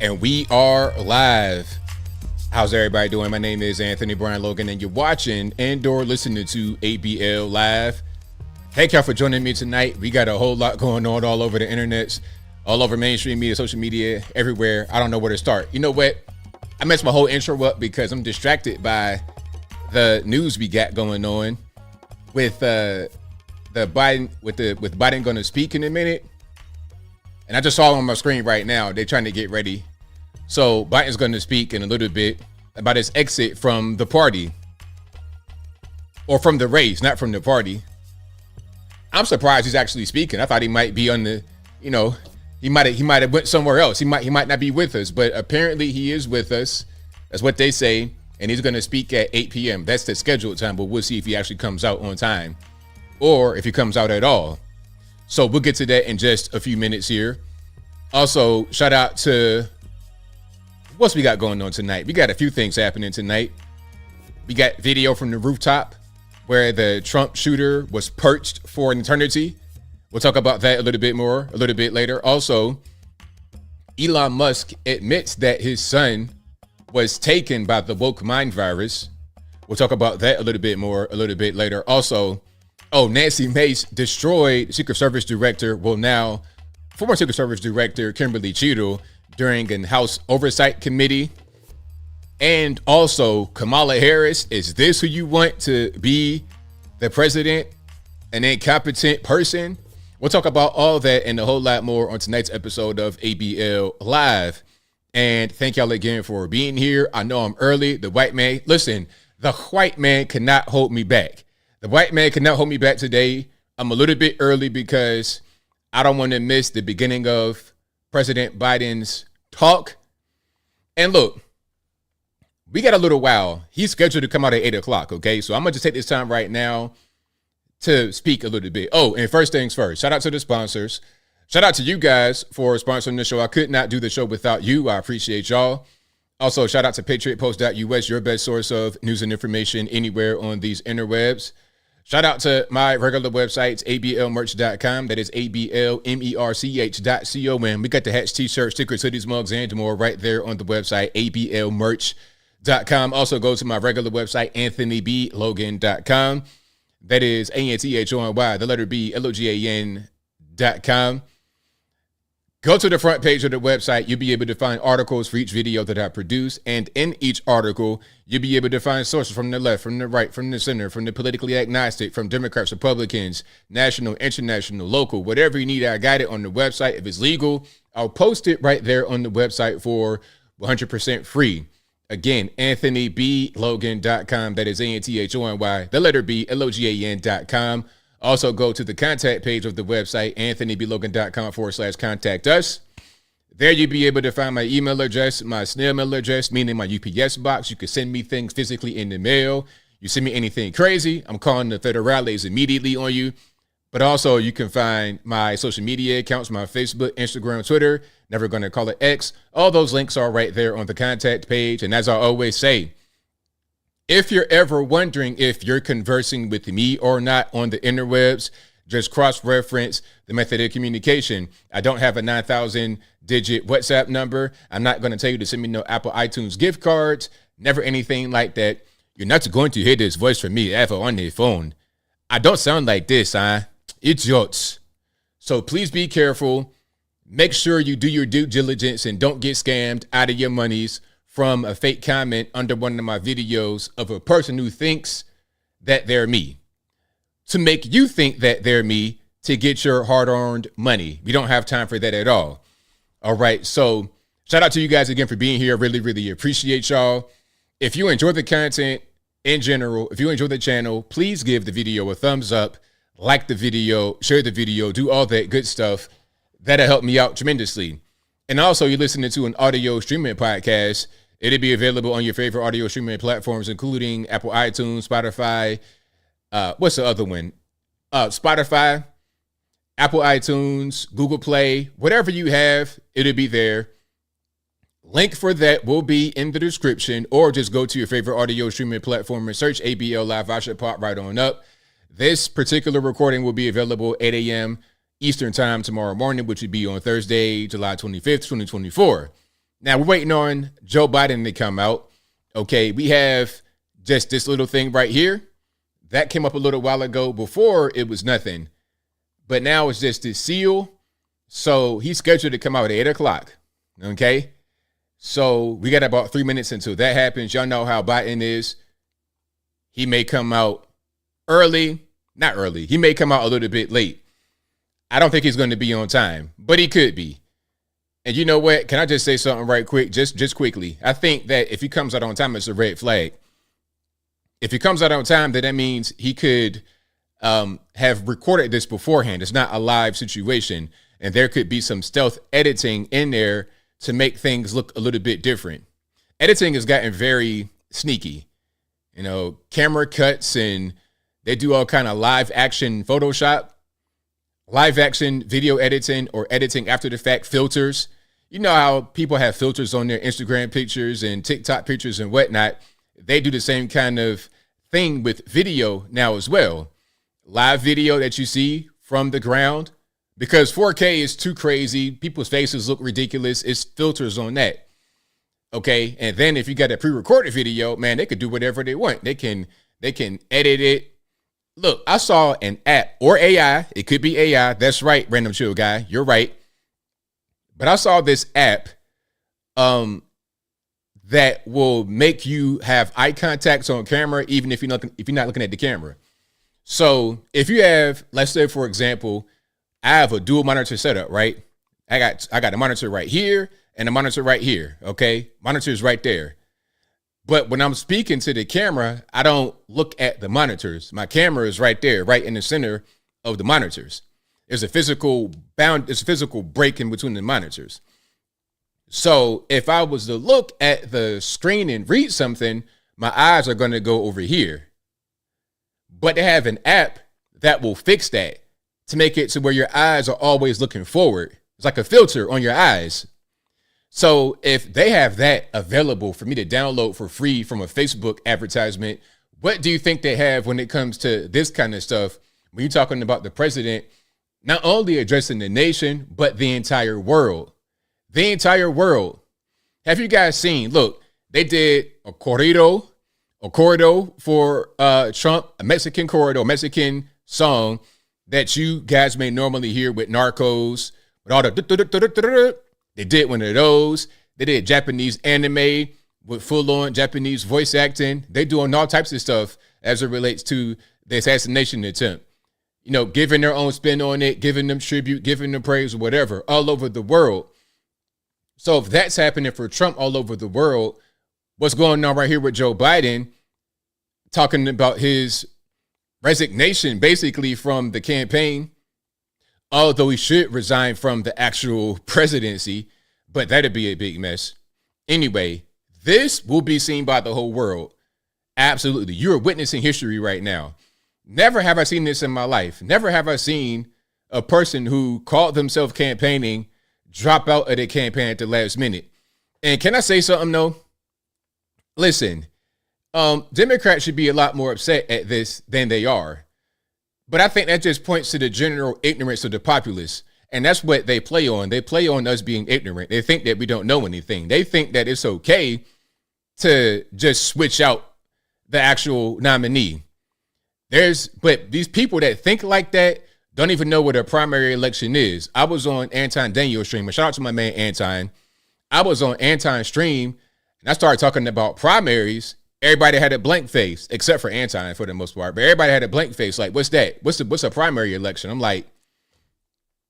And we are live. How's everybody doing? My name is Anthony Brian Logan, and you're watching and/or listening to ABL Live. Thank y'all for joining me tonight. We got a whole lot going on all over the internet, all over mainstream media, social media, everywhere. I don't know where to start. You know what? I messed my whole intro up because I'm distracted by the news we got going on with the Biden with Biden going to speak in a minute. And I just saw on my screen right now, they're trying to get ready. So Biden's going to speak in a little bit about his exit from the party, or from the race, not from the party. I'm surprised he's actually speaking. I thought he might be on the, he might have went somewhere else. He might not be with us, but apparently he is with us. That's what they say. And he's going to speak at 8 p.m. That's the scheduled time, but we'll see if he actually comes out on time or if he comes out at all. So we'll get to that in just a few minutes here. Also, shout out to what's we got going on tonight. We got a few things happening tonight. We got video from the rooftop where the Trump shooter was perched for an eternity. We'll talk about that a little bit more a little bit later. Also, Elon Musk admits that his son was taken by the woke mind virus. We'll talk about that a little bit more a little bit later. Also, Nancy Mace destroyed Secret Service Director, former Secret Service Director Kimberly Cheatle during a House Oversight Committee. And also, Kamala Harris, is this who you want to be the president? An incompetent person? We'll talk about all that and a whole lot more on tonight's episode of ABL Live. And thank y'all again for being here. I know I'm early. The white man cannot hold me back. The white man cannot hold me back today. I'm a little bit early because I don't want to miss the beginning of President Biden's talk. And look, we got a little while. He's scheduled to come out at 8 o'clock, okay? So I'm going to just take this time right now to speak a little bit. And first things first, shout out to the sponsors. Shout out to you guys for sponsoring the show. I could not do the show without you. I appreciate y'all. Also, shout out to patriotpost.us, your best source of news and information anywhere on these interwebs. Shout out to my regular websites, ablmerch.com. That is ablmerch.com. We got the hats, t-shirts, stickers, hoodies, mugs, and more right there on the website, ablmerch.com. Also go to my regular website, anthonyblogan.com. That is ANTHONY, the letter B, LOGAN.com. Go to the front page of the website. You'll be able to find articles for each video that I produce. And in each article, you'll be able to find sources from the left, from the right, from the center, from the politically agnostic, from Democrats, Republicans, national, international, local, whatever you need. I got it on the website. If it's legal, I'll post it right there on the website for 100% free. Again, AnthonyBLogan.com. That is ANTHONY, the letter B, LOGAN.com. Also, go to the contact page of the website, anthonyblogan.com/contact us. There you'll be able to find my email address, my snail mail address, meaning my UPS box. You can send me things physically in the mail. You send me anything crazy, I'm calling the federales immediately on you. But also, you can find my social media accounts, my Facebook, Instagram, Twitter, never going to call it X. All those links are right there on the contact page. And as I always say, if you're ever wondering if you're conversing with me or not on the interwebs, just cross-reference the method of communication. I don't have a 9,000-digit WhatsApp number. I'm not going to tell you to send me no Apple iTunes gift cards, never anything like that. You're not going to hear this voice from me ever on the phone. I don't sound like this, idiots. So please be careful. Make sure you do your due diligence and don't get scammed out of your monies from a fake comment under one of my videos of a person who thinks that they're me, to make you think that they're me to get your hard-earned money. We don't have time for that at all. All right, so shout out to you guys again for being here. Really, really appreciate y'all. If you enjoy the content in general, if you enjoy the channel, please give the video a thumbs up, like the video, share the video, do all that good stuff. That'll help me out tremendously. And also, you're listening to an audio streaming podcast. It'll be available on your favorite audio streaming platforms, including Apple iTunes, Spotify. What's the other one? Spotify, Apple iTunes, Google Play, whatever you have, it'll be there. Link for that will be in the description, or just go to your favorite audio streaming platform and search ABL Live. I should pop right on up. This particular recording will be available 8 a.m. Eastern time tomorrow morning, which would be on Thursday, July 25th, 2024. Now we're waiting on Joe Biden to come out. Okay, we have just this little thing right here. That came up a little while ago. Before, it was nothing. But now it's just this seal. So he's scheduled to come out at 8 o'clock. Okay? So we got about 3 minutes until that happens. Y'all know how Biden is. He may come out early. Not early. He may come out a little bit late. I don't think he's going to be on time. But he could be. And you know what? Can I just say something right quick? Just quickly. I think that if he comes out on time, it's a red flag. If he comes out on time, then that means he could have recorded this beforehand. It's not a live situation. And there could be some stealth editing in there to make things look a little bit different. Editing has gotten very sneaky. You know, camera cuts, and they do all kind of live action Photoshop, live action video editing, or editing after the fact filters. You know how people have filters on their Instagram pictures and TikTok pictures and whatnot. They do the same kind of thing with video now as well. Live video that you see from the ground, because 4K is too crazy. People's faces look ridiculous. It's filters on that. Okay. And then if you got a pre-recorded video, man, they could do whatever they want. They can edit it. Look, I saw an app, or AI. It could be AI. That's right, Random Chill Guy. You're right. But I saw this app that will make you have eye contacts on camera, even if you're not looking at the camera. So if you have, let's say, for example, I have a dual monitor setup, right? I got a monitor right here and a monitor right here. Okay. Monitor's right there. But when I'm speaking to the camera, I don't look at the monitors. My camera is right there, right in the center of the monitors. There's a physical break in between the monitors. So if I was to look at the screen and read something, my eyes are going to go over here. But they have an app that will fix that to make it to where your eyes are always looking forward. It's like a filter on your eyes. So if they have that available for me to download for free from a Facebook advertisement, what do you think they have when it comes to this kind of stuff? When you're talking about the president, not only addressing the nation, but the entire world. The entire world. Have you guys seen? Look, they did a corrido for Trump, a Mexican corrido, Mexican song that you guys may normally hear with Narcos, with all the. They did one of those. They did Japanese anime with full-on Japanese voice acting. They doing all types of stuff as it relates to the assassination attempt. You know, giving their own spin on it, giving them tribute, giving them praise, or whatever, all over the world. So if that's happening for Trump all over the world, what's going on right here with Joe Biden talking about his resignation basically from the campaign, although he should resign from the actual presidency, but that'd be a big mess. Anyway, this will be seen by the whole world. Absolutely. You're witnessing history right now. Never have I seen this in my life. Never have I seen a person who called themselves campaigning drop out of the campaign at the last minute. And can I say something though? Listen, Democrats should be a lot more upset at this than they are. But I think that just points to the general ignorance of the populace. And that's what they play on. They play on us being ignorant. They think that we don't know anything. They think that it's okay to just switch out the actual nominee. But these people that think like that don't even know what a primary election is. I was on Anton Daniel's stream, and shout out to my man Anton. I was on Anton's stream, and I started talking about primaries. Everybody had a blank face, except for Anton for the most part. But everybody had a blank face. Like, what's that? What's a primary election? I'm like,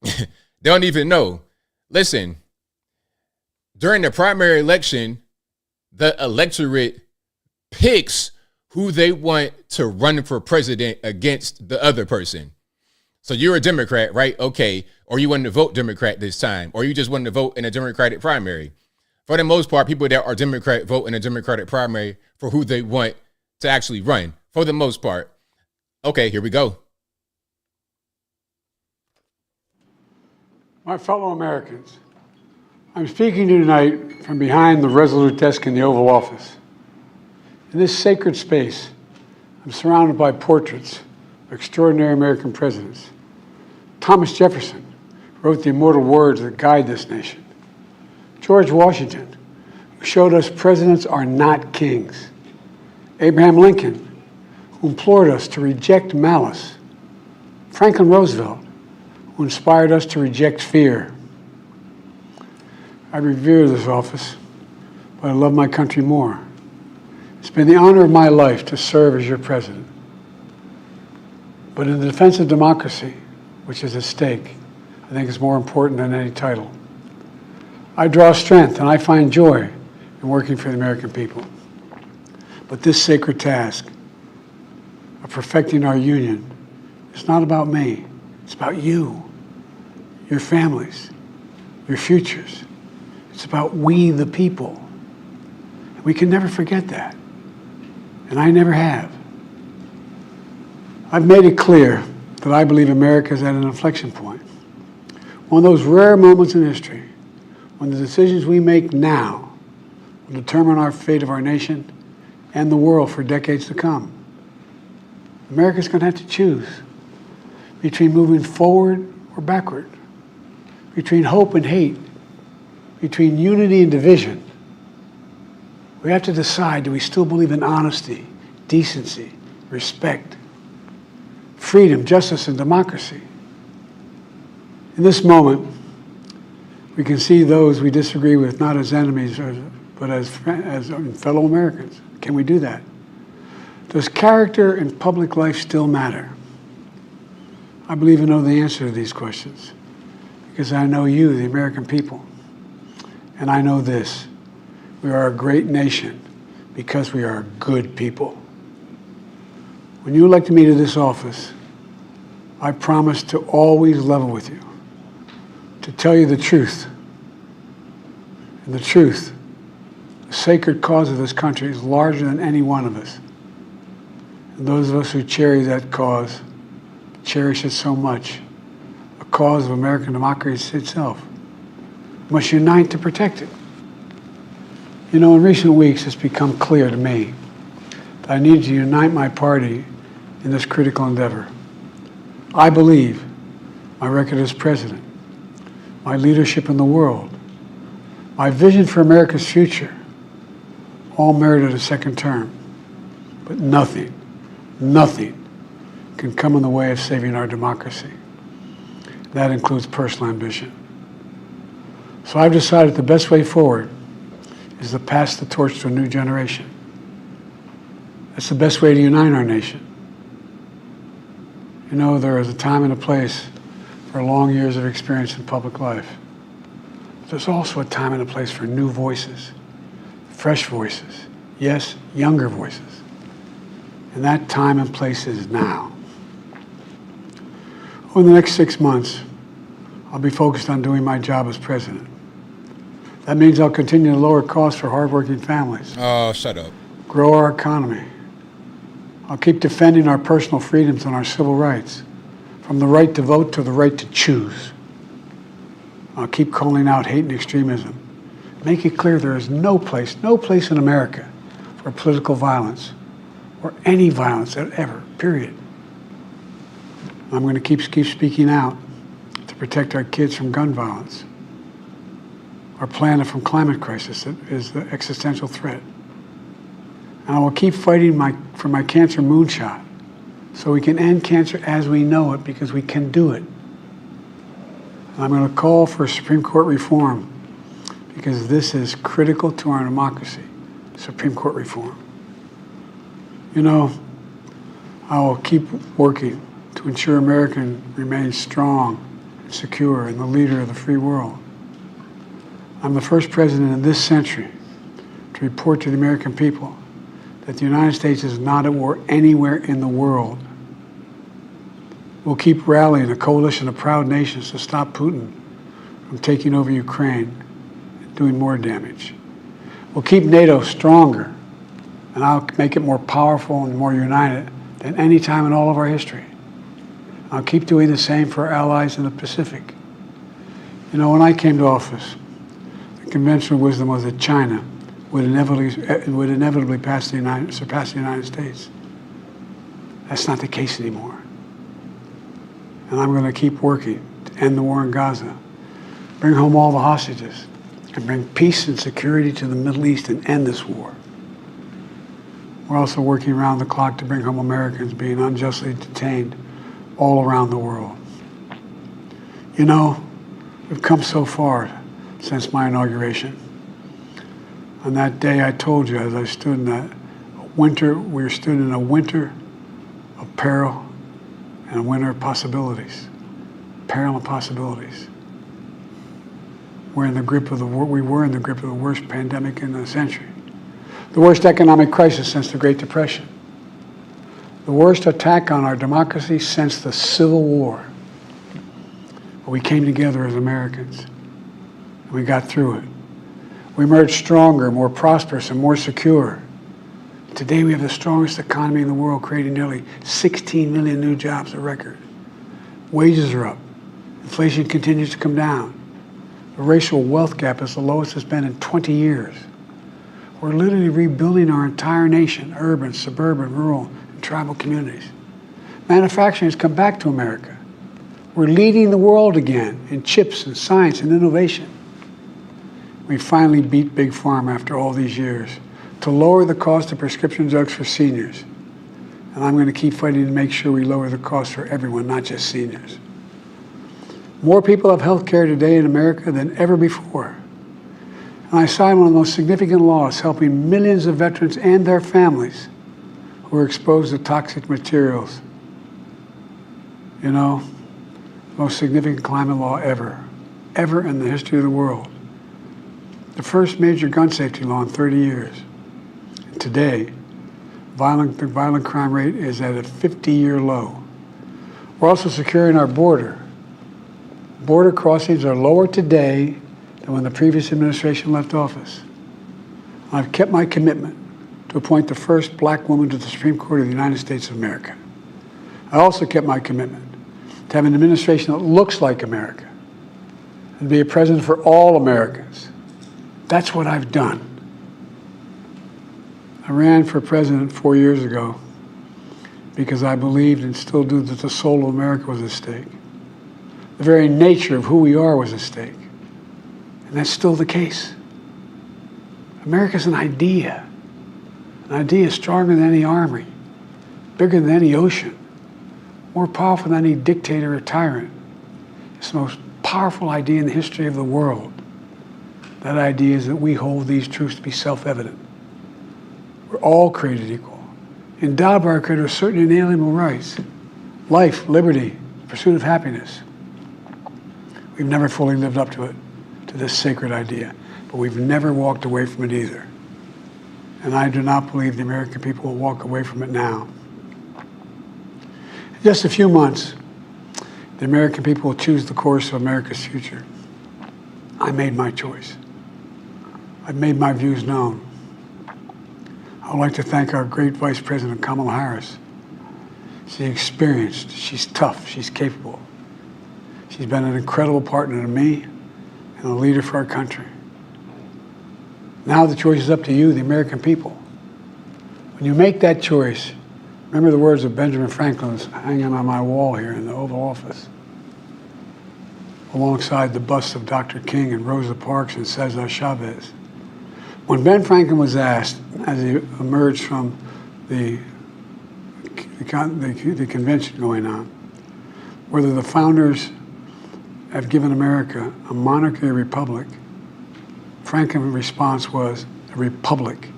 they don't even know. Listen, during the primary election, the electorate picks who they want to run for president against the other person. So you're a Democrat, right? Okay. Or you want to vote Democrat this time, or you just want to vote in a Democratic primary. For the most part, people that are Democrat vote in a Democratic primary for who they want to actually run, for the most part. Okay, here we go. My fellow Americans, I'm speaking to you tonight from behind the resolute desk in the Oval Office. In this sacred space, I'm surrounded by portraits of extraordinary American presidents. Thomas Jefferson wrote the immortal words that guide this nation. George Washington who showed us presidents are not kings. Abraham Lincoln, who implored us to reject malice. Franklin Roosevelt, who inspired us to reject fear. I revere this office, but I love my country more. It's been the honor of my life to serve as your president. But in the defense of democracy, which is at stake, I think it's more important than any title. I draw strength and I find joy in working for the American people. But this sacred task of perfecting our union is not about me. It's about you, your families, your futures. It's about we, the people. And we can never forget that. And I never have. I've made it clear that I believe America is at an inflection point. One of those rare moments in history when the decisions we make now will determine our fate of our nation and the world for decades to come. America's going to have to choose between moving forward or backward, between hope and hate, between unity and division. We have to decide, do we still believe in honesty, decency, respect, freedom, justice, and democracy? In this moment, we can see those we disagree with not as enemies, but as fellow Americans. Can we do that? Does character in public life still matter? I believe I know the answer to these questions because I know you, the American people. And I know this: we are a great nation because we are good people. When you elected me to this office, I promised to always level with you, to tell you the truth. And the truth, the sacred cause of this country, is larger than any one of us. And those of us who cherish that cause, cherish it so much, a cause of American democracy itself, must unite to protect it. You know, in recent weeks, it's become clear to me that I need to unite my party in this critical endeavor. I believe my record as president, my leadership in the world, my vision for America's future, all merited a second term. But nothing can come in the way of saving our democracy. That includes personal ambition. So I've decided the best way forward is to pass the torch to a new generation. That's the best way to unite our nation. You know, there is a time and a place for long years of experience in public life. But there's also a time and a place for new voices, fresh voices, yes, younger voices. And that time and place is now. Over the next 6 months, I'll be focused on doing my job as president. That means I'll continue to lower costs for hardworking families. Oh, shut up. Grow our economy. I'll keep defending our personal freedoms and our civil rights, from the right to vote to the right to choose. I'll keep calling out hate and extremism. Make it clear there is no place in America for political violence or any violence ever, period. I'm going to keep speaking out to protect our kids from gun violence, our planet from climate crisis that is the existential threat. And I will keep fighting for my cancer moonshot so we can end cancer as we know it, because we can do it. And I'm going to call for Supreme Court reform because this is critical to our democracy, Supreme Court reform. You know, I will keep working to ensure America remains strong and secure and the leader of the free world. I'm the first president in this century to report to the American people that the United States is not at war anywhere in the world. We'll keep rallying a coalition of proud nations to stop Putin from taking over Ukraine and doing more damage. We'll keep NATO stronger, and I'll make it more powerful and more united than any time in all of our history. I'll keep doing the same for our allies in the Pacific. You know, when I came to office, the conventional wisdom was that China would inevitably surpass the United States. That's not the case anymore. And I'm going to keep working to end the war in Gaza, bring home all the hostages, and bring peace and security to the Middle East and end this war. We're also working around the clock to bring home Americans being unjustly detained all around the world. You know, we've come so far since my inauguration. On that day, I told you, as I stood in that winter, we stood in a winter of peril and a winter of possibilities. Peril and possibilities. We were in the grip of the worst pandemic in a century. The worst economic crisis since the Great Depression. The worst attack on our democracy since the Civil War. But we came together as Americans, and we got through it. We emerged stronger, more prosperous, and more secure. Today we have the strongest economy in the world, creating nearly 16 million new jobs, a record. Wages are up. Inflation continues to come down. The racial wealth gap is the lowest it's been in 20 years. We're literally rebuilding our entire nation, urban, suburban, rural, and tribal communities. Manufacturing has come back to America. We're leading the world again in chips and science and innovation. We finally beat Big Pharma after all these years to lower the cost of prescription drugs for seniors. And I'm going to keep fighting to make sure we lower the cost for everyone, not just seniors. More people have health care today in America than ever before. And I signed one of the most significant laws helping millions of veterans and their families who are exposed to toxic materials. You know, the most significant climate law ever in the history of the world. The first major gun safety law in 30 years. And today, the violent crime rate is at a 50-year low. We're also securing our border. Border crossings are lower today than when the previous administration left office. I've kept my commitment to appoint the first black woman to the Supreme Court of the United States of America. I also kept my commitment to have an administration that looks like America and be a president for all Americans. That's what I've done. I ran for president 4 years ago because I believed and still do that the soul of America was at stake. The very nature of who we are was at stake. And that's still the case. America's an idea. An idea stronger than any army, bigger than any ocean, more powerful than any dictator or tyrant. It's the most powerful idea in the history of the world. That idea is that we hold these truths to be self-evident. We're all created equal, endowed by our Creator with certain inalienable rights: life, liberty, pursuit of happiness. We've never fully lived up to it, to this sacred idea, but we've never walked away from it either. And I do not believe the American people will walk away from it now. In just a few months, the American people will choose the course of America's future. I made my choice. I've made my views known. I would like to thank our great Vice President, Kamala Harris. She's experienced, she's tough, she's capable. She's been an incredible partner to me and a leader for our country. Now the choice is up to you, the American people. When you make that choice, remember the words of Benjamin Franklin hanging on my wall here in the Oval Office, alongside the busts of Dr. King and Rosa Parks and Cesar Chavez. When Ben Franklin was asked, as he emerged from the convention going on, whether the founders have given America a monarchy or republic, Franklin's response was, a republic,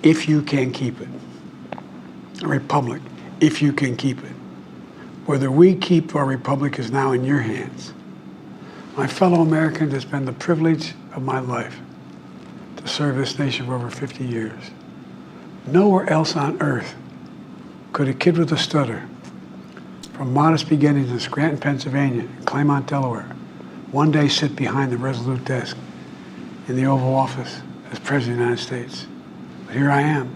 if you can keep it. A republic, if you can keep it. Whether we keep our republic is now in your hands. My fellow Americans, it's been the privilege of my life to serve this nation for over 50 years. Nowhere else on earth could a kid with a stutter, from modest beginnings in Scranton, Pennsylvania, and Claymont, Delaware, one day sit behind the resolute desk in the Oval Office as President of the United States. But here I am.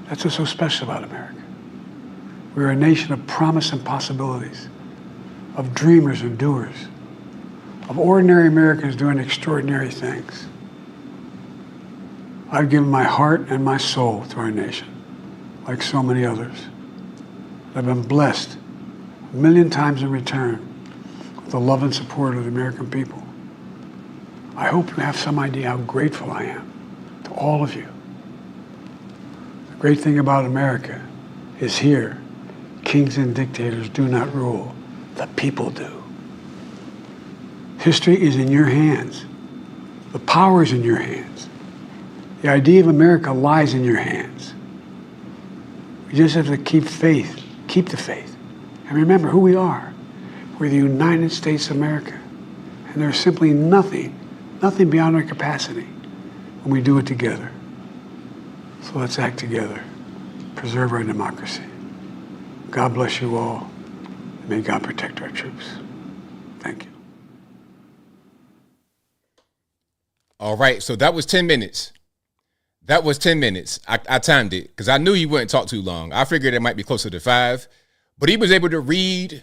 That's what's so special about America. We're a nation of promise and possibilities, of dreamers and doers, of ordinary Americans doing extraordinary things. I've given my heart and my soul to our nation, like so many others. I've been blessed a million times in return with the love and support of the American people. I hope you have some idea how grateful I am to all of you. The great thing about America is here, kings and dictators do not rule, the people do. History is in your hands. The power is in your hands. The idea of America lies in your hands. We just have to keep faith, keep the faith. And remember who we are. We're the United States of America. And there's simply nothing beyond our capacity when we do it together. So let's act together. Preserve our democracy. God bless you all. And may God protect our troops. Thank you. All right, so that was 10 minutes. That was 10 minutes. I timed it because I knew he wouldn't talk too long. I figured it might be closer to 5, but he was able to read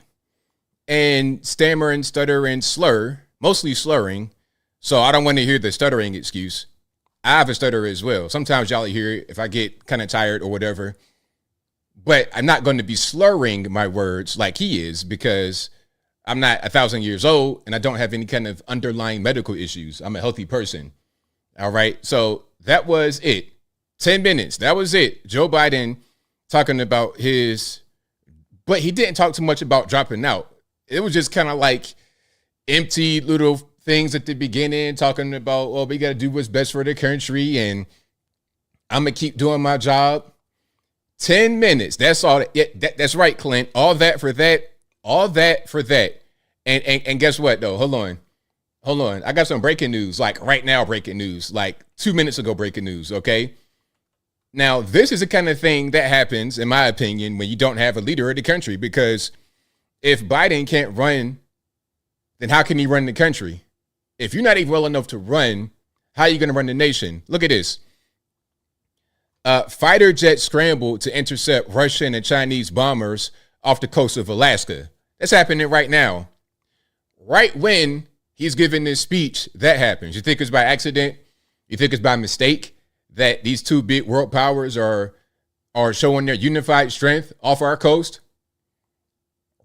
and stammer and stutter and slur, mostly slurring. So I don't want to hear the stuttering excuse. I have a stutter as well. Sometimes y'all hear it if I get kind of tired or whatever, but I'm not going to be slurring my words like he is because I'm not 1,000 years old and I don't have any kind of underlying medical issues. I'm a healthy person. All right. So that was it. 10 minutes. That was it. Joe Biden talking about but he didn't talk too much about dropping out. It was just kind of like empty little things at the beginning, talking about, well, we got to do what's best for the country and I'm going to keep doing my job. 10 minutes. That's all. That's right, Clint. All that for that. All that for that. And guess what, though? Hold on. I got some breaking news, like right now breaking news, like 2 minutes ago breaking news, okay? Now, this is the kind of thing that happens, in my opinion, when you don't have a leader of the country, because if Biden can't run, then how can he run the country? If you're not even well enough to run, how are you going to run the nation? Look at this. Fighter jets scrambled to intercept Russian and Chinese bombers off the coast of Alaska. That's happening right now. Right when he's giving this speech, that happens. You think it's by accident? You think it's by mistake that these two big world powers are showing their unified strength off our coast?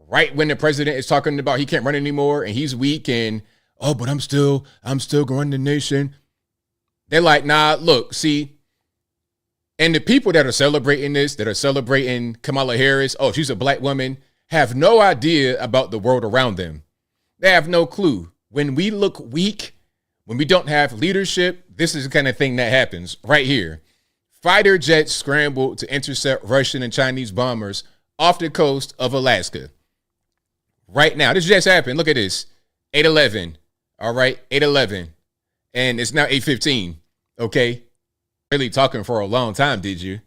Right when the president is talking about he can't run anymore and he's weak and, oh, but I'm still growing the nation. They're like, nah, look, see, and the people that are celebrating this, that are celebrating Kamala Harris, oh, she's a black woman, have no idea about the world around them. They have no clue. When we look weak, when we don't have leadership, this is the kind of thing that happens right here. Fighter jets scrambled to intercept Russian and Chinese bombers off the coast of Alaska. Right now, this just happened. Look at this. 8:11. All right, 8:11. And it's now 8:15. Okay. Really talking for a long time, did you?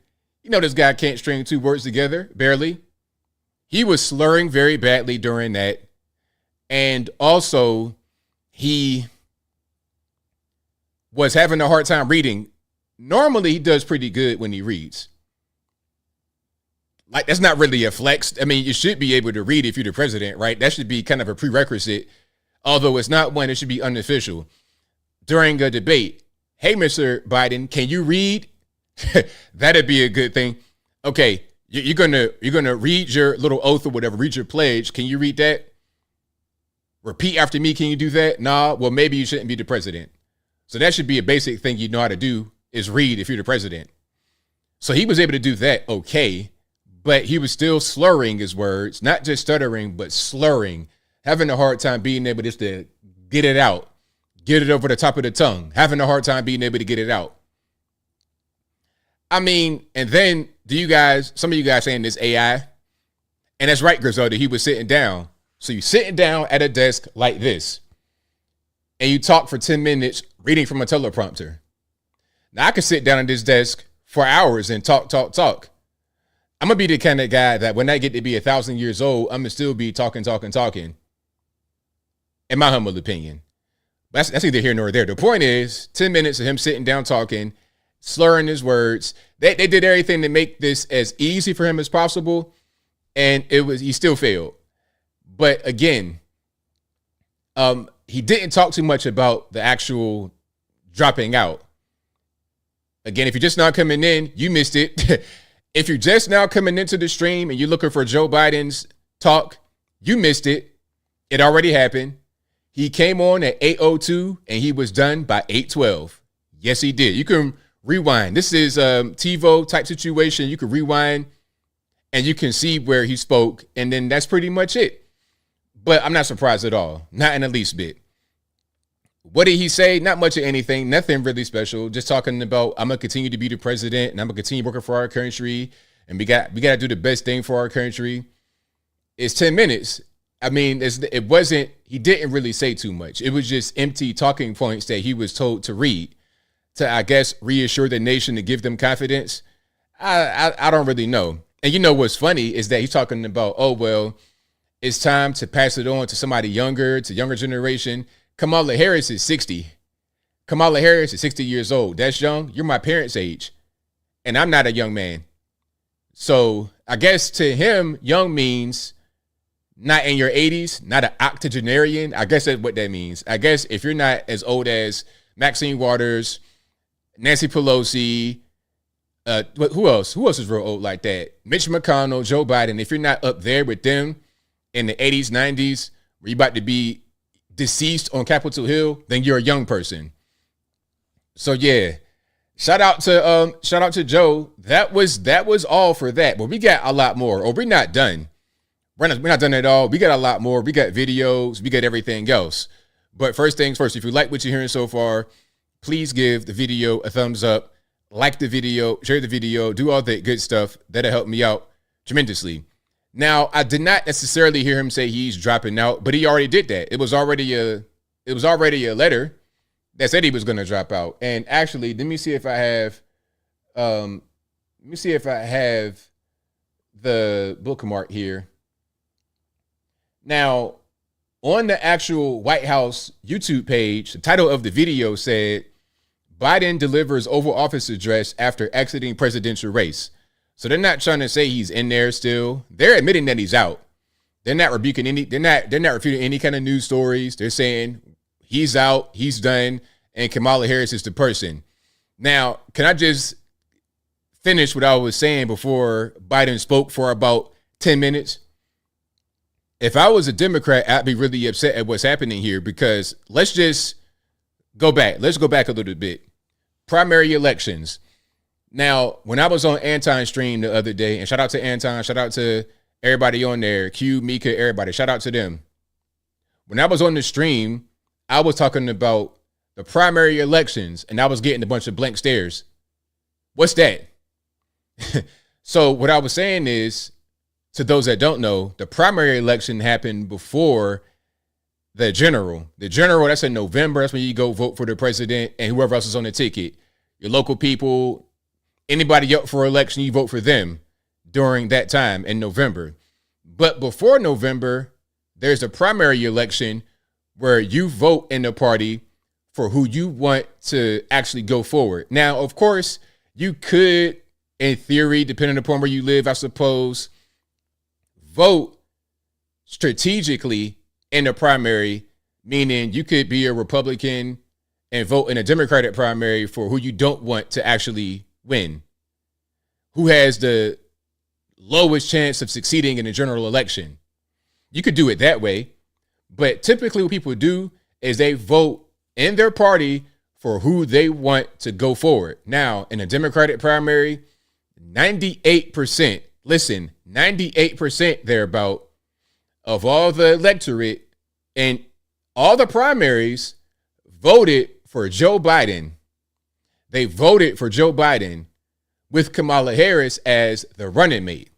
You know this guy can't string two words together, barely. He was slurring very badly during that. And also, he was having a hard time reading. Normally, he does pretty good when he reads. Like, that's not really a flex. I mean, you should be able to read if you're the president, right? That should be kind of a prerequisite. Although it's not one, it should be unofficial. During a debate, hey, Mr. Biden, can you read? That'd be a good thing. Okay, you're gonna read your little oath or whatever, read your pledge. Can you read that? Repeat after me. Can you do that? Nah, well, maybe you shouldn't be the president. So that should be a basic thing you know how to do is read if you're the president. So he was able to do that okay, but he was still slurring his words, not just stuttering, but slurring, having a hard time being able just to get it out, get it over the top of the tongue, having a hard time being able to get it out. I mean, and then some of you guys saying this AI, and that's right, Griselda, he was sitting down. So you're sitting down at a desk like this, and you talk for 10 minutes reading from a teleprompter. Now, I could sit down at this desk for hours and talk. I'm going to be the kind of guy that when I get to be 1,000 years old, I'm going to still be talking. In my humble opinion. That's neither here nor there. The point is, 10 minutes of him sitting down talking, slurring his words. They did everything to make this as easy for him as possible, and he still failed. But again, he didn't talk too much about the actual dropping out. Again, if you're just now coming in, you missed it. If you're just now coming into the stream and you're looking for Joe Biden's talk, you missed it. It already happened. He came on at 8:02 and he was done by 8:12. Yes, he did. You can rewind. This is TiVo type situation. You can rewind and you can see where he spoke, and then that's pretty much it. But I'm not surprised at all. Not in the least bit. What did he say? Not much of anything. Nothing really special. Just talking about, I'm going to continue to be the president and I'm going to continue working for our country. And we got to do the best thing for our country. It's 10 minutes. I mean, it wasn't, he didn't really say too much. It was just empty talking points that he was told to read to, I guess, reassure the nation, to give them confidence. I don't really know. And you know what's funny is that he's talking about, oh, well, it's time to pass it on to somebody younger, to younger generation. Kamala Harris is 60. Kamala Harris is 60 years old. That's young. You're my parents' age. And I'm not a young man. So I guess to him, young means not in your 80s, not an octogenarian. I guess that's what that means. I guess if you're not as old as Maxine Waters, Nancy Pelosi, who else? Who else is real old like that? Mitch McConnell, Joe Biden. If you're not up there with them in the 80s, 90s, where you're about to be deceased on Capitol Hill, then you're a young person. So yeah, shout out to Joe. That was all for that. But we got a lot more. Or we're not done. We're not done at all. We got a lot more. We got videos. We got everything else. But first things first, if you like what you're hearing so far, please give the video a thumbs up. Like the video, share the video, do all that good stuff. That'll help me out tremendously. Now, I did not necessarily hear him say he's dropping out, but he already did that. It was already a letter that said he was going to drop out. And actually, let me see if I have the bookmark here. Now, on the actual White House YouTube page, the title of the video said, Biden delivers Oval Office address after exiting presidential race. So they're not trying to say he's in there still. They're admitting that he's out. They're not rebuking they're not refuting any kind of news stories. They're saying he's out, he's done, and Kamala Harris is the person. Now, can I just finish what I was saying before Biden spoke for about 10 minutes? If I was a Democrat, I'd be really upset at what's happening here, because let's just go back. Let's go back a little bit. Primary elections. Now, when I was on Anton's stream the other day, and shout out to Anton, shout out to everybody on there, Q, Mika, everybody, shout out to them. When I was on the stream, I was talking about the primary elections, and I was getting a bunch of blank stares. What's that? So what I was saying is, to those that don't know, the primary election happened before the general. The general, that's in November. That's when you go vote for the president and whoever else is on the ticket. Your local people, anybody up for election, you vote for them during that time in November. But before November, there's a primary election where you vote in the party for who you want to actually go forward. Now, of course, you could, in theory, depending upon where you live, I suppose, vote strategically in the primary, meaning you could be a Republican and vote in a Democratic primary for who you don't want to actually win, who has the lowest chance of succeeding in a general election. You could do it that way, but typically what people do is they vote in their party for who they want to go forward. Now, in a Democratic primary, 98%, listen, 98% thereabout of all the electorate and all the primaries voted for Joe Biden. They voted for Joe Biden with Kamala Harris as the running mate.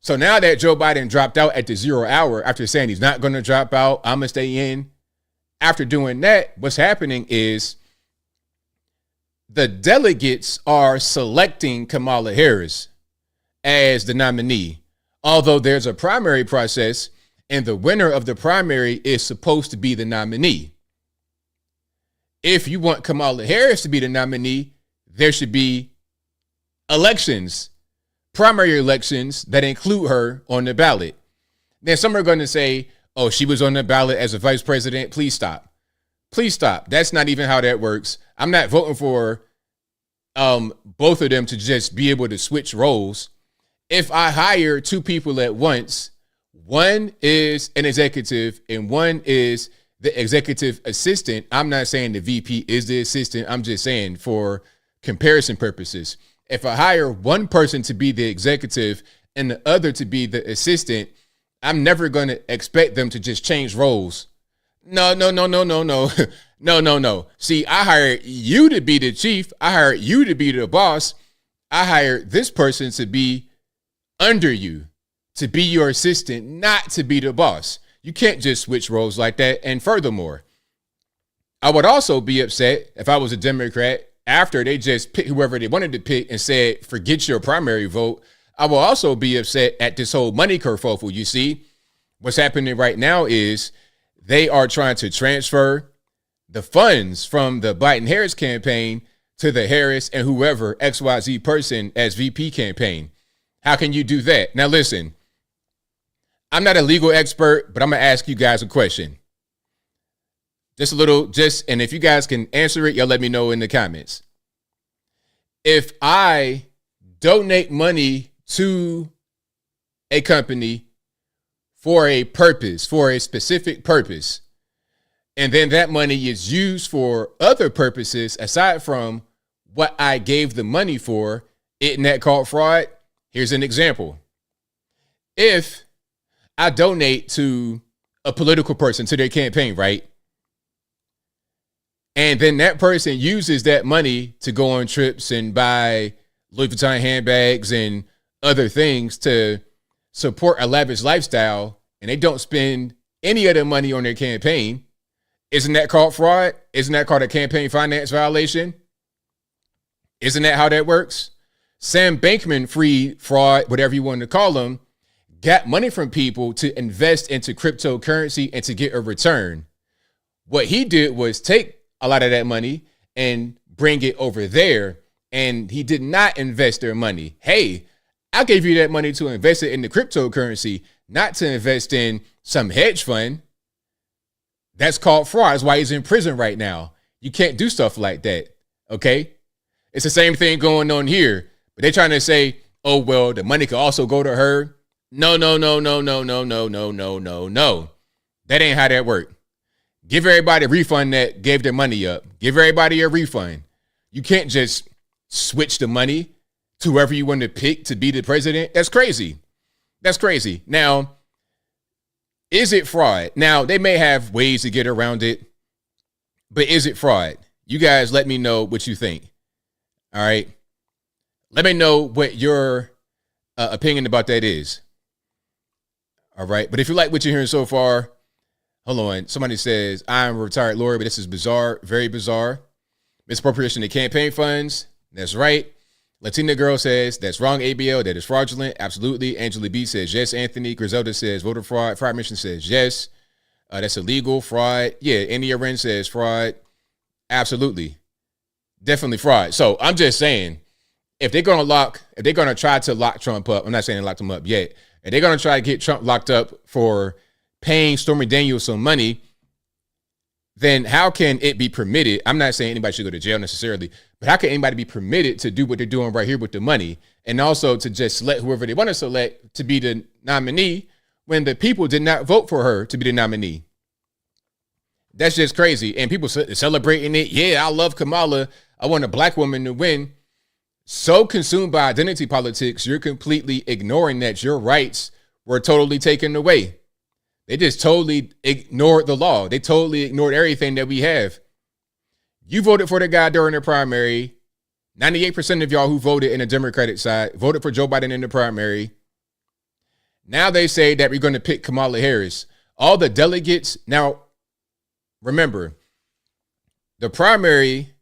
So now that Joe Biden dropped out at the 0 hour after saying he's not going to drop out, I'm going to stay in. After doing that, what's happening is the delegates are selecting Kamala Harris as the nominee, although there's a primary process and the winner of the primary is supposed to be the nominee. If you want Kamala Harris to be the nominee, there should be elections, primary elections that include her on the ballot. Then some are going to say, oh, she was on the ballot as a vice president. Please stop. Please stop. That's not even how that works. I'm not voting for both of them to just be able to switch roles. If I hire two people at once, one is an executive and one is the executive assistant. I'm not saying the VP is the assistant. I'm just saying for comparison purposes. If I hire one person to be the executive and the other to be the assistant, I'm never going to expect them to just change roles. No. No. See, I hired you to be the chief. I hired you to be the boss. I hired this person to be under you, to be your assistant, not to be the boss. You can't just switch roles like that. And furthermore, I would also be upset if I was a Democrat after they just picked whoever they wanted to pick and said, forget your primary vote. I will also be upset at this whole money kerfuffle. You see, what's happening right now is they are trying to transfer the funds from the Biden-Harris campaign to the Harris and whoever XYZ person as VP campaign. How can you do that? Now, listen, I'm not a legal expert, but I'm going to ask you guys a question. And if you guys can answer it, y'all let me know in the comments. If I donate money to a company for a purpose, for a specific purpose, and then that money is used for other purposes aside from what I gave the money for, isn't that called fraud? Here's an example. If I donate to a political person to their campaign, right? And then that person uses that money to go on trips and buy Louis Vuitton handbags and other things to support a lavish lifestyle, and they don't spend any of the money on their campaign. Isn't that called fraud? Isn't that called a campaign finance violation? Isn't that how that works? Sam Bankman-Fried fraud, whatever you want to call them, got money from people to invest into cryptocurrency and to get a return. What he did was take a lot of that money and bring it over there, and he did not invest their money. Hey, I gave you that money to invest it in the cryptocurrency, not to invest in some hedge fund. That's called fraud. That's why he's in prison right now. You can't do stuff like that, okay? It's the same thing going on here, but they're trying to say, oh, well, the money could also go to her. No. That ain't how that works. Give everybody a refund that gave their money up. Give everybody a refund. You can't just switch the money to whoever you want to pick to be the president. That's crazy. That's crazy. Now, is it fraud? Now, they may have ways to get around it, but is it fraud? You guys let me know what you think. All right. Let me know what your opinion about that is. All right. But if you like what you're hearing so far, hold on. Somebody says, I'm a retired lawyer, but this is bizarre. Very bizarre. Misappropriation of campaign funds. That's right. Latina girl says, that's wrong, ABL. That is fraudulent. Absolutely. Angela B says, yes, Anthony. Griselda says, voter fraud. Fraud Mission says, yes. That's illegal. Fraud. Yeah. India Wren says, fraud. Absolutely. Definitely fraud. So I'm just saying, if they're going to try to lock Trump up, I'm not saying they locked him up yet. If they're going to try to get Trump locked up for paying Stormy Daniels some money, then how can it be permitted? I'm not saying anybody should go to jail necessarily, but how can anybody be permitted to do what they're doing right here with the money and also to just select whoever they want to select to be the nominee when the people did not vote for her to be the nominee? That's just crazy. And people celebrating it. Yeah, I love Kamala. I want a black woman to win. So consumed by identity politics, you're completely ignoring that your rights were totally taken away. They just totally ignored the law. They totally ignored everything that we have. You voted for the guy during the primary. 98% of y'all who voted in the Democratic side voted for Joe Biden in the primary. Now they say that we're going to pick Kamala Harris. All the delegates. Now, remember, the primary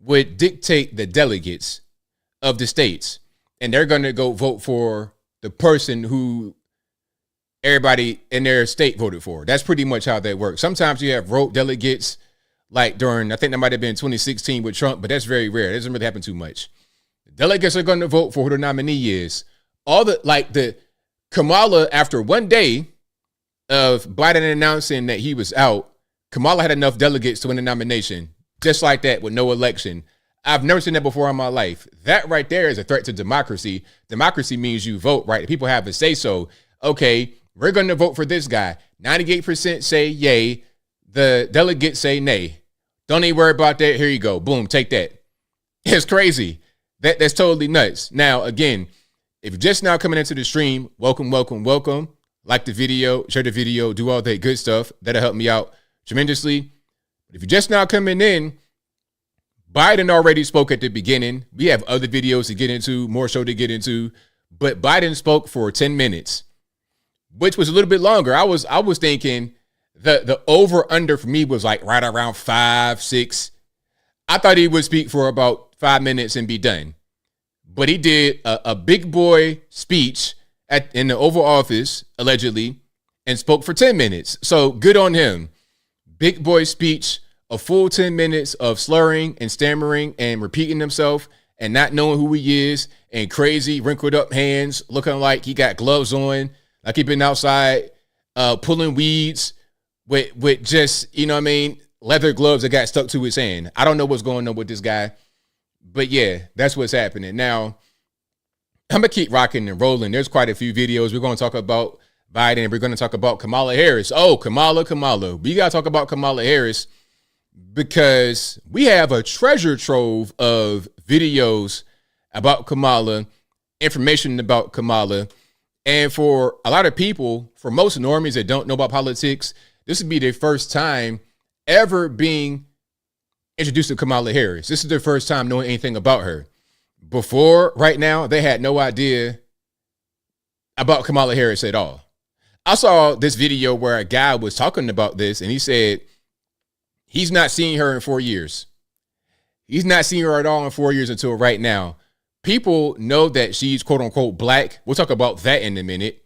would dictate the delegates of the states, and they're going to go vote for the person who everybody in their state voted for. That's pretty much how that works. Sometimes you have rogue delegates, like during, I think that might have been 2016 with Trump, but that's very rare. It doesn't really happen too much. The delegates are going to vote for who the nominee is. The Kamala, after one day of Biden announcing that he was out, Kamala had enough delegates to win the nomination, just like that, with no election. I've never seen that before in my life. That right there is a threat to democracy. Democracy means you vote, right? People have a say so. Okay, we're going to vote for this guy. 98% say yay. The delegates say nay. Don't even worry about that. Here you go. Boom, take that. It's crazy. That's totally nuts. Now, again, if you're just now coming into the stream, welcome, welcome, welcome. Like the video, share the video, do all that good stuff. That'll help me out tremendously. But if you're just now coming in, Biden already spoke at the beginning. We have other videos to get into, more show to get into. But Biden spoke for 10 minutes, which was a little bit longer. I was thinking the over under for me was like right around 5, 6. I thought he would speak for about 5 minutes and be done. But he did a big boy speech in the Oval Office, allegedly, and spoke for 10 minutes. So good on him. Big boy speech, a full 10 minutes of slurring and stammering and repeating himself and not knowing who he is and crazy wrinkled up hands, looking like he got gloves on, like he been outside pulling weeds with just, you know what I mean, leather gloves that got stuck to his hand. I don't know what's going on with this guy. But yeah, that's what's happening. Now, I'm going to keep rocking and rolling. There's quite a few videos. We're going to talk about Biden. We're going to talk about Kamala Harris. Oh, Kamala. We got to talk about Kamala Harris because we have a treasure trove of videos about Kamala, information about Kamala. And for a lot of people, for most normies that don't know about politics, this would be their first time ever being introduced to Kamala Harris. This is their first time knowing anything about her. Before, right now, they had no idea about Kamala Harris at all. I saw this video where a guy was talking about this, and he said he's not seen her in 4 years. He's not seen her at all in 4 years until right now. People know that she's quote unquote black. We'll talk about that in a minute.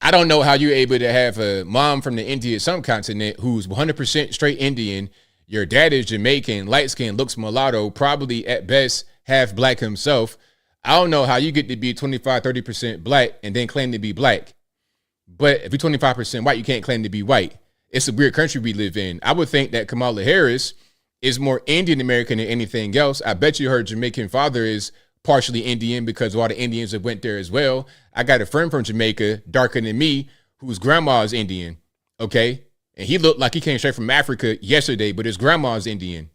I don't know how you're able to have a mom from the Indian subcontinent who's 100% straight Indian. Your dad is Jamaican, light skin, looks mulatto, probably at best half black himself. I don't know how you get to be 25, 30% black and then claim to be black. But if you're 25% white, you can't claim to be white. It's a weird country we live in. I would think that Kamala Harris is more Indian American than anything else. I bet you her Jamaican father is partially Indian because a lot of Indians have went there as well. I got a friend from Jamaica, darker than me, whose grandma is Indian. Okay. And he looked like he came straight from Africa yesterday, but his grandma's Indian.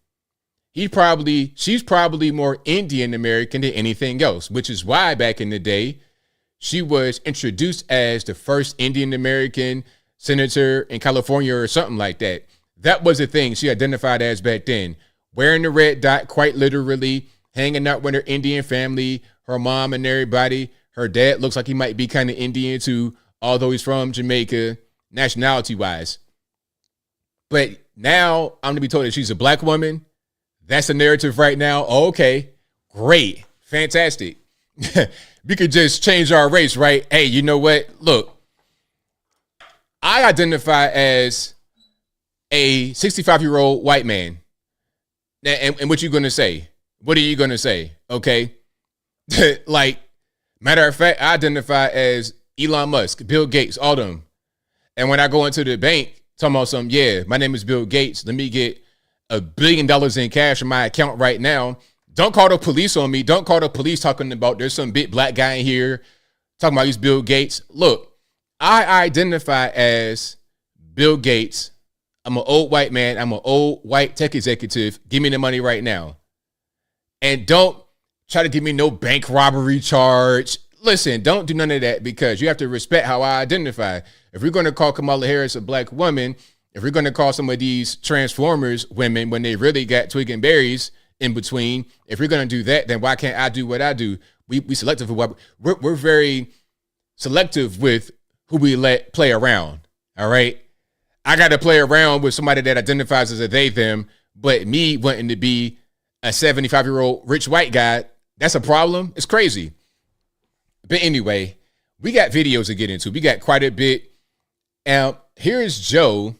She's probably more Indian American than anything else, which is why back in the day, she was introduced as the first Indian American senator in California or something like that. That was the thing she identified as back then. Wearing the red dot, quite literally, hanging out with her Indian family, her mom and everybody. Her dad looks like he might be kind of Indian too, although he's from Jamaica, nationality-wise. But now I'm going to be told that she's a black woman. That's the narrative right now. Oh, okay, great, fantastic. We could just change our race, right? Hey, you know what? Look, I identify as a 65-year-old white man. And what you going to say? What are you going to say? Okay. Like, matter of fact, I identify as Elon Musk, Bill Gates, all them. And when I go into the bank, talking about something, yeah, my name is Bill Gates. Let me get $1 billion in cash in my account right now. Don't call the police on me. Don't call the police talking about there's some big black guy in here talking about he's Bill Gates. Look, I identify as Bill Gates. I'm an old white man. I'm an old white tech executive. Give me the money right now. And don't try to give me no bank robbery charge. Listen, don't do none of that because you have to respect how I identify. If we're going to call Kamala Harris a black woman, if we're going to call some of these Transformers women when they really got twig and berries in between, if we're going to do that, then why can't I do what I do? We selective. We're very selective with who we let play around. All right. I got to play around with somebody that identifies as a they, them, but me wanting to be a 75-year-old rich white guy, that's a problem. It's crazy. But anyway, we got videos to get into. We got quite a bit. And here's Joe.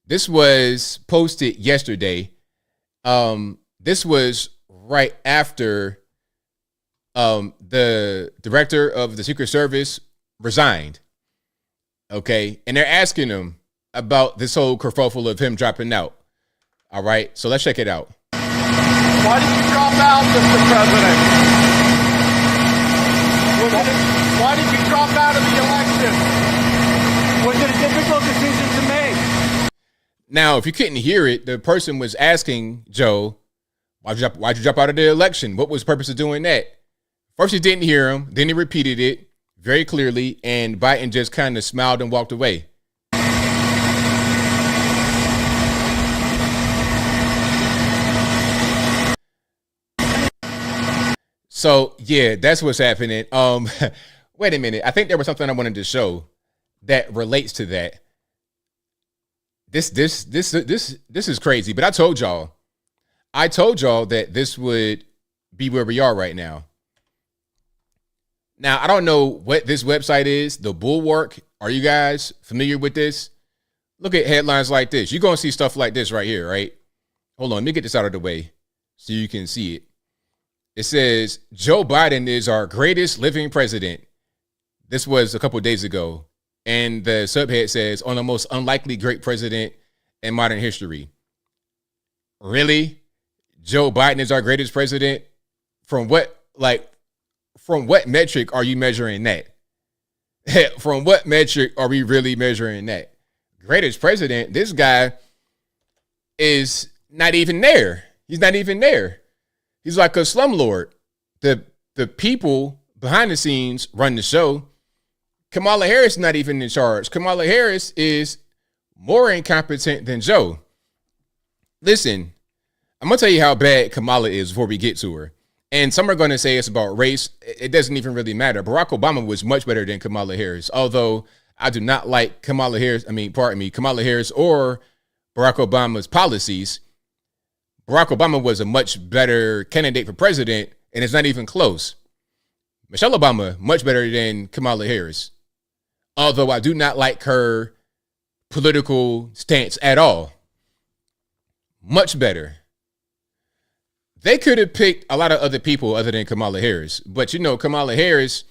This was posted yesterday. This was right after the director of the Secret Service resigned. Okay. And they're asking him about this whole kerfuffle of him dropping out. All right. So let's check it out. Why did you drop out, Mr. President? Why did you drop out of the election? Was it a difficult decision to make? Now, if you couldn't hear it, the person was asking Joe, why'd you drop out of the election? What was the purpose of doing that? First, he didn't hear him. Then he repeated it very clearly. And Biden just kind of smiled and walked away. So, yeah, that's what's happening. Wait a minute. I think there was something I wanted to show that relates to that. This is crazy. But I told y'all that this would be where we are right now. Now, I don't know what this website is, the Bulwark. Are you guys familiar with this? Look at headlines like this. You're going to see stuff like this right here, right? Hold on, let me get this out of the way so you can see it. It says, Joe Biden is our greatest living president. This was a couple of days ago. And the subhead says, on the most unlikely great president in modern history. Really? Joe Biden is our greatest president? From what metric are you measuring that? From what metric are we really measuring that? Greatest president, this guy is not even there. He's not even there. He's like a slumlord. The people behind the scenes run the show. Kamala Harris is not even in charge. Kamala Harris is more incompetent than Joe. Listen, I'm going to tell you how bad Kamala is before we get to her. And some are going to say it's about race. It doesn't even really matter. Barack Obama was much better than Kamala Harris. Although I do not like Kamala Harris or Barack Obama's policies. Barack Obama was a much better candidate for president, and it's not even close. Michelle Obama, much better than Kamala Harris. Although I do not like her political stance at all. Much better. They could have picked a lot of other people other than Kamala Harris. But, Kamala Harris,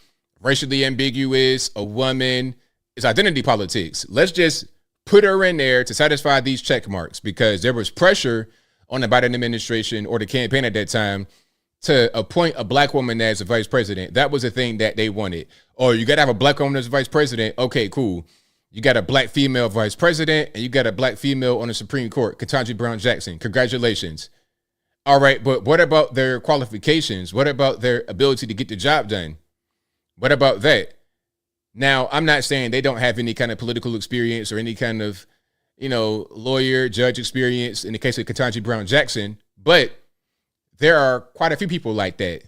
racially ambiguous, a woman, it's identity politics. Let's just put her in there to satisfy these check marks because there was pressure on the Biden administration or the campaign at that time to appoint a black woman as a vice president. That was a thing that they wanted. Or you got to have a black woman as a vice president. Okay, cool. You got a black female vice president and you got a black female on the Supreme Court, Ketanji Brown Jackson. Congratulations. All right, but what about their qualifications? What about their ability to get the job done? What about that? Now, I'm not saying they don't have any kind of political experience or any kind of, lawyer, judge experience in the case of Ketanji Brown Jackson, but there are quite a few people like that.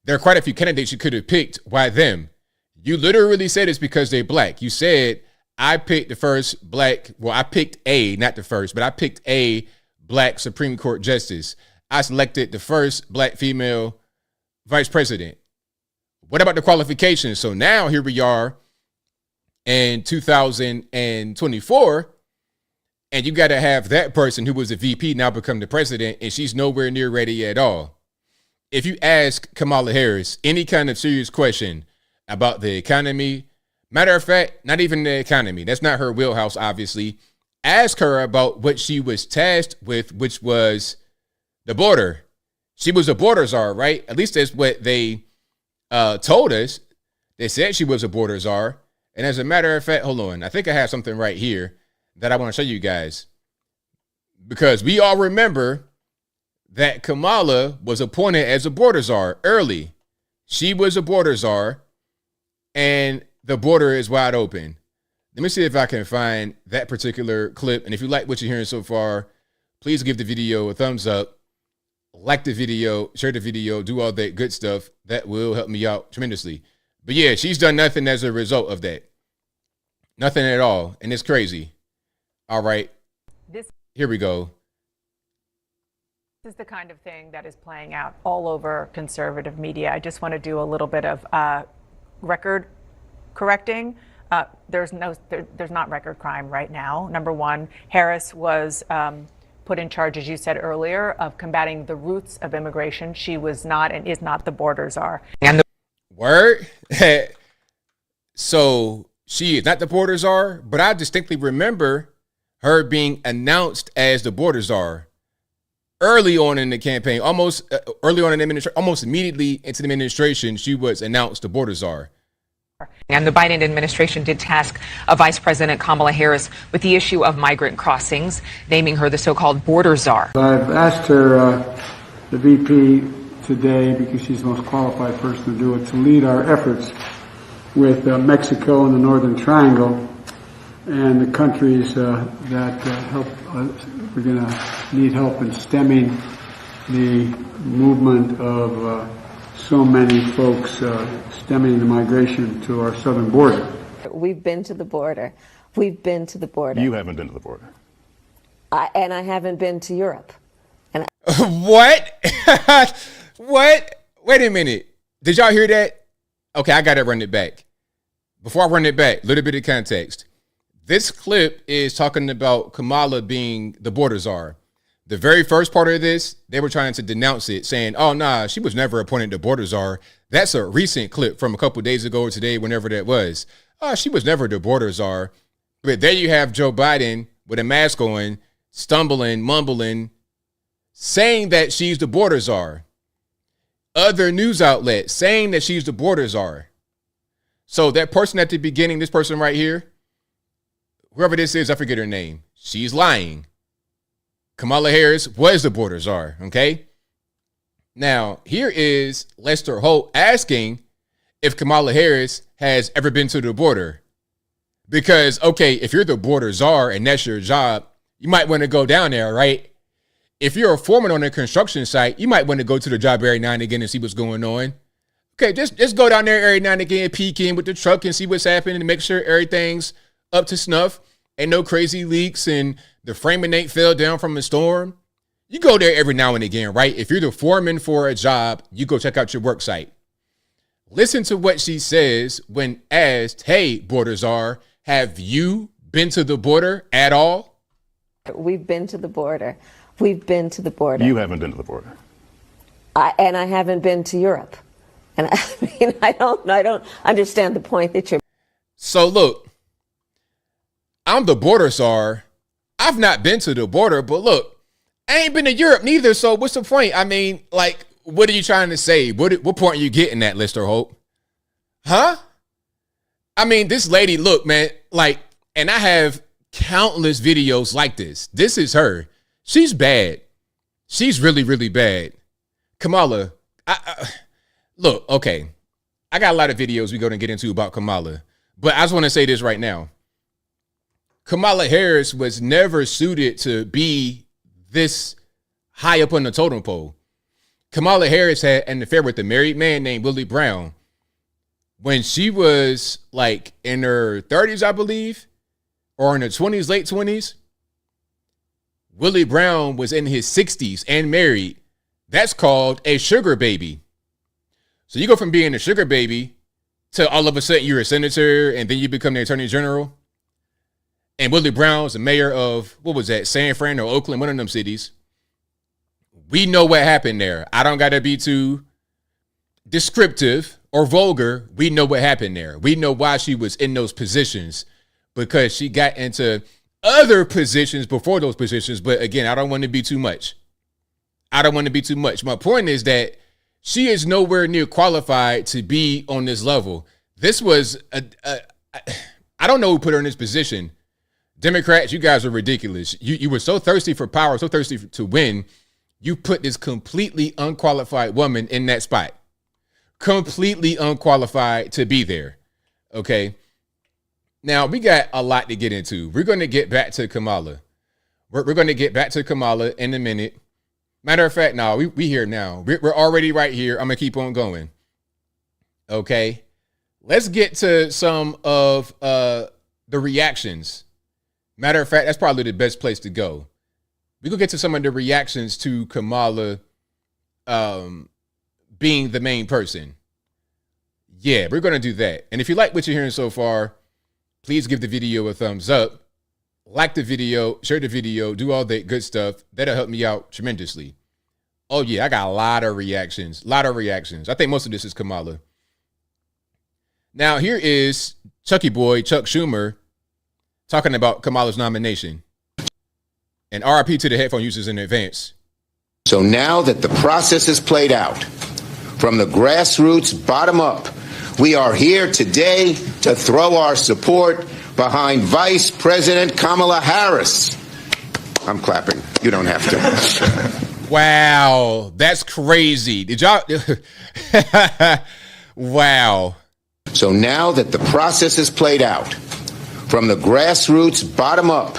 There are quite a few candidates you could have picked. Why them? You literally said it's because they're black. You said, I picked the first black, I picked not the first, but I picked a black Supreme Court justice. I selected the first black female vice president. What about the qualifications? So now here we are in 2024, and you got to have that person who was a VP now become the president, and she's nowhere near ready at all. If you ask Kamala Harris any kind of serious question about the economy, matter of fact, not even the economy, that's not her wheelhouse, obviously. Ask her about what she was tasked with, which was the border. She was a border czar, right? At least that's what they told us. They said she was a border czar. And as a matter of fact, hold on. I think I have something right here that I want to show you guys. Because we all remember that Kamala was appointed as a border czar early. She was a border czar. And the border is wide open. Let me see if I can find that particular clip. And if you like what you're hearing so far, please give the video a thumbs up. Like the video, share the video, do all that good stuff. That will help me out tremendously. But yeah, she's done nothing as a result of that. Nothing at all. And it's crazy. All right. Here we go. This is the kind of thing that is playing out all over conservative media. I just want to do a little bit of record correcting. There's not record crime right now. Number one, Harris was put in charge, as you said earlier, of combating the roots of immigration. She was not and is not the border czar. Word? So she is not the border czar, but I distinctly remember her being announced as the border czar early on in the campaign, almost early on in the administration, almost immediately into the administration, she was announced the border czar. And the Biden administration did task Vice President Kamala Harris with the issue of migrant crossings, naming her the so-called border czar. I've asked her, the VP, today, because she's the most qualified person to do it, to lead our efforts with Mexico and the Northern Triangle and the countries that help. We're going to need help in stemming the movement of so many folks stemming the migration to our southern border. We've been to the border. We've been to the border. You haven't been to the border. And I haven't been to Europe. And What? What? Wait a minute. Did y'all hear that? Okay, I got to run it back. Before I run it back, a little bit of context. This clip is talking about Kamala being the border czar. The very first part of this, they were trying to denounce it, saying, oh, nah, she was never appointed the border czar. That's a recent clip from a couple days ago or today, whenever that was. Oh, she was never the border czar. But there you have Joe Biden with a mask on, stumbling, mumbling, saying that she's the border czar. Other news outlets saying that she's the border czar. So that person at the beginning, this person right here, whoever this is, I forget her name. She's lying. Kamala Harris was the border czar, okay? Now, here is Lester Holt asking if Kamala Harris has ever been to the border. Because, okay, if you're the border czar and that's your job, you might want to go down there, right? If you're a foreman on a construction site, you might want to go to the job every now and again and see what's going on. Okay, just go down there every now and again, peek in with the truck and see what's happening and make sure everything's up to snuff and no crazy leaks and the framing ain't fell down from a storm. You go there every now and again, right? If you're the foreman for a job, you go check out your work site. Listen to what she says when asked, hey, border czar, have you been to the border at all? we've been to the border. We've been to the border. You haven't been to the border. And I haven't been to Europe. And I mean, I don't understand the point that you're. So look, I'm the border czar. I've not been to the border, but look, I ain't been to Europe neither. So what's the point? I mean, like, what are you trying to say? What point are you getting at, Lester Holt? Huh? I mean, this lady, look, man, like, and I have countless videos like this. This is her. She's bad. She's really, really bad. Kamala, look, okay. I got a lot of videos we're going to get into about Kamala, but I just want to say this right now. Kamala Harris was never suited to be this high up on the totem pole. Kamala Harris had an affair with a married man named Willie Brown when she was like in her 30s, I believe, or in her 20s, late 20s. Willie Brown was in his 60s and married. That's called a sugar baby. So you go from being a sugar baby to all of a sudden you're a senator and then you become the attorney general. And Willie Brown's the mayor of, what was that, San Fran or Oakland, one of them cities. We know what happened there. I don't got to be too descriptive or vulgar. We know what happened there. We know why she was in those positions, because she got into other positions before those positions. But again, I don't want to be too much. My point is that she is nowhere near qualified to be on this level. This was, I don't know who put her in this position. Democrats, you guys are ridiculous. You were so thirsty for power, so thirsty to win. You put this completely unqualified woman in that spot. Completely unqualified to be there. Okay. Now, we got a lot to get into. We're going to get back to Kamala. We're going to get back to Kamala in a minute. Matter of fact, no, we here now. We're already right here. I'm going to keep on going. Okay. Let's get to some of the reactions. Matter of fact, that's probably the best place to go. We're going to get to some of the reactions to Kamala being the main person. Yeah, we're going to do that. And if you like what you're hearing so far, please give the video a thumbs up. Like the video, share the video, do all that good stuff. That'll help me out tremendously. Oh, yeah, I got a lot of reactions. I think most of this is Kamala. Now, here is Chucky Boy, Chuck Schumer, talking about Kamala's nomination. And RIP to the headphone users in advance. So now that the process is played out, from the grassroots bottom up, We are here today to throw our support behind Vice President Kamala Harris. I'm clapping. You don't have to. Wow, that's crazy. Did y'all? Wow. So now that the process is played out, from the grassroots bottom up,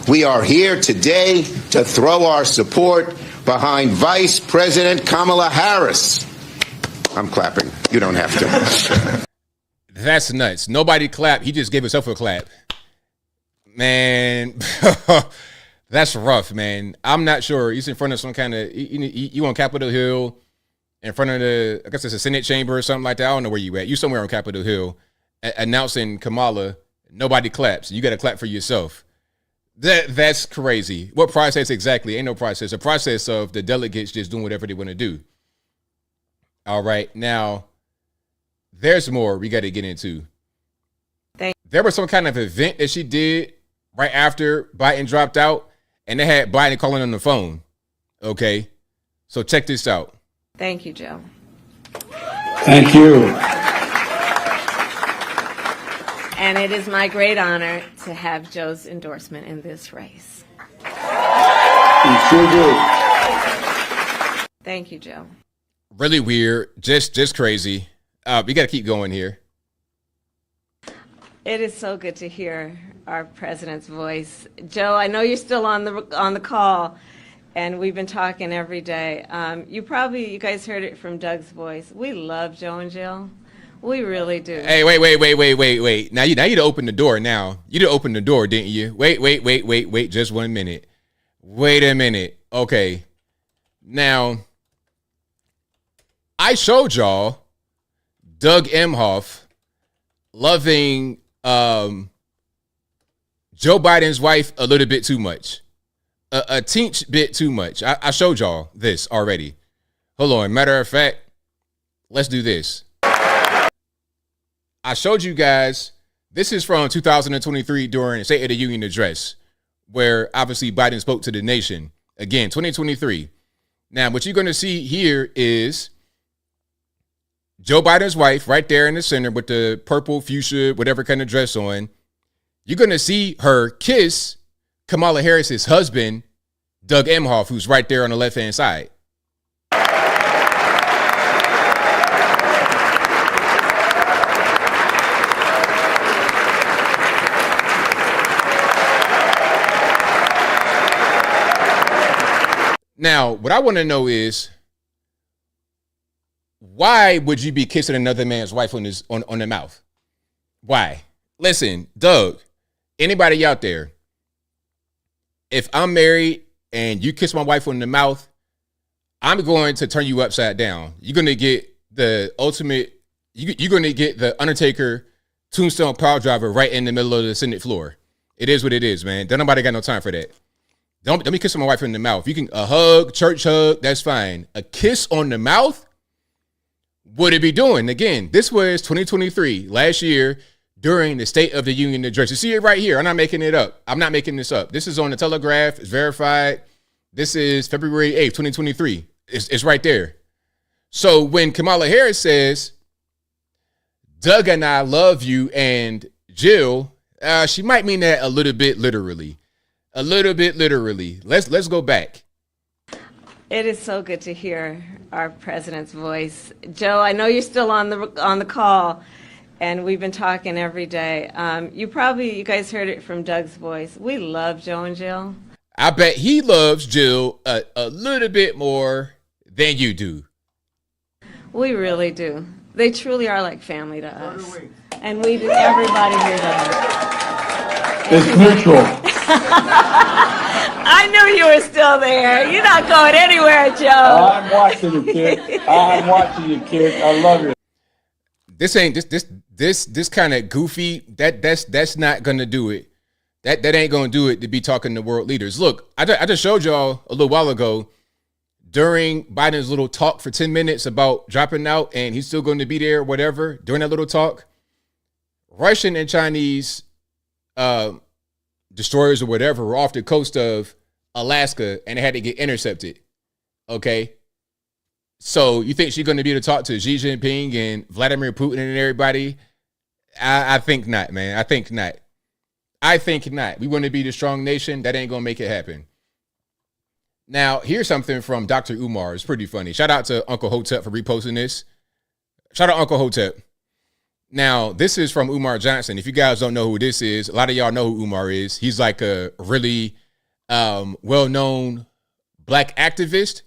we are here today to throw our support behind Vice President Kamala Harris. I'm clapping. You don't have to. That's nuts. Nobody clapped. He just gave himself a clap. Man, that's rough, man. I'm not sure. He's in front of some kind of, you on Capitol Hill, in front of the, I guess it's a Senate chamber or something like that. I don't know where you at. You somewhere on Capitol Hill announcing Kamala. Nobody claps. You got to clap for yourself. That's crazy. What process exactly? Ain't no process. A process of the delegates just doing whatever they want to do. All right. Now, there's more we got to get into. There was some kind of event that she did right after Biden dropped out, and they had Biden calling on the phone. Okay. So check this out. Thank you, Joe. Thank you. And it is my great honor to have Joe's endorsement in this race. You sure do. Thank you, Joe. Really weird. Just crazy. We got to keep going here. It is so good to hear our president's voice. Joe, I know you're still on the call, and we've been talking every day. You guys heard it from Doug's voice. We love Joe and Jill. We really do. Hey, wait. Now you open the door now. You did open the door, didn't you? Wait. Just 1 minute. Wait a minute. Okay. Now, I showed y'all Doug Emhoff loving Joe Biden's wife a little bit too much. A teeny bit too much. I showed y'all this already. Hold on. Matter of fact, let's do this. I showed you guys, this is from 2023 during the State of the Union address, where obviously Biden spoke to the nation. Again, 2023. Now, what you're going to see here is Joe Biden's wife right there in the center with the purple, fuchsia, whatever kind of dress on. You're going to see her kiss Kamala Harris's husband, Doug Emhoff, who's right there on the left-hand side. Now, what I want to know is, why would you be kissing another man's wife on the mouth? Why? Listen, Doug, anybody out there, if I'm married and you kiss my wife on the mouth, I'm going to turn you upside down. You're going to get the ultimate, you're going to get the Undertaker tombstone power driver right in the middle of the Senate floor. It is what it is, man. Don't nobody got no time for that. Don't be kissing my wife in the mouth. You can, a hug, church hug, that's fine. A kiss on the mouth? What it be doing? Again, this was 2023, last year, during the State of the Union address. You see it right here. I'm not making it up. I'm not making this up. This is on the Telegraph. It's verified. This is February 8th, 2023. It's right there. So when Kamala Harris says, Doug and I love you and Jill, she might mean that a little bit literally. A little bit literally. Let's go back. It is so good to hear our president's voice. Joe, I know you're still on the call, and we've been talking every day. You guys heard it from Doug's voice. We love Joe and Jill. I bet he loves Jill a little bit more than you do. We really do. They truly are like family to us. And everybody here does. It's mutual. I knew you were still there. You're not going anywhere, Joe. I'm watching you, kid. I'm watching you, kid. I love you. This ain't this kind of goofy. That's not gonna do it. That ain't gonna do it to be talking to world leaders. Look, I just showed y'all a little while ago during Biden's little talk for 10 minutes about dropping out, and he's still going to be there, whatever. During that little talk, Russian and Chinese destroyers or whatever were off the coast of Alaska, and they had to get intercepted. Okay. So you think she's going to be able to talk to Xi Jinping and Vladimir Putin and everybody? I think not, man. I think not. We want to be the strong nation. That ain't going to make it happen. Now, here's something from Dr. Umar. It's pretty funny. Shout out to Uncle Hotep for reposting this. Shout out Uncle Hotep. Now, this is from Umar Johnson. If you guys don't know who this is, a lot of y'all know who Umar is. He's like a really well-known black activist.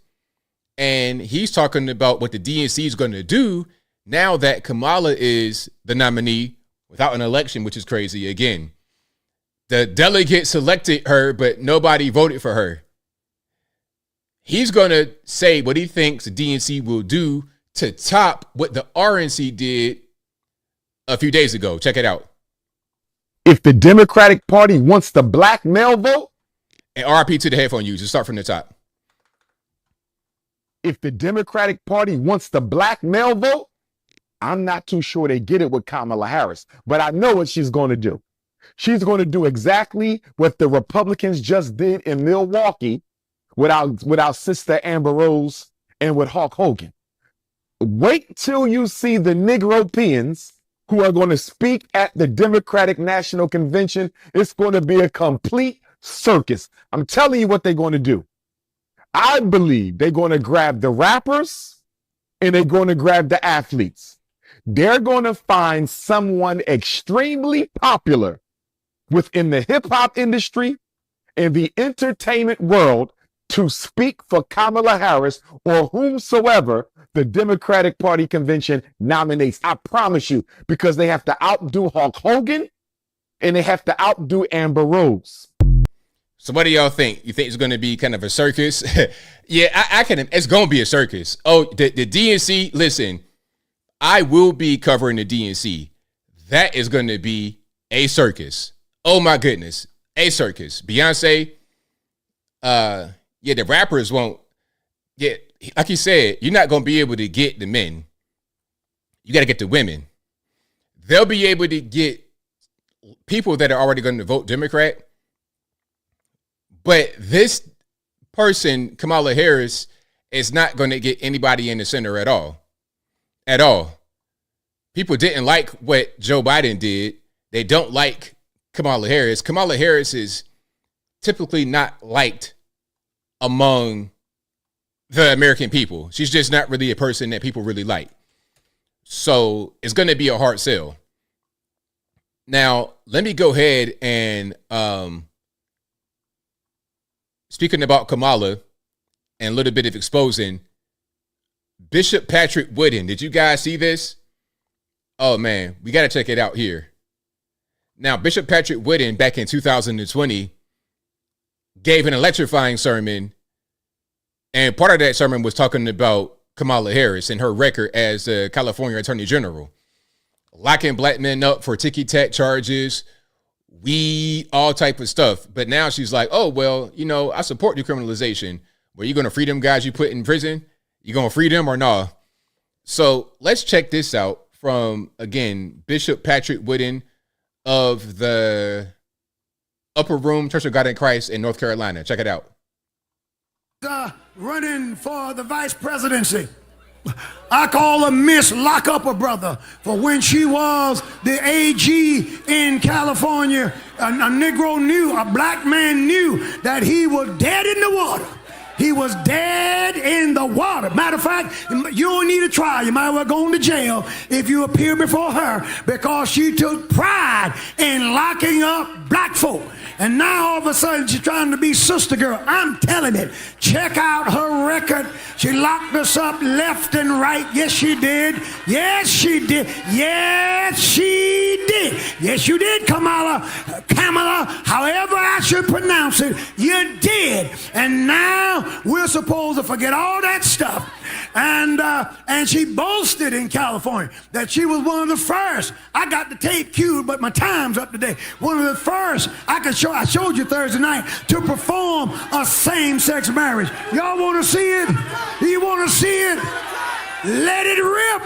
And he's talking about what the DNC is going to do now that Kamala is the nominee without an election, which is crazy. Again, the delegate selected her, but nobody voted for her. He's going to say what he thinks the DNC will do to top what the RNC did a few days ago. Check it out. If the Democratic Party wants the black male vote, and RIP to the headphone users, start from the top. If the Democratic Party wants the black male vote, I'm not too sure they get it with Kamala Harris, but I know what she's going to do. She's going to do exactly what the Republicans just did in Milwaukee with our sister Amber Rose and with Hulk Hogan. Wait till you see the Negropeans who are going to speak at the Democratic National Convention. It's going to be a complete circus. I'm telling you what they're going to do. I believe they're going to grab the rappers and they're going to grab the athletes. They're going to find someone extremely popular within the hip hop industry and the entertainment world to speak for Kamala Harris or whomsoever the Democratic Party convention nominates. I promise you, because they have to outdo Hulk Hogan and they have to outdo Amber Rose. So what do y'all think? You think it's going to be kind of a circus? Yeah, I can. It's going to be a circus. Oh, the DNC, listen, I will be covering the DNC. That is going to be a circus. Oh my goodness, a circus. Beyonce, the rappers won't get, like you said, you're not going to be able to get the men. You got to get the women. They'll be able to get people that are already going to vote Democrat. But this person, Kamala Harris, is not going to get anybody in the center at all. At all. People didn't like what Joe Biden did. They don't like Kamala Harris. Kamala Harris is typically not liked among the American people. She's just not really a person that people really like. So it's going to be a hard sell. Now, let me go ahead and speaking about Kamala and a little bit of exposing Bishop Patrick Wooden. Did you guys see this? Oh man, we got to check it out here. Now, Bishop Patrick Wooden back in 2020 gave an electrifying sermon, and part of that sermon was talking about Kamala Harris and her record as a California Attorney General, locking black men up for ticky-tack charges, weed, all type of stuff. But now she's like, oh, well, I support decriminalization. But you're going to free them guys you put in prison? You going to free them or not? So let's check this out from, again, Bishop Patrick Wooden of the Upper Room Church of God in Christ in North Carolina. Check it out. Running for the vice presidency. I call her Miss Lock Up a Brother, for when she was the AG in California, a Negro knew, a black man knew that he was dead in the water. He was dead in the water. Matter of fact, you don't need a trial. You might well go into jail if you appear before her, because she took pride in locking up black folk. And now all of a sudden she's trying to be sister girl. I'm telling it. Check out her record. She locked us up left and right. Yes, she did. Yes, she did. Yes, she did. Yes, you did, Kamala, however I should pronounce it, you did. And now we're supposed to forget all that stuff. And she boasted in California that she was one of the first. I got the tape queued, but my time's up today. One of the first I showed you Thursday night to perform a same-sex marriage. Y'all want to see it? You want to see it? Let it rip.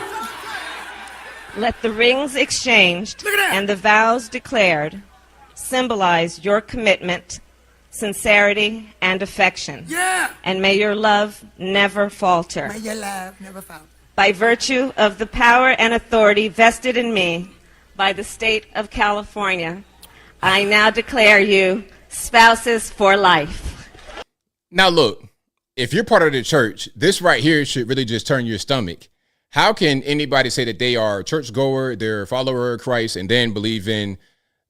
Let the rings exchanged and the vows declared symbolize your commitment, sincerity, and affection. Yeah. And may your love never falter. May your love never falter. By virtue of the power and authority vested in me by the state of California, I now declare you spouses for life. Now look, if you're part of the church, this right here should really just turn your stomach. How can anybody say that they are a churchgoer, they're a follower of Christ, and then believe in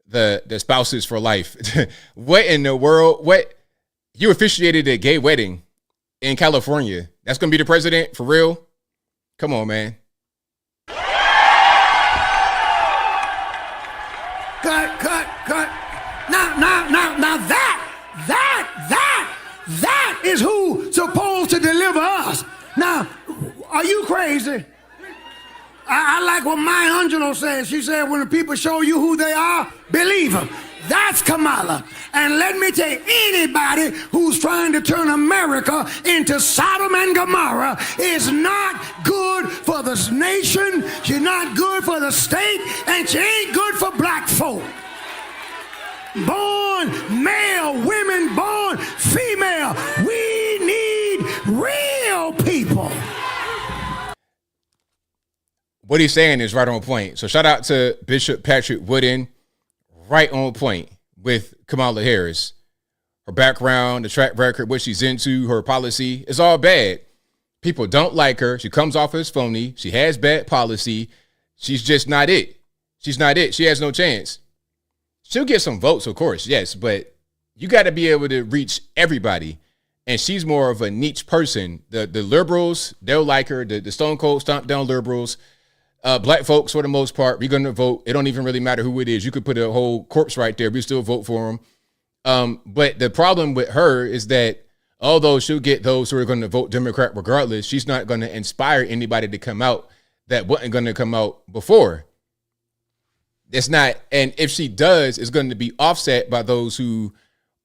the spouses for life? What in the world? What? You officiated a gay wedding in California. That's going to be the president for real? Come on, man. Cut. Now that is who's supposed to deliver us. Now, are you crazy? I like what Maya Angelou said. She said, when the people show you who they are, believe them. That's Kamala. And let me tell you, anybody who's trying to turn America into Sodom and Gomorrah is not good for this nation. She's not good for the state, and she ain't good for black folk. Born male, women born female. We need real people. What he's saying is right on point. So shout out to Bishop Patrick Wooden, right on point with Kamala Harris. Her background, the track record, what she's into, her policy is all bad. People don't like her. She comes off as phony. She has bad policy. She's just not it. She's not it. She has no chance. She'll get some votes, of course, yes, but you got to be able to reach everybody. And she's more of a niche person. The liberals, they'll like her. The stone cold stomp down liberals. Black folks, for the most part, we're going to vote. It don't even really matter who it is. You could put a whole corpse right there. We still vote for them. But the problem with her is that although she'll get those who are going to vote Democrat regardless, she's not going to inspire anybody to come out that wasn't going to come out before. It's not. And if she does, it's going to be offset by those who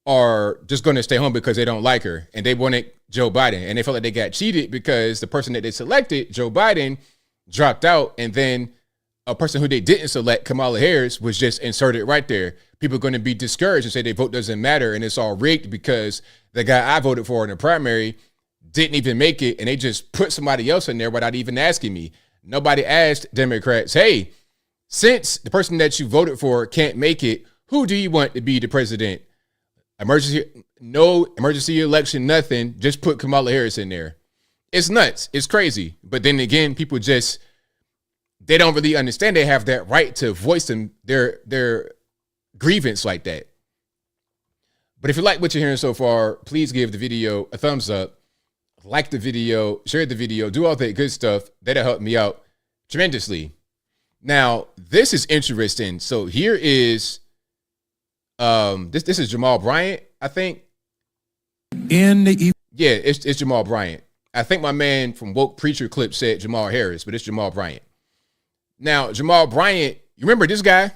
are just going to stay home because they don't like her and they wanted Joe Biden. And they felt like they got cheated because the person that they selected, Joe Biden, dropped out, and then a person who they didn't select, Kamala Harris, was just inserted right there. People are going to be discouraged and say their vote doesn't matter and it's all rigged because the guy I voted for in the primary didn't even make it, and they just put somebody else in there without even asking me. Nobody asked Democrats, hey, since the person that you voted for can't make it, who do you want to be the president? No emergency election, nothing. Just put Kamala Harris in there. It's nuts. It's crazy. But then again, people just, they don't really understand they have that right to voice their grievance like that. But if you like what you're hearing so far, please give the video a thumbs up, like the video, share the video, do all that good stuff. That'll help me out tremendously. Now, this is interesting. So here is, this is Jamal Bryant, I think. Yeah, it's Jamal Bryant. I think my man from Woke Preacher Clip said Jamal Harris, but it's Jamal Bryant. Now, Jamal Bryant, you remember this guy?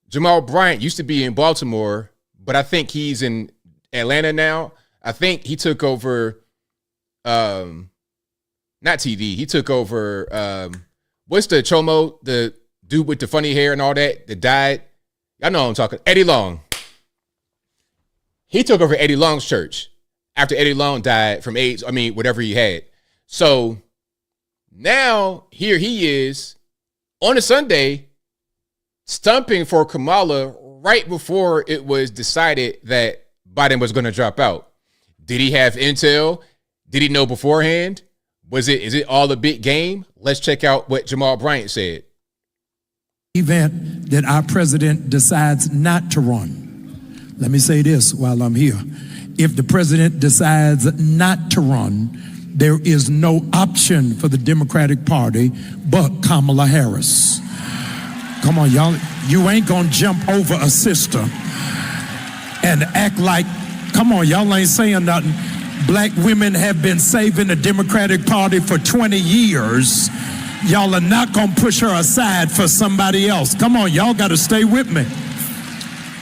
Jamal Bryant used to be in Baltimore, but I think he's in Atlanta now. I think he took over, not TD, he took over, what's the Chomo, the dude with the funny hair and all that died? Y'all know what I'm talking. Eddie Long. He took over Eddie Long's church after Eddie Long died from AIDS, whatever he had. So now here he is on a Sunday stumping for Kamala right before it was decided that Biden was going to drop out. Did he have intel? Did he know beforehand? Is it all a big game? Let's check out what Jamal Bryant said. Event that our president decides not to run. Let me say this while I'm here. If the president decides not to run, there is no option for the Democratic Party but Kamala Harris. Come on, y'all. You ain't gonna jump over a sister and act like, come on, y'all ain't saying nothing. Black women have been saving the Democratic Party for 20 years. Y'all are not gonna push her aside for somebody else. Come on, y'all gotta stay with me.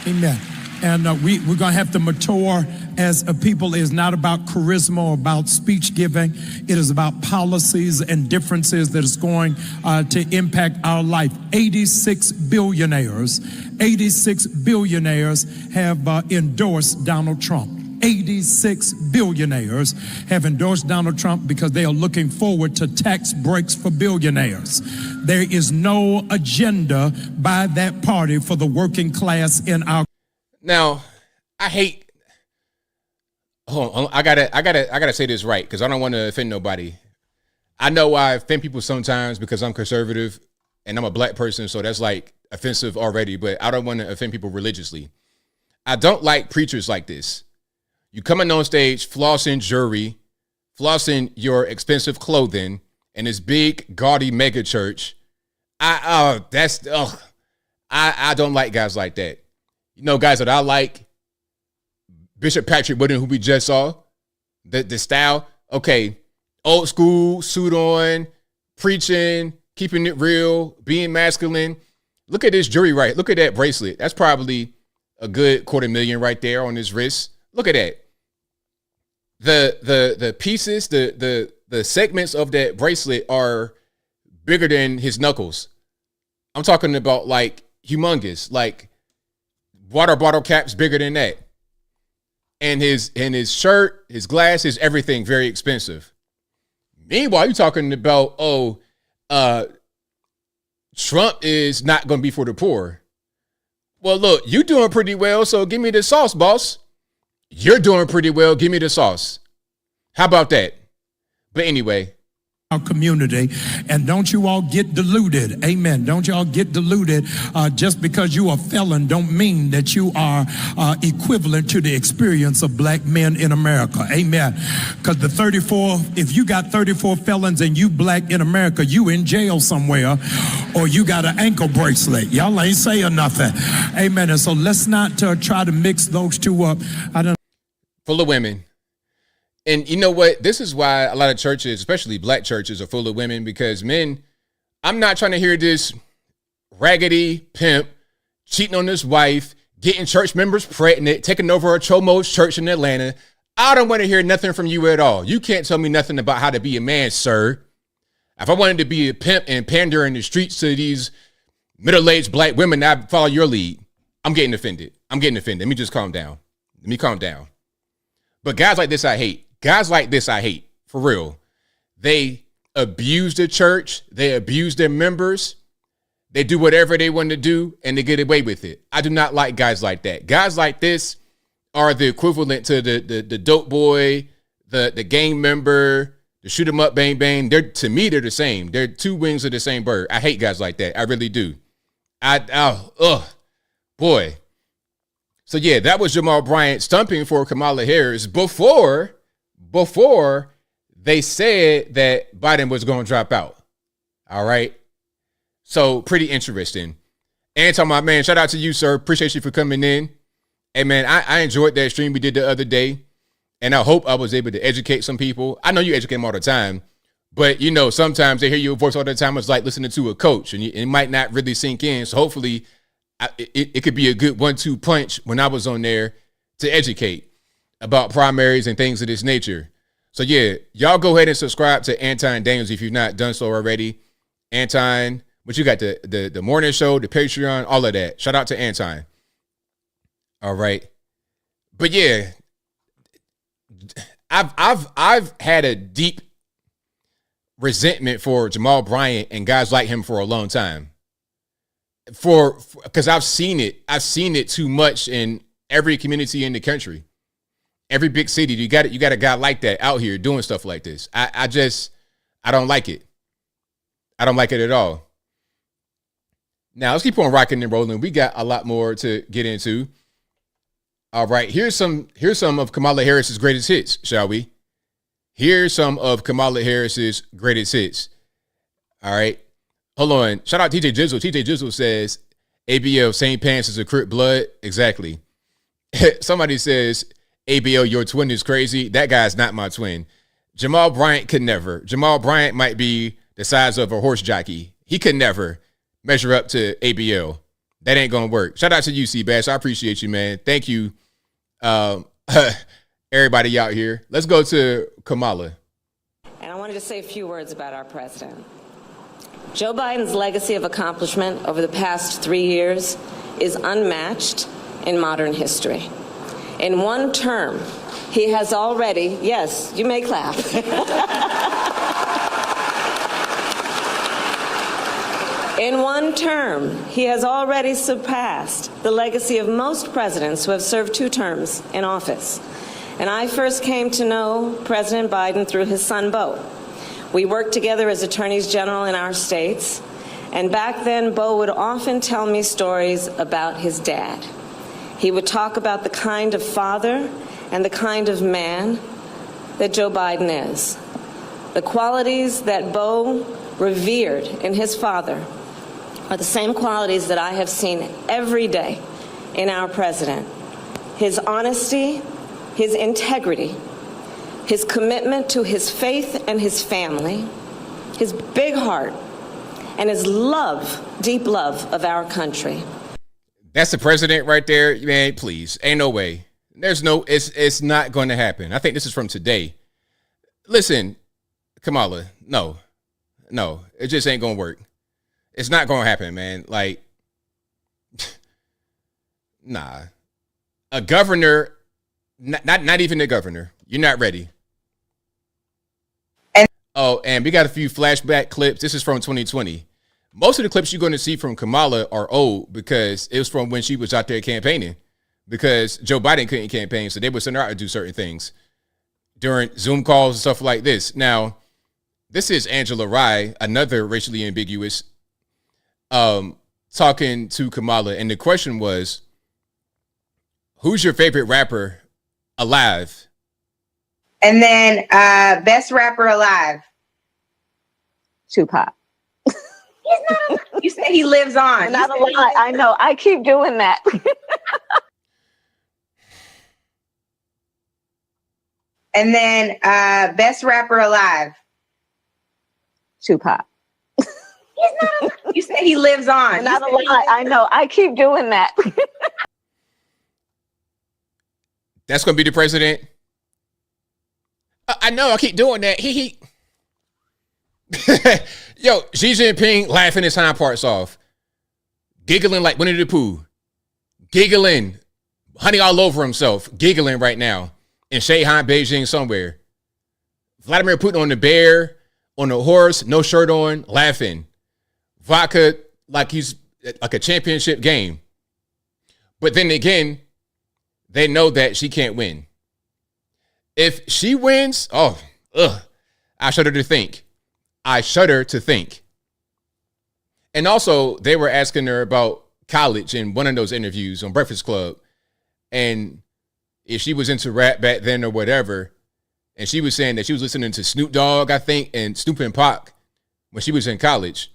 Amen. And we're going to have to mature as a people. It is not about charisma or about speech giving. It is about policies and differences that is going to impact our life. 86 billionaires 86 billionaires have endorsed Donald Trump. 86 billionaires have endorsed Donald Trump because they are looking forward to tax breaks for billionaires. There is no agenda by that party for the working class in our. Now, I hate. Hold on, I gotta say this right because I don't want to offend nobody. I know I offend people sometimes because I'm conservative and I'm a black person, so that's like offensive already. But I don't want to offend people religiously. I don't like preachers like this. You coming on stage, flossing jewelry, flossing your expensive clothing in this big, gaudy mega church. I don't like guys like that. You know, guys that I like, Bishop Patrick Woodin, who we just saw, the style, okay, old school, suit on, preaching, keeping it real, being masculine. Look at this jewelry right. Look at that bracelet. That's probably a good $250,000 right there on his wrist. Look at that. The pieces, the segments of that bracelet are bigger than his knuckles. I'm talking about like humongous, like water bottle caps bigger than that. And his shirt, his glasses, everything very expensive. Meanwhile, you're talking about, Trump is not going to be for the poor. Well, look, you doing pretty well, so give me the sauce, boss. You're doing pretty well. Give me the sauce. How about that? But anyway. Our community, and don't you all get deluded. Amen. Don't you all get deluded. Just because you are a felon don't mean that you are equivalent to the experience of black men in America. Amen. Because if you got 34 felons and you black in America, you in jail somewhere, or you got an ankle bracelet. Y'all ain't saying nothing. Amen. And so let's not try to mix those two up. Full of women. And you know what? This is why a lot of churches, especially black churches, are full of women, because men, I'm not trying to hear this raggedy pimp cheating on his wife, getting church members pregnant, taking over a Chomo's church in Atlanta. I don't want to hear nothing from you at all. You can't tell me nothing about how to be a man, sir. If I wanted to be a pimp and pander in the streets to these middle-aged black women, I'd follow your lead. I'm getting offended. Let me just calm down. But guys like this, I hate. For real. They abuse the church. They abuse their members. They do whatever they want to do, and they get away with it. I do not like guys like that. Guys like this are the equivalent to the dope boy, the gang member, the shoot 'em up, bang, bang. To me, they're the same. They're two wings of the same bird. I hate guys like that. I really do. Boy. So yeah, that was Jamal Bryant stumping for Kamala Harris before they said that Biden was going to drop out. All right. So pretty interesting. Anton, my man, shout out to you, sir. Appreciate you for coming in. Hey man, I enjoyed that stream we did the other day, and I hope I was able to educate some people. I know you educate them all the time, but you know, sometimes they hear your voice all the time. It's like listening to a coach, and it might not really sink in. So hopefully it could be a good 1-2 punch when I was on there to educate about primaries and things of this nature. So yeah, y'all go ahead and subscribe to Anton Daniels if you've not done so already. Anton, but you got the morning show, the Patreon, all of that. Shout out to Anton. All right. But yeah, I've had a deep resentment for Jamal Bryant and guys like him for a long time. Because I've seen it too much in every community in the country. Every big city, you got a guy like that out here doing stuff like this. I don't like it. I don't like it at all. Now let's keep on rocking and rolling. We got a lot more to get into. All right, here's some of Kamala Harris's greatest hits, shall we? Here's some of Kamala Harris's greatest hits. All right. Hold on. Shout out TJ Jizzle. TJ Jizzle says, ABL, same pants as a Crip Blood. Exactly. Somebody says, ABL, your twin is crazy. That guy's not my twin. Jamal Bryant could never. Jamal Bryant might be the size of a horse jockey. He could never measure up to ABL. That ain't going to work. Shout out to you, C-Bass. I appreciate you, man. Thank you, everybody out here. Let's go to Kamala. And I wanted to say a few words about our president. Joe Biden's legacy of accomplishment over the past 3 years is unmatched in modern history. In one term, he has already, yes, you may clap. In one term, he has already surpassed the legacy of most presidents who have served 2 terms in office. And I first came to know President Biden through his son, Beau. We worked together as attorneys general in our states, and back then, Beau would often tell me stories about his dad. He would talk about the kind of father and the kind of man that Joe Biden is. The qualities that Beau revered in his father are the same qualities that I have seen every day in our president. His honesty, his integrity, his commitment to his faith and his family, his big heart, and his love, deep love of our country. That's the president right there, man. Please, ain't no way. It's not going to happen. I think this is from today. Listen, Kamala, no, it just ain't going to work. It's not going to happen, man. Like, nah. A governor, not even a governor. You're not ready. And we got a few flashback clips. This is from 2020. Most of the clips you're going to see from Kamala are old because it was from when she was out there campaigning, because Joe Biden couldn't campaign, so they would send her out to do certain things during Zoom calls and stuff like this. Now, this is Angela Rye, another racially ambiguous, talking to Kamala, and the question was, who's your favorite rapper alive? And then best rapper alive, Tupac. You say he lives on. Not a lie. I know. I keep doing that. And then best rapper alive, Tupac. You say he lives on. Not a lie. I know. I keep doing that. That's going to be the president? I know. I keep doing that. He. Yo, Xi Jinping laughing his hind parts off. Giggling like Winnie the Pooh. Giggling. Honey all over himself. Giggling right now. In Shanghai, Beijing, somewhere. Vladimir Putin on the bear, on the horse, no shirt on, laughing. Vodka like he's like a championship game. But then again, they know that she can't win. If she wins, I shudder to think. I shudder to think. And also, they were asking her about college in one of those interviews on Breakfast Club. And if she was into rap back then or whatever. And she was saying that she was listening to Snoop Dogg, I think, and Snoop and Pac when she was in college.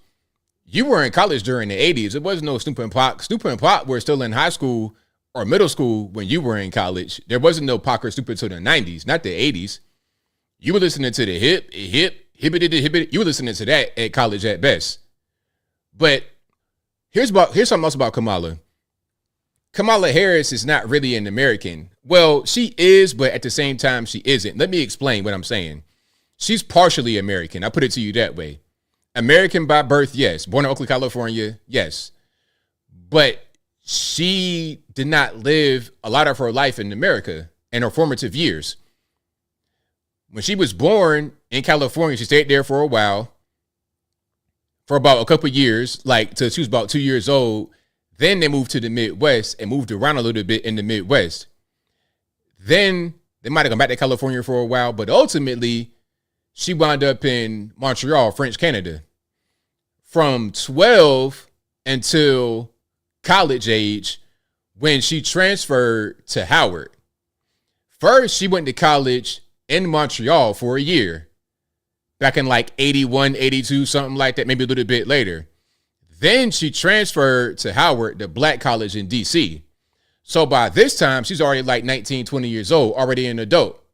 You were in college during the 80s. There was no Snoop and Pac. Snoop and Pac were still in high school or middle school when you were in college. There wasn't no Pac or Snoop until the 90s, not the 80s. You were listening to the hibbity. You were listening to that at college at best. But here's something else about Kamala. Kamala Harris is not really an American. Well, she is, but at the same time, she isn't. Let me explain what I'm saying. She's partially American. I'll put it to you that way. American by birth, yes. Born in Oakland, California, yes. But she did not live a lot of her life in America in her formative years. When she was born in California, she stayed there for a while, for about a couple of years, like till she was about 2 years old. Then they moved to the Midwest and moved around a little bit in the Midwest. Then they might have gone back to California for a while, but ultimately she wound up in Montreal, French Canada. From 12 until college age, when she transferred to Howard. First, she went to college in Montreal for a year, back in like 81, 82, something like that, maybe a little bit later. Then she transferred to Howard, the black college in D.C. So by this time, she's already like 19, 20 years old, already an adult.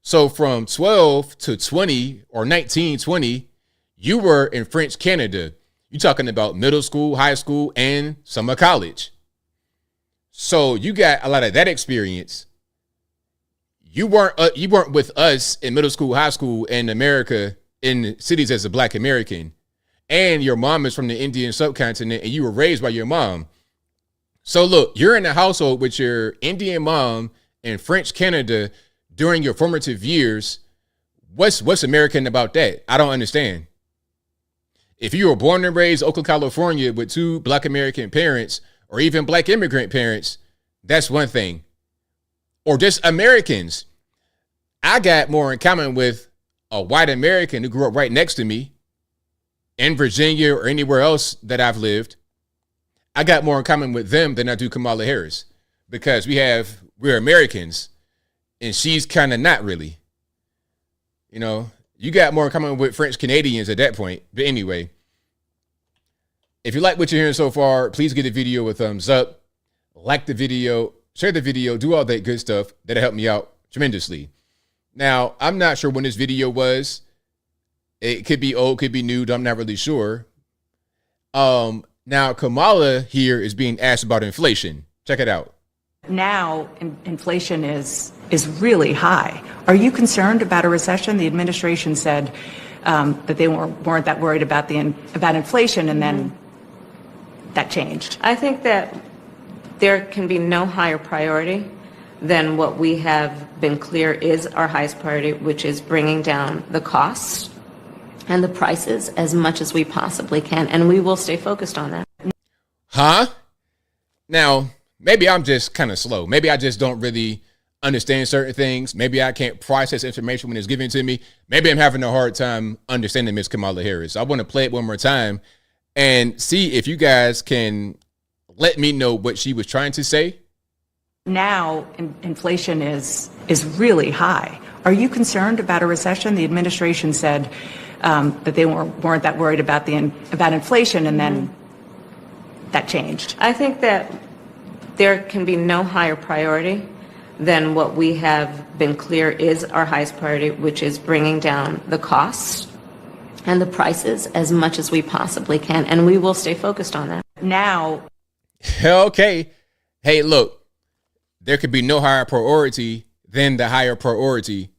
So from 12 to 20 or 19, 20, you were in French Canada. You're talking about middle school, high school, and summer college. So you got a lot of that experience. You weren't with us in middle school, high school, in America, in cities as a black American. And your mom is from the Indian subcontinent, and you were raised by your mom. So look, you're in a household with your Indian mom and French Canada during your formative years. What's American about that? I don't understand. If you were born and raised Oakland, California with 2 Black American parents or even Black immigrant parents, that's one thing. Or just Americans. I got more in common with a white American who grew up right next to me in Virginia or anywhere else that I've lived. I got more in common with them than I do Kamala Harris, because we're Americans and she's kind of not really. You know, you got more in common with French Canadians at that point. But anyway, if you like what you're hearing so far, please give the video a thumbs up, like the video, share the video, do all that good stuff. That'll help me out tremendously. Now, I'm not sure when this video was. It could be old, could be new. I'm not really sure. Now, Kamala here is being asked about inflation. Check it out. Now, inflation is really high. Are you concerned about a recession? The administration said that they weren't that worried about inflation, and then that changed. I think that there can be no higher priority than what we have been clear is our highest priority, which is bringing down the costs and the prices as much as we possibly can, and we will stay focused on that. Huh? Now, maybe I'm just kind of slow. Maybe I just don't really understand certain things. Maybe I can't process information when it's given to me. Maybe I'm having a hard time understanding Miss Kamala Harris. I want to play it one more time and see if you guys can let me know what she was trying to say. Now, inflation is really high. Are you concerned about a recession? The administration said that they weren't that worried about inflation, and then that changed. I think that there can be no higher priority than what we have been clear is our highest priority, which is bringing down the costs and the prices as much as we possibly can, and we will stay focused on that. Now. Okay. Hey, look, there could be no higher priority than the higher priority,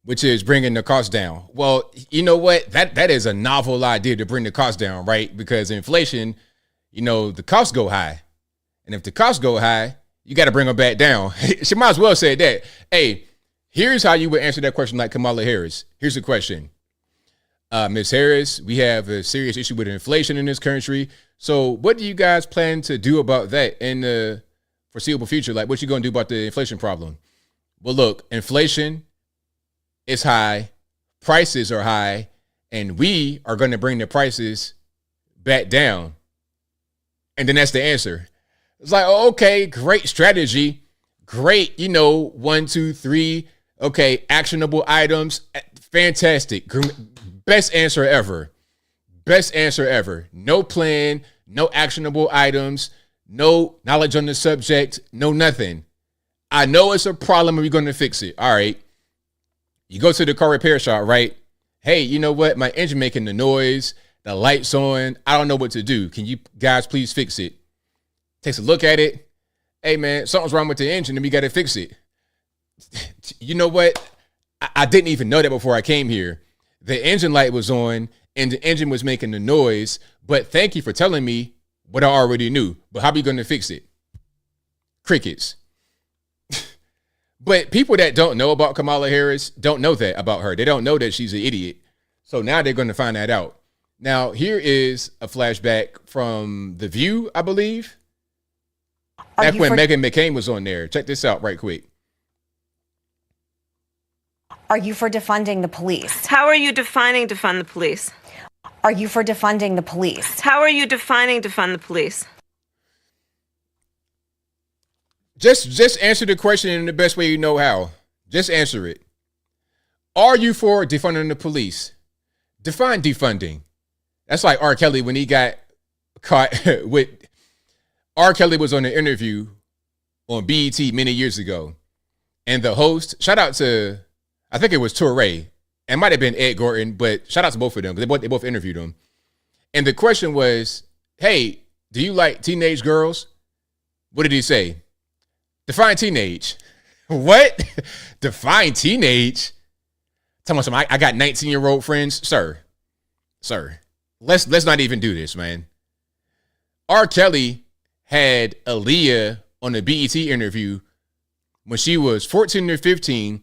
which is bringing the cost down. Well, you know what? That is a novel idea to bring the cost down, right? Because inflation, you know, the costs go high. And if the costs go high, you got to bring them back down. She might as well say that. Hey, here's how you would answer that question like Kamala Harris. Here's the question. Ms. Harris, we have a serious issue with inflation in this country. So what do you guys plan to do about that in the foreseeable future? Like, what you going to do about the inflation problem? Well, look, inflation is high, prices are high, and we are going to bring the prices back down. And then that's the answer. It's like, oh, okay, great strategy. Great, 1, 2, 3. Okay, actionable items. Fantastic. Best answer ever. Best answer ever. No plan, no actionable items, no knowledge on the subject, no nothing. I know it's a problem and we're going to fix it. All right. You go to the car repair shop, right? Hey, you know what? My engine making the noise, the light's on. I don't know what to do. Can you guys please fix it? Takes a look at it. Hey, man, something's wrong with the engine and we got to fix it. You know what? I didn't even know that before I came here. The engine light was on and the engine was making the noise. But thank you for telling me what I already knew. But how are we going to fix it? Crickets. But people that don't know about Kamala Harris don't know that about her. They don't know that she's an idiot. So now they're going to find that out. Now, here is a flashback from The View, I believe. Back when Meghan McCain was on there. Check this out right quick. Are you for defunding the police? How are you defining defund the police? Are you for defunding the police? How are you defining defund the police? Just answer the question in the best way you know how. Just answer it. Are you for defunding the police? Define defunding. That's like R. Kelly when he got caught with... R. Kelly was on an interview on BET many years ago. And the host, shout out to, I think it was Touré. It might have been Ed Gorton, but shout out to both of them because they both interviewed him. And the question was, hey, do you like teenage girls? What did he say? Define teenage. What? Define teenage? Tell me something. I got 19-year-old friends. Sir, let's not even do this, man. R. Kelly had Aaliyah on a BET interview when she was 14 or 15.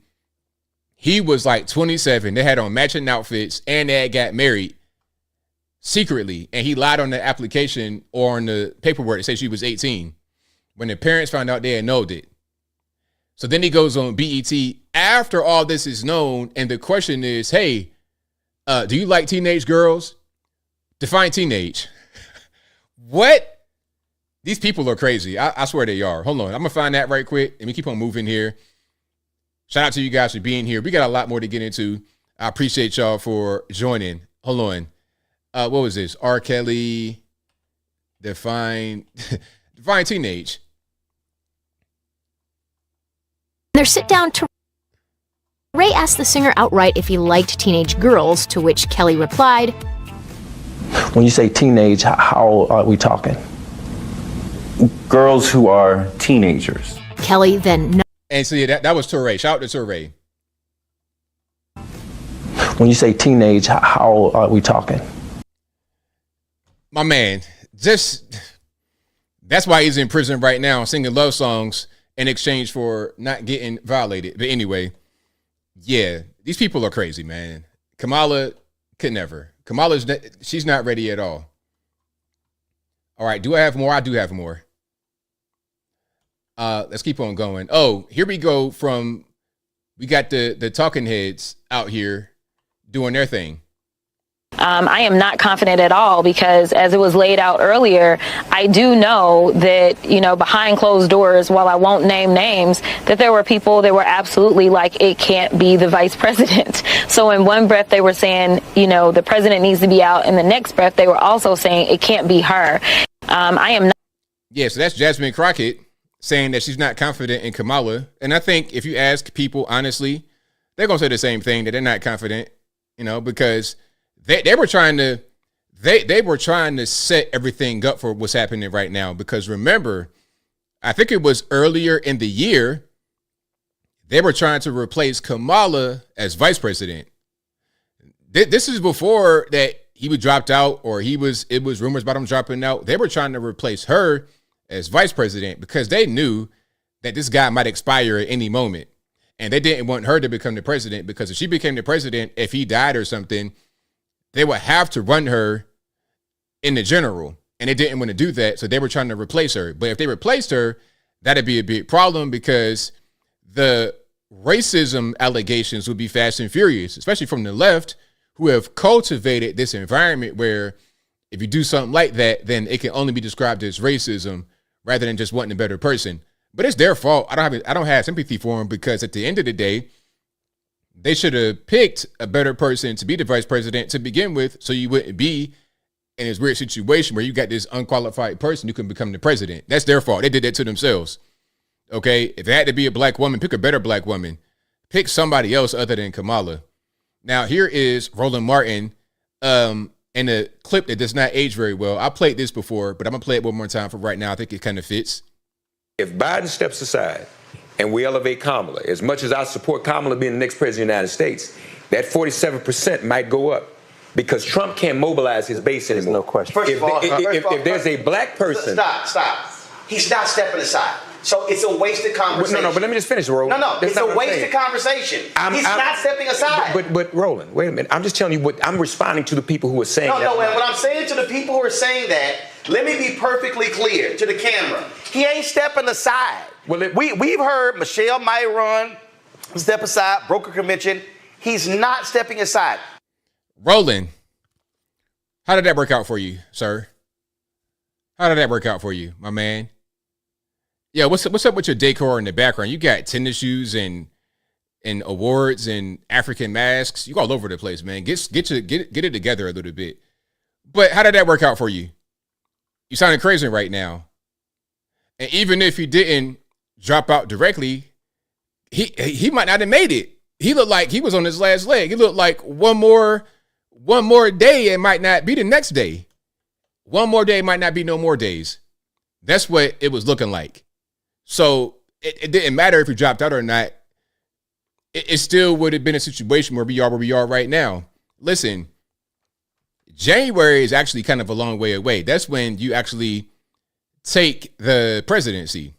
He was like 27. They had on matching outfits and they had got married secretly. And he lied on the application or on the paperwork to say she was 18. When the parents found out, they annulled it. So then he goes on BET after all this is known. And the question is, hey, do you like teenage girls? Define teenage. What? These people are crazy. I swear they are. Hold on. I'm going to find that right quick. Let me keep on moving here. Shout out to you guys for being here. We got a lot more to get into. I appreciate y'all for joining. Hold on. What was this? R. Kelly, define teenage. Their sit down to Ray asked the singer outright if he liked teenage girls, to which Kelly replied, When you say teenage, how old are we talking? Girls who are teenagers. Kelly then and so yeah, that was Touré. Shout out to Touré. When you say teenage, how old are we talking? My man, that's why he's in prison right now, singing love songs in exchange for not getting violated. But anyway, yeah, these people are crazy, man. Kamala could never. She's not ready at all. All right, do I have more? I do have more. Let's keep on going. Oh, here we go we got the talking heads out here doing their thing. I am not confident at all because, as it was laid out earlier, I do know that, behind closed doors, while I won't name names, that there were people that were absolutely like, it can't be the vice president. So in one breath, they were saying, the president needs to be out. In the next breath, they were also saying it can't be her. I am not. Yeah, so that's Jasmine Crockett saying that she's not confident in Kamala. And I think if you ask people honestly, they're going to say the same thing, that they're not confident, because they were trying to set everything up for what's happening right now. Because remember, I think it was earlier in the year, they were trying to replace Kamala as vice president. This is before that he was dropped out, or it was rumors about him dropping out. They were trying to replace her as vice president because they knew that this guy might expire at any moment. And they didn't want her to become the president, because if she became the president, if he died or something, they would have to run her in the general. And they didn't want to do that, so they were trying to replace her. But if they replaced her, that'd be a big problem, because the racism allegations would be fast and furious, especially from the left, who have cultivated this environment where if you do something like that, then it can only be described as racism rather than just wanting a better person. But it's their fault. I don't have sympathy for them, because at the end of the day, they should have picked a better person to be the vice president to begin with, so you wouldn't be in this weird situation where you got this unqualified person who can become the president. That's their fault. They did that to themselves. Okay? If it had to be a black woman, pick a better black woman. Pick somebody else other than Kamala. Now, here is Roland Martin in a clip that does not age very well. I played this before, but I'm going to play it one more time for right now. I think it kind of fits. If Biden steps aside and we elevate Kamala, as much as I support Kamala being the next president of the United States, that 47% might go up, because Trump can't mobilize his base anymore. No question. First of all, if there's a black person... Stop. He's not stepping aside. So it's a wasted conversation. No, but let me just finish, Roland. No, it's a wasted conversation. He's not stepping aside. But Roland, wait a minute. I'm just telling you what I'm responding to, the people who are saying that. No, what I'm saying to the people who are saying that, let me be perfectly clear to the camera. He ain't stepping aside. Well, we've heard Michelle might run, step aside, broker convention. He's not stepping aside. Roland, how did that work out for you, sir? How did that work out for you, my man? Yeah, what's up with your decor in the background? You got tennis shoes and awards and African masks. You all over the place, man. Get it together a little bit. But how did that work out for you? You sounding crazy right now. And even if he didn't drop out directly, he might not have made it. He looked like he was on his last leg. He looked like one more day, it might not be the next day. One more day might not be no more days. That's what it was looking like. So it didn't matter if he dropped out or not. It still would have been a situation where we are right now. Listen, January is actually kind of a long way away. That's when you actually take the presidency,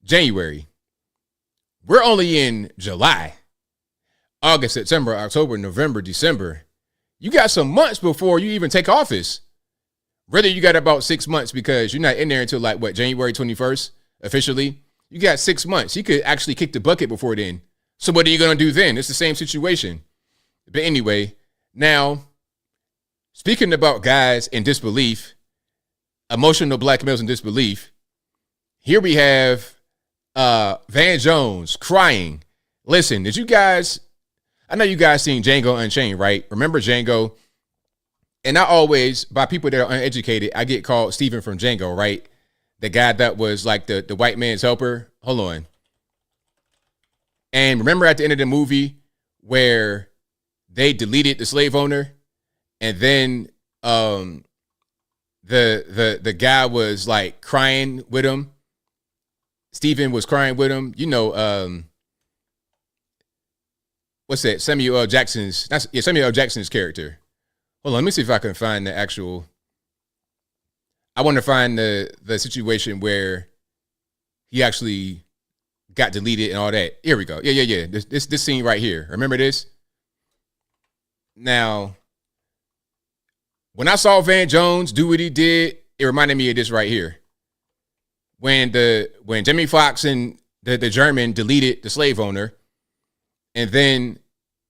January. We're only in July, August, September, October, November, December. You got some months before you even take office. Really, you got about 6 months because you're not in there until like what, January 21st officially. You got 6 months. You could actually kick the bucket before then. So what are you going to do then? It's the same situation. But anyway, now, speaking about guys in disbelief, emotional black males in disbelief, here we have Van Jones crying. Listen, did you guys, I know you guys seen Django Unchained, right? Remember Django? And I always, by people that are uneducated, I get called Steven from Django, right? The guy that was like the white man's helper. Hold on. And remember at the end of the movie where they deleted the slave owner, and then the guy was like crying with him. Steven was crying with him. You know, what's that? Samuel L. Jackson's character. Hold on, let me see if I can find the actual. I want to find the situation where he actually got deleted and all that. Here we go. Yeah. This scene right here. Remember this? Now, when I saw Van Jones do what he did, it reminded me of this right here. When Jimmy Fox and the German deleted the slave owner, and then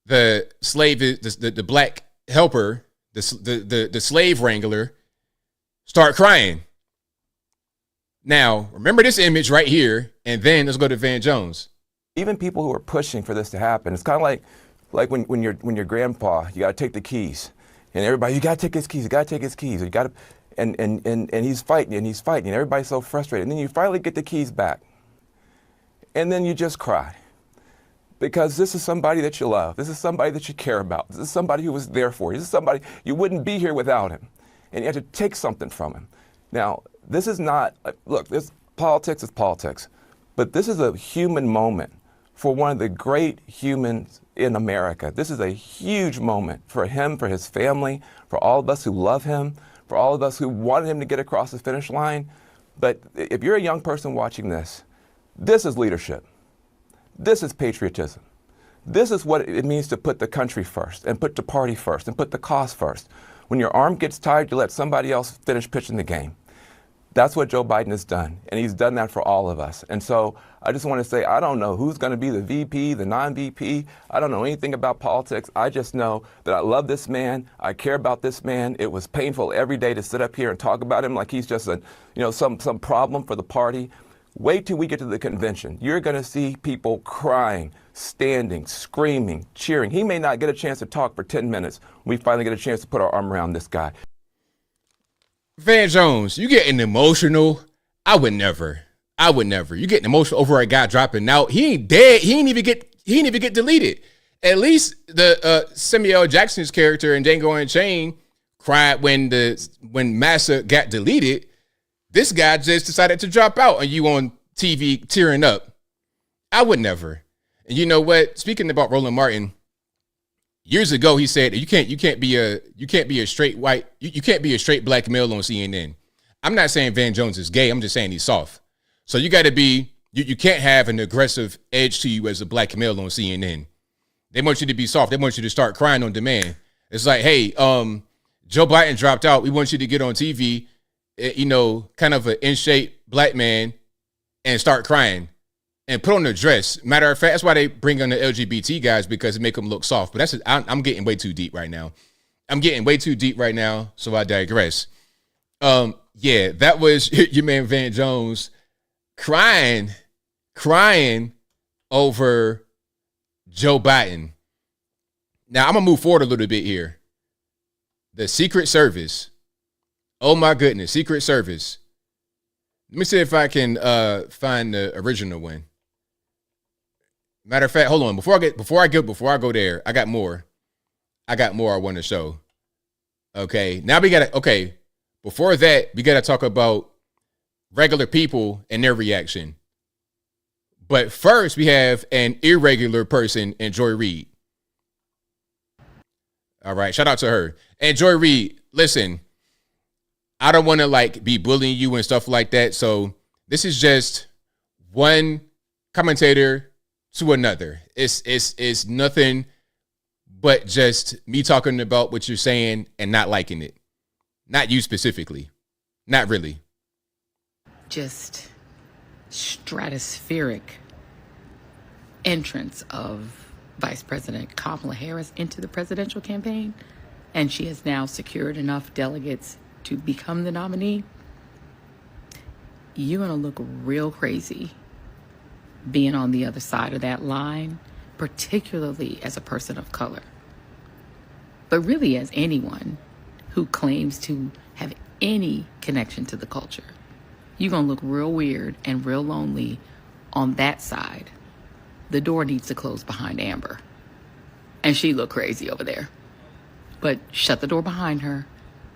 the slave, the black helper, the slave wrangler, start crying. Now, remember this image right here, and then let's go to Van Jones. Even people who are pushing for this to happen, it's kind of like when your grandpa, you got to take the keys, and everybody, you got to take his keys, you got to take his keys, you got to, and he's fighting, and everybody's so frustrated, and then you finally get the keys back, and then you just cry, because this is somebody that you love, this is somebody that you care about, this is somebody who was there for you, this is somebody, you wouldn't be here without him, and you have to take something from him. Now, this is not, look, this politics is politics, but this is a human moment for one of the great humans in America. This is a huge moment for him, for his family, for all of us who love him, for all of us who wanted him to get across the finish line. But if you're a young person watching this, this is leadership. This is patriotism. This is what it means to put the country first, and put the party first, and put the cause first. When your arm gets tired, you let somebody else finish pitching the game. That's what Joe Biden has done, and he's done that for all of us. And so I just want to say, I don't know who's going to be the VP, the non-VP. I don't know anything about politics. I just know that I love this man. I care about this man. It was painful every day to sit up here and talk about him like he's just some problem for the party. Wait till we get to the convention. You're going to see people crying, standing, screaming, cheering. He may not get a chance to talk for 10 minutes. We finally get a chance to put our arm around this guy. Van Jones, you getting emotional? I would never. You getting emotional over a guy dropping out? He ain't dead. He ain't even get deleted. At least the Samuel L. Jackson's character in Django Unchained cried when Massa got deleted. This guy just decided to drop out, and you on TV tearing up. I would never. And you know what? Speaking about Roland Martin, years ago he said you can't be a straight white, you can't be a straight black male on CNN. I'm not saying Van Jones is gay. I'm just saying he's soft. So you got to be, you can't have an aggressive edge to you as a black male on CNN. They want you to be soft. They want you to start crying on demand. It's like, hey, Joe Biden dropped out. We want you to get on TV, kind of an in-shape black man, and start crying and put on a dress. Matter of fact, that's why they bring on the LGBT guys, because it make them look soft. But I'm getting way too deep right now. So I digress. Yeah, that was your man Van Jones crying over Joe Biden. Now I'm gonna move forward a little bit here. The Secret Service. Oh my goodness, Secret Service. Let me see if I can find the original one. Matter of fact, hold on. Before I go there, I got more I want to show. Okay, now before that, we gotta talk about regular people and their reaction. But first, we have an irregular person in Joy Reid. All right, shout out to her. And Joy Reid, listen, I don't want to like be bullying you and stuff like that. So this is just one commentator to another. It's nothing but just me talking about what you're saying and not liking it. Not you specifically. Not really. Just stratospheric entrance of Vice President Kamala Harris into the presidential campaign, and she has now secured enough delegates to become the nominee. You're gonna look real crazy being on the other side of that line, particularly as a person of color, but really as anyone who claims to have any connection to the culture. You're gonna look real weird and real lonely on that side. The door needs to close behind Amber. And she looked crazy over there. But shut the door behind her.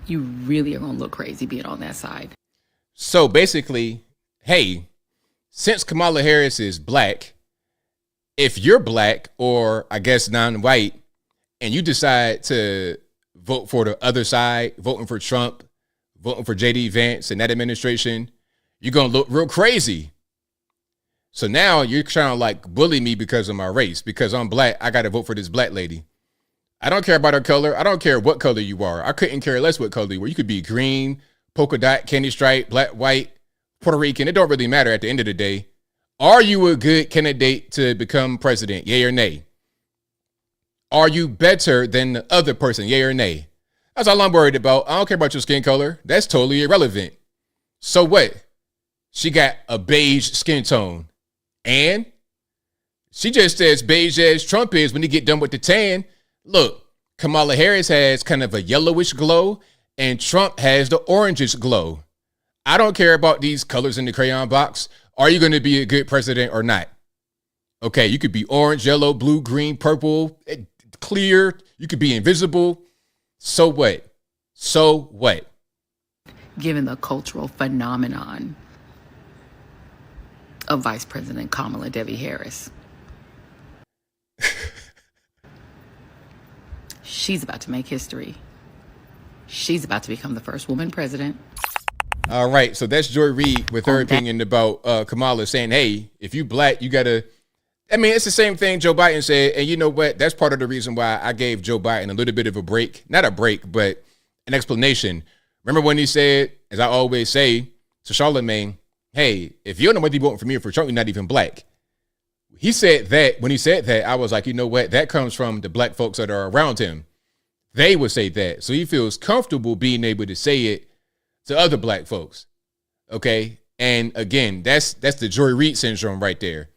You really are gonna look crazy being on that side. So basically, hey, since Kamala Harris is black, if you're black or I guess non-white and you decide to vote for the other side, voting for Trump, voting for J.D. Vance and that administration, you're going to look real crazy. So now you're trying to like bully me because of my race. Because I'm black, I got to vote for this black lady. I don't care about her color. I don't care what color you are. I couldn't care less what color you were. You could be green, polka dot, candy stripe, black, white, Puerto Rican. It don't really matter at the end of the day. Are you a good candidate to become president? Yay or nay? Are you better than the other person? Yay or nay? That's all I'm worried about. I don't care about your skin color. That's totally irrelevant. So what? She got a beige skin tone. And she just as beige as Trump is when he get done with the tan. Look, Kamala Harris has kind of a yellowish glow and Trump has the orangish glow. I don't care about these colors in the crayon box. Are you going to be a good president or not? Okay, you could be orange, yellow, blue, green, purple, clear. You could be invisible. So what? So what? Given the cultural phenomenon of Vice President Kamala Debbie Harris. She's about to make history. She's about to become the first woman president. All right, so that's Joy Reid with her opinion about Kamala saying, hey, if you black, you got to, I mean, it's the same thing Joe Biden said. And you know what? That's part of the reason why I gave Joe Biden a little bit of a break. Not a break, but an explanation. Remember when he said, as I always say to Charlemagne, hey, if you don't know whether you're voting for me or for Trump, you're not even black. He said that. When he said that, I was like, you know what? That comes from the black folks that are around him. They would say that. So he feels comfortable being able to say it to other black folks. Okay. And again, that's the Joy Reid syndrome right there.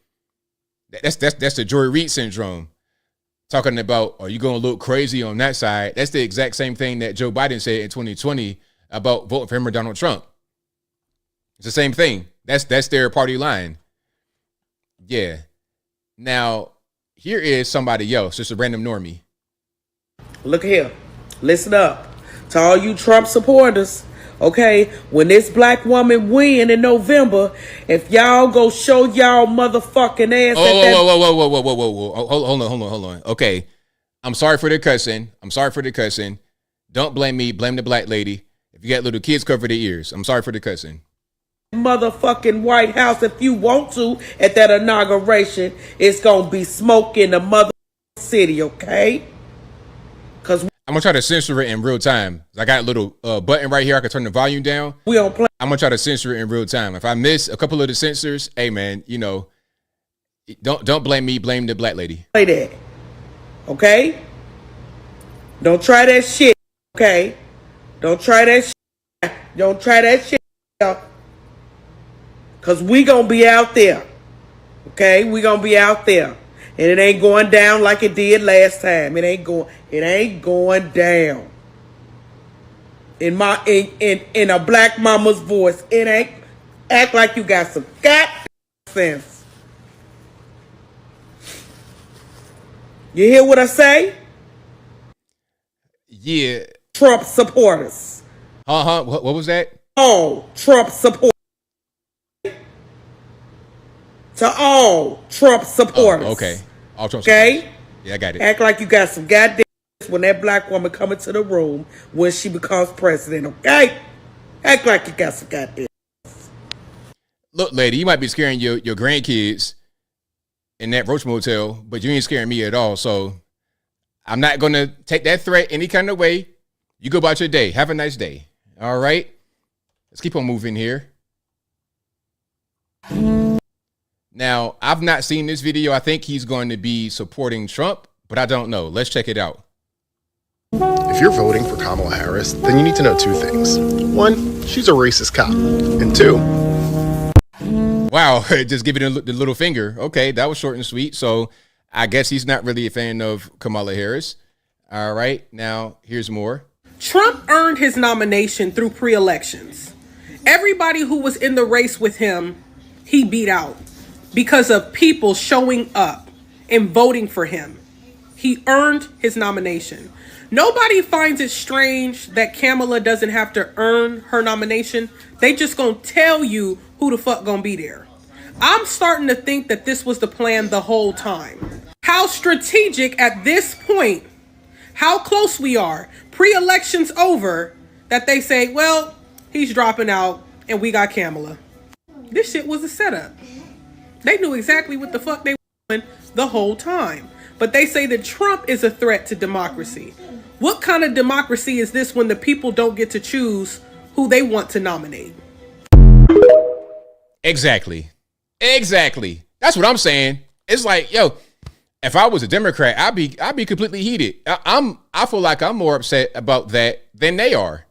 That's the Joy Reid syndrome. Talking about, are you going to look crazy on that side? That's the exact same thing that Joe Biden said in 2020 about voting for him or Donald Trump. It's the same thing. That's their party line. Yeah. Now, here is somebody else, just a random normie. Look here. Listen up. To all you Trump supporters, okay? When this black woman win in November, if y'all go show y'all motherfucking ass Whoa. Hold on. Okay. I'm sorry for the cussing. Don't blame me. Blame the black lady. If you got little kids, cover their ears. I'm sorry for the cussing. Motherfucking White House, if you want to, at that inauguration, it's gonna be smoke in the mother city, okay? Cause I'm gonna try to censor it in real time. I got a little button right here. I can turn the volume down. We don't play. I'm gonna try to censor it in real time. If I miss a couple of the censors, hey man, you know, don't blame me. Blame the black lady. Play that, okay? Don't try that shit, okay? Don't try that shit. Don't try that shit. Cause we gonna be out there. Okay? We gonna be out there. And it ain't going down like it did last time. It ain't going down. In a black mama's voice. It ain't. Act like you got some goddamn sense. You hear what I say? Yeah. Trump supporters. What was that? Oh, Trump supporters. To all Trump supporters. Okay. All Trump supporters. Okay? Yeah, I got it. Act like you got some goddamn when that black woman come into the room when she becomes president, okay? Act like you got some goddamn. Look, lady, you might be scaring your grandkids in that Roach Motel, but you ain't scaring me at all. So I'm not going to take that threat any kind of way. You go about your day. Have a nice day. All right. Let's keep on moving here. Now, I've not seen this video. I think he's going to be supporting Trump, but I don't know. Let's check it out. If you're voting for Kamala Harris, then you need to know two things. One, she's a racist cop. And two, wow, just giving the little finger. Okay, that was short and sweet. So I guess he's not really a fan of Kamala Harris. All right, now here's more. Trump earned his nomination through pre-elections. Everybody who was in the race with him, he beat out because of people showing up and voting for him. He earned his nomination. Nobody finds it strange that Kamala doesn't have to earn her nomination. They just gonna tell you who the fuck gonna be there. I'm starting to think that this was the plan the whole time. How strategic at this point, how close we are, pre-election's over, that they say, well, he's dropping out and we got Kamala. This shit was a setup. They knew exactly what the fuck they were doing the whole time. But they say that Trump is a threat to democracy. What kind of democracy is this when the people don't get to choose who they want to nominate? Exactly. That's what I'm saying. It's like, yo, if I was a Democrat, I'd be completely heated. I feel like I'm more upset about that than they are.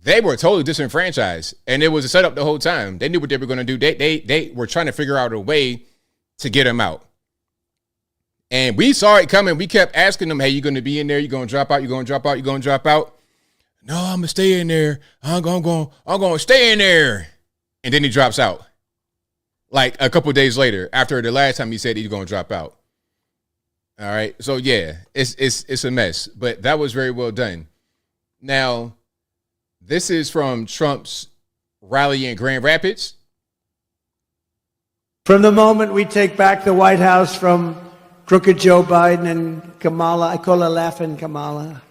They were totally disenfranchised, and it was a setup the whole time. They knew what they were going to do. They were trying to figure out a way to get him out. And we saw it coming. We kept asking them, hey, you going to be in there? You going to drop out? You going to drop out? You going to drop out? No, I'm going to stay in there. I'm going to stay in there. And then he drops out. Like a couple of days later, after the last time he said he's going to drop out. All right. So, yeah, it's a mess. But that was very well done. Now, this is from Trump's rally in Grand Rapids. From the moment we take back the White House from crooked Joe Biden and Kamala, I call her Laughing Kamala.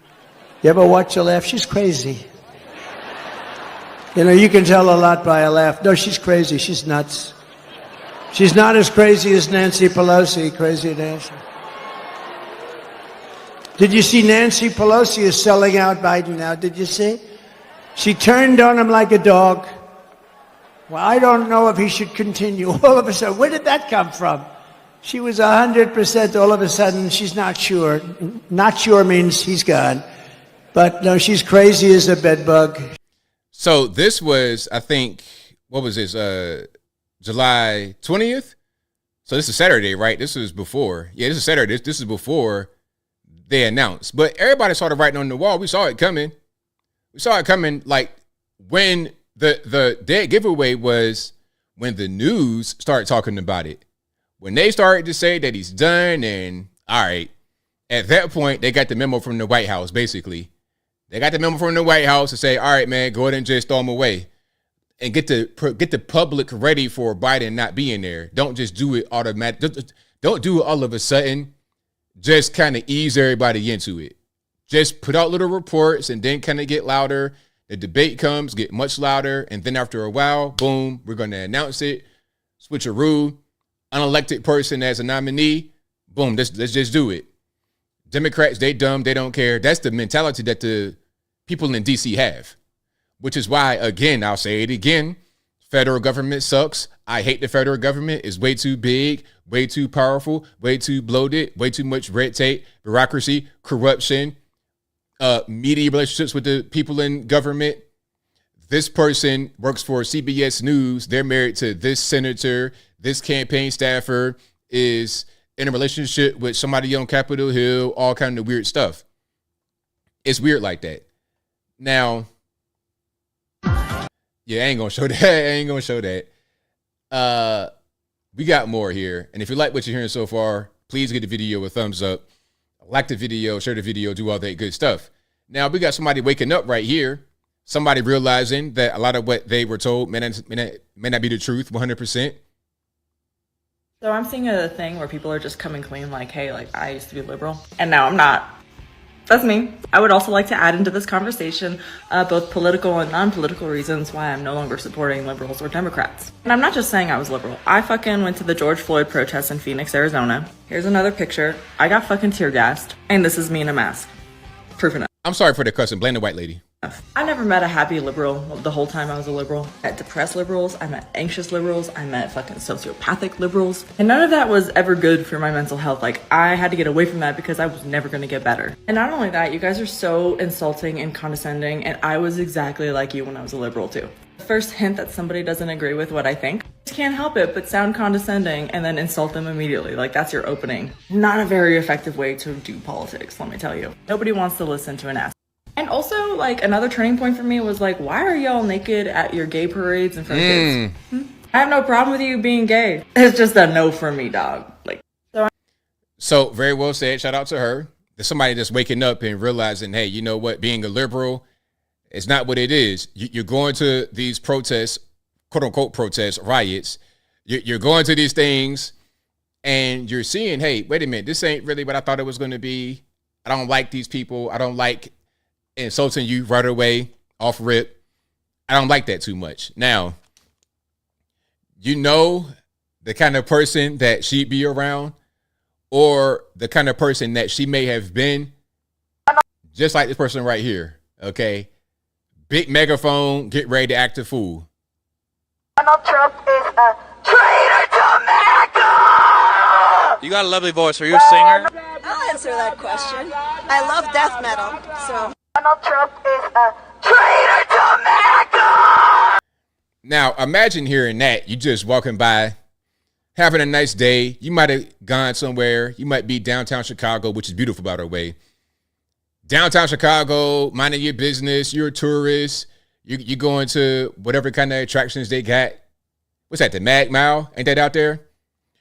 You ever watch her laugh? She's crazy. You know, you can tell a lot by her laugh. No, she's crazy. She's nuts. She's not as crazy as Nancy Pelosi. Crazy Nancy. Did you see Nancy Pelosi is selling out Biden now? Did you see? She turned on him like a dog. Well, I don't know if he should continue. All of a sudden, where did that come from? She was 100%. All of a sudden, she's not sure. Not sure means he's gone. But no, she's crazy as a bedbug. So this was, I think, what was this? July 20th? So this is Saturday, right? This is before. Yeah, this is Saturday. This is before they announced. But everybody started writing on the wall. We saw it coming. We saw it coming like when the dead giveaway was when the news started talking about it. When they started to say that he's done and all right, at that point, they got the memo from the White House, basically. They got the memo from the White House to say, all right, man, go ahead and just throw him away and get the public ready for Biden not being there. Don't just do it automatic. Don't do it all of a sudden. Just kind of ease everybody into it. Just put out little reports and then kind of get louder. The debate comes, get much louder. And then after a while, boom, we're going to announce it. Switcheroo. Unelected person as a nominee, boom, let's just do it. Democrats, they dumb, they don't care. That's the mentality that the people in D.C. have, which is why, again, I'll say it again, federal government sucks. I hate the federal government. It's way too big, way too powerful, way too bloated, way too much red tape, bureaucracy, corruption, media relationships with the people in government. This person works for CBS News. They're married to this senator. This campaign staffer is in a relationship with somebody on Capitol Hill, all kind of weird stuff. It's weird like that. Now, yeah, I ain't going to show that. We got more here. And if you like what you're hearing so far, please give the video a thumbs up. Like the video, share the video, do all that good stuff. Now, we got somebody waking up right here. Somebody realizing that a lot of what they were told may not be the truth 100%. So I'm seeing a thing where people are just coming clean like, hey, like I used to be liberal and now I'm not. That's me. I would also like to add into this conversation both political and non-political reasons why I'm no longer supporting liberals or Democrats. And I'm not just saying I was liberal. I fucking went to the George Floyd protests in Phoenix, Arizona. Here's another picture. I got fucking tear gassed. And this is me in a mask. Proof enough. I'm sorry for the cussing. Blame the white lady. I never met a happy liberal the whole time I was a liberal. I met depressed liberals, I met anxious liberals, I met fucking sociopathic liberals. And none of that was ever good for my mental health. Like, I had to get away from that because I was never gonna get better. And not only that, you guys are so insulting and condescending, and I was exactly like you when I was a liberal too. The first hint that somebody doesn't agree with what I think, I just can't help it but sound condescending and then insult them immediately. Like, that's your opening. Not a very effective way to do politics, let me tell you. Nobody wants to listen to an ass. And also, like, another turning point for me was like, why are y'all naked at your gay parades in front of kids? I have no problem with you being gay. It's just a no for me, dog. Like, so very well said. Shout out to her. There's somebody just waking up and realizing, hey, you know what? Being a liberal is not what it is. You're going to these protests, quote unquote protests, riots. You're going to these things and you're seeing, hey, wait a minute, this ain't really what I thought it was going to be. I don't like these people. I don't like insulting you right away off rip. I don't like that too much. Now, you know the kind of person that she'd be around or the kind of person that she may have been, just like this person right here, okay? Big megaphone, get ready to act a fool. Donald Trump is a traitor to America! You got a lovely voice. Are you a singer? I'll answer that question. I love death metal, so... Donald Trump is a traitor to America! Now, imagine hearing that. You just walking by, having a nice day. You might have gone somewhere. You might be downtown Chicago, which is beautiful, by the way. Downtown Chicago, minding your business. You're a tourist. You going to whatever kind of attractions they got. What's that, the Mag Mile? Ain't that out there?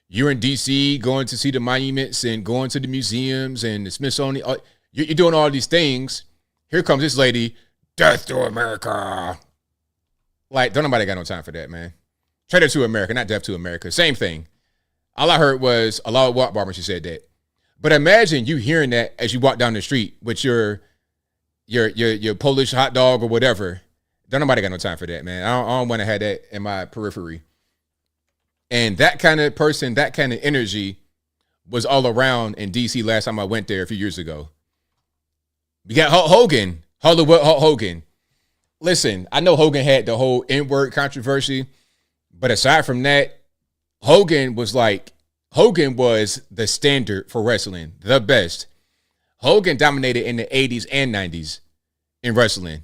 You're in D.C., going to see the monuments and going to the museums and the Smithsonian. You're doing all these things. Here comes this lady, death to America. Like, don't nobody got no time for that, man. Traitor to America, not death to America. Same thing. All I heard was Allah Akbar when she said that. But imagine you hearing that as you walk down the street with your Polish hot dog or whatever. Don't nobody got no time for that, man. I don't want to have that in my periphery. And that kind of person, that kind of energy was all around in D.C. last time I went there a few years ago. We got Hogan, Hollywood Hogan. Listen, I know Hogan had the whole N-word controversy, but aside from that, Hogan was the standard for wrestling, the best. Hogan dominated in the 80s and 90s in wrestling.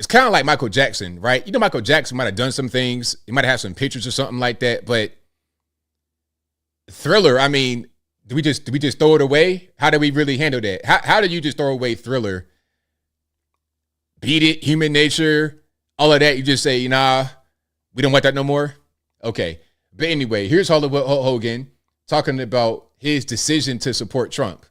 It's kind of like Michael Jackson, right? You know, Michael Jackson might have done some things. He might have had some pictures or something like that, but Thriller, I mean, do we just throw it away? How do we really handle that? How do you just throw away Thriller? Beat It, Human Nature, all of that. You just say, nah, we don't want that no more. Okay. But anyway, here's Hollywood Hogan talking about his decision to support Trump.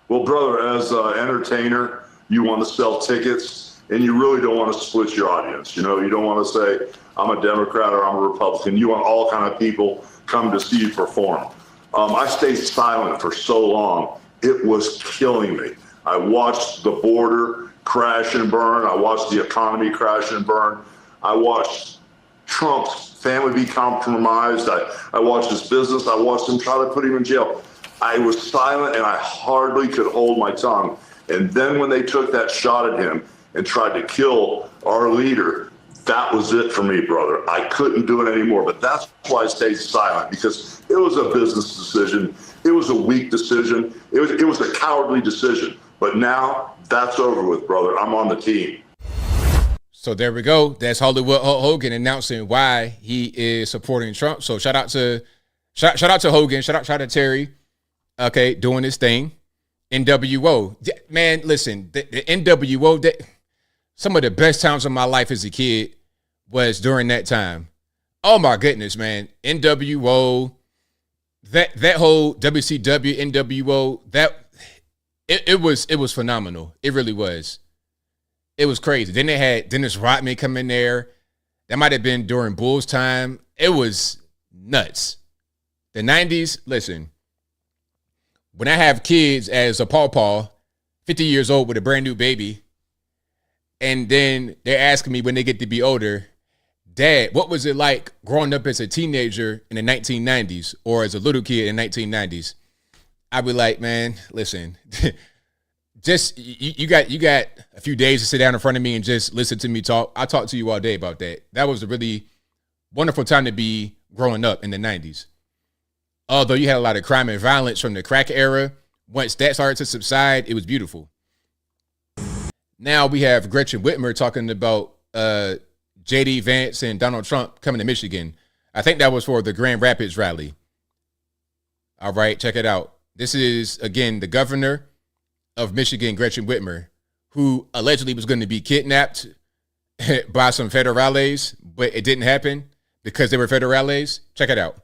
Well, brother, as an entertainer, you want to sell tickets and you really don't want to split your audience. You know, you don't want to say, I'm a Democrat or I'm a Republican. You want all kind of people come to see you perform. I stayed silent for so long, it was killing me. I watched the border crash and burn. I watched the economy crash and burn. I watched Trump's family be compromised. I watched his business. I watched him try to put him in jail. I was silent and I hardly could hold my tongue. And then when they took that shot at him and tried to kill our leader, that was it for me, brother. I couldn't do it anymore. But that's why I stayed silent, because it was a business decision. It was a weak decision. It was a cowardly decision. But now that's over with, brother. I'm on the team. So there we go. That's Hollywood Hogan announcing why he is supporting Trump. So shout out to Hogan. Shout out to Terry. Okay, doing his thing. NWO. Man, listen, the NWO, some of the best times of my life as a kid was during that time. Oh my goodness, man. NWO, that whole WCW, NWO, it was phenomenal. It really was. It was crazy. Then they had Dennis Rodman come in there. That might have been during Bulls time. It was nuts. The 90s, listen, when I have kids as a pawpaw, 50 years old with a brand new baby, and then they're asking me when they get to be older, Dad, what was it like growing up as a teenager in the 1990s or as a little kid in the 1990s? I'd be like, man, listen, just you got a few days to sit down in front of me and just listen to me talk. I'll talk to you all day about that. That was a really wonderful time to be growing up in the 90s. Although you had a lot of crime and violence from the crack era, once that started to subside, it was beautiful. Now we have Gretchen Whitmer talking about J.D. Vance and Donald Trump coming to Michigan. I think that was for the Grand Rapids rally. All right, check it out. This is, again, the governor of Michigan, Gretchen Whitmer, who allegedly was going to be kidnapped by some federales, but it didn't happen because they were federales. Check it out.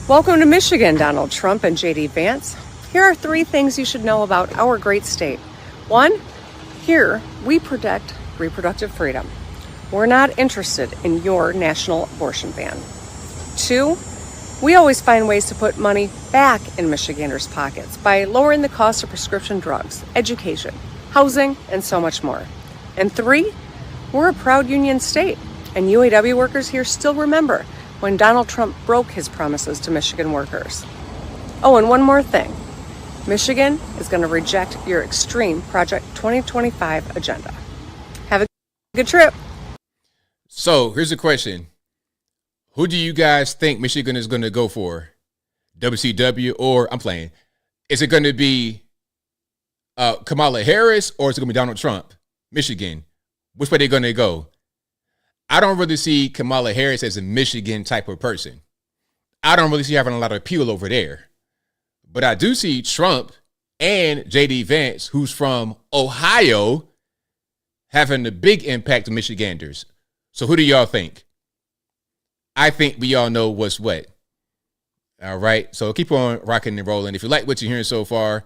Welcome to Michigan, Donald Trump and J.D. Vance. Here are 3 things you should know about our great state. 1, here we protect reproductive freedom. We're not interested in your national abortion ban. 2, we always find ways to put money back in Michiganders' pockets by lowering the cost of prescription drugs, education, housing, and so much more. And 3, we're a proud union state, and UAW workers here still remember when Donald Trump broke his promises to Michigan workers. Oh, and one more thing. Michigan is going to reject your extreme Project 2025 agenda. Have a good trip. So here's a question. Who do you guys think Michigan is going to go for? WCW or, I'm playing, is it going to be Kamala Harris or is it going to be Donald Trump? Michigan. Which way they going to go? I don't really see Kamala Harris as a Michigan type of person. I don't really see having a lot of appeal over there. But I do see Trump and J.D. Vance, who's from Ohio, having a big impact on Michiganders. So who do y'all think? I think we all know what's what. All right. So keep on rocking and rolling. If you like what you're hearing so far,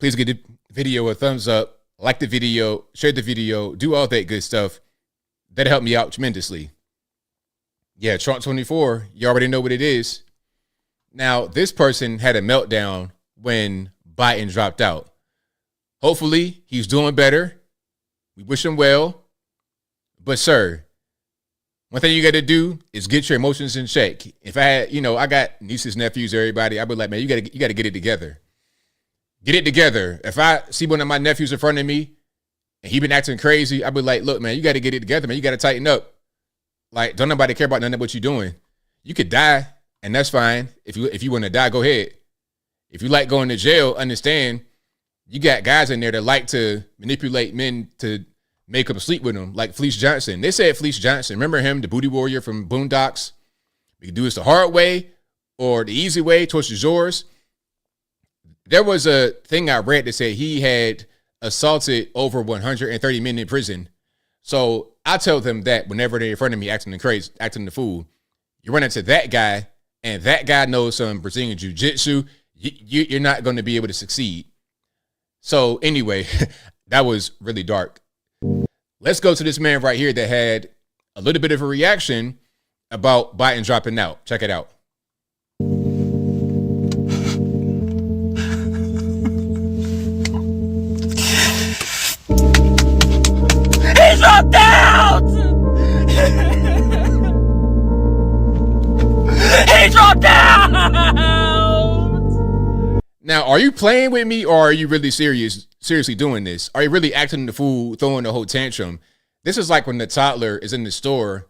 please give the video a thumbs up, like the video, share the video, do all that good stuff. That'll help me out tremendously. Yeah, Trump 24, you already know what it is. Now, this person had a meltdown when Biden dropped out. Hopefully, he's doing better. We wish him well. But, sir, one thing you got to do is get your emotions in check. If I had, I got nieces, nephews, everybody, I'd be like, man, you got to get it together. Get it together. If I see one of my nephews in front of me and he been acting crazy, I'd be like, look, man, you got to get it together, man. You got to tighten up. Like, don't nobody care about none of what you're doing. You could die, and that's fine. If you want to die, go ahead. If you like going to jail, understand you got guys in there that like to manipulate men to make up sleep with them, like Fleece Johnson. They said Fleece Johnson. Remember him, the booty warrior from Boondocks? We can do this the hard way or the easy way, choice is yours. There was a thing I read that said he had assaulted over 130 men in prison. So I tell them that whenever they're in front of me acting crazy, acting the fool, you run into that guy, and that guy knows some Brazilian jiu-jitsu, you're not going to be able to succeed. So anyway, that was really dark. Let's go to this man right here that had a little bit of a reaction about Biden dropping out. Check it out. He dropped out! He dropped out! Now, are you playing with me or are you really seriously doing this? Are you really acting the fool, throwing the whole tantrum? This is like when the toddler is in the store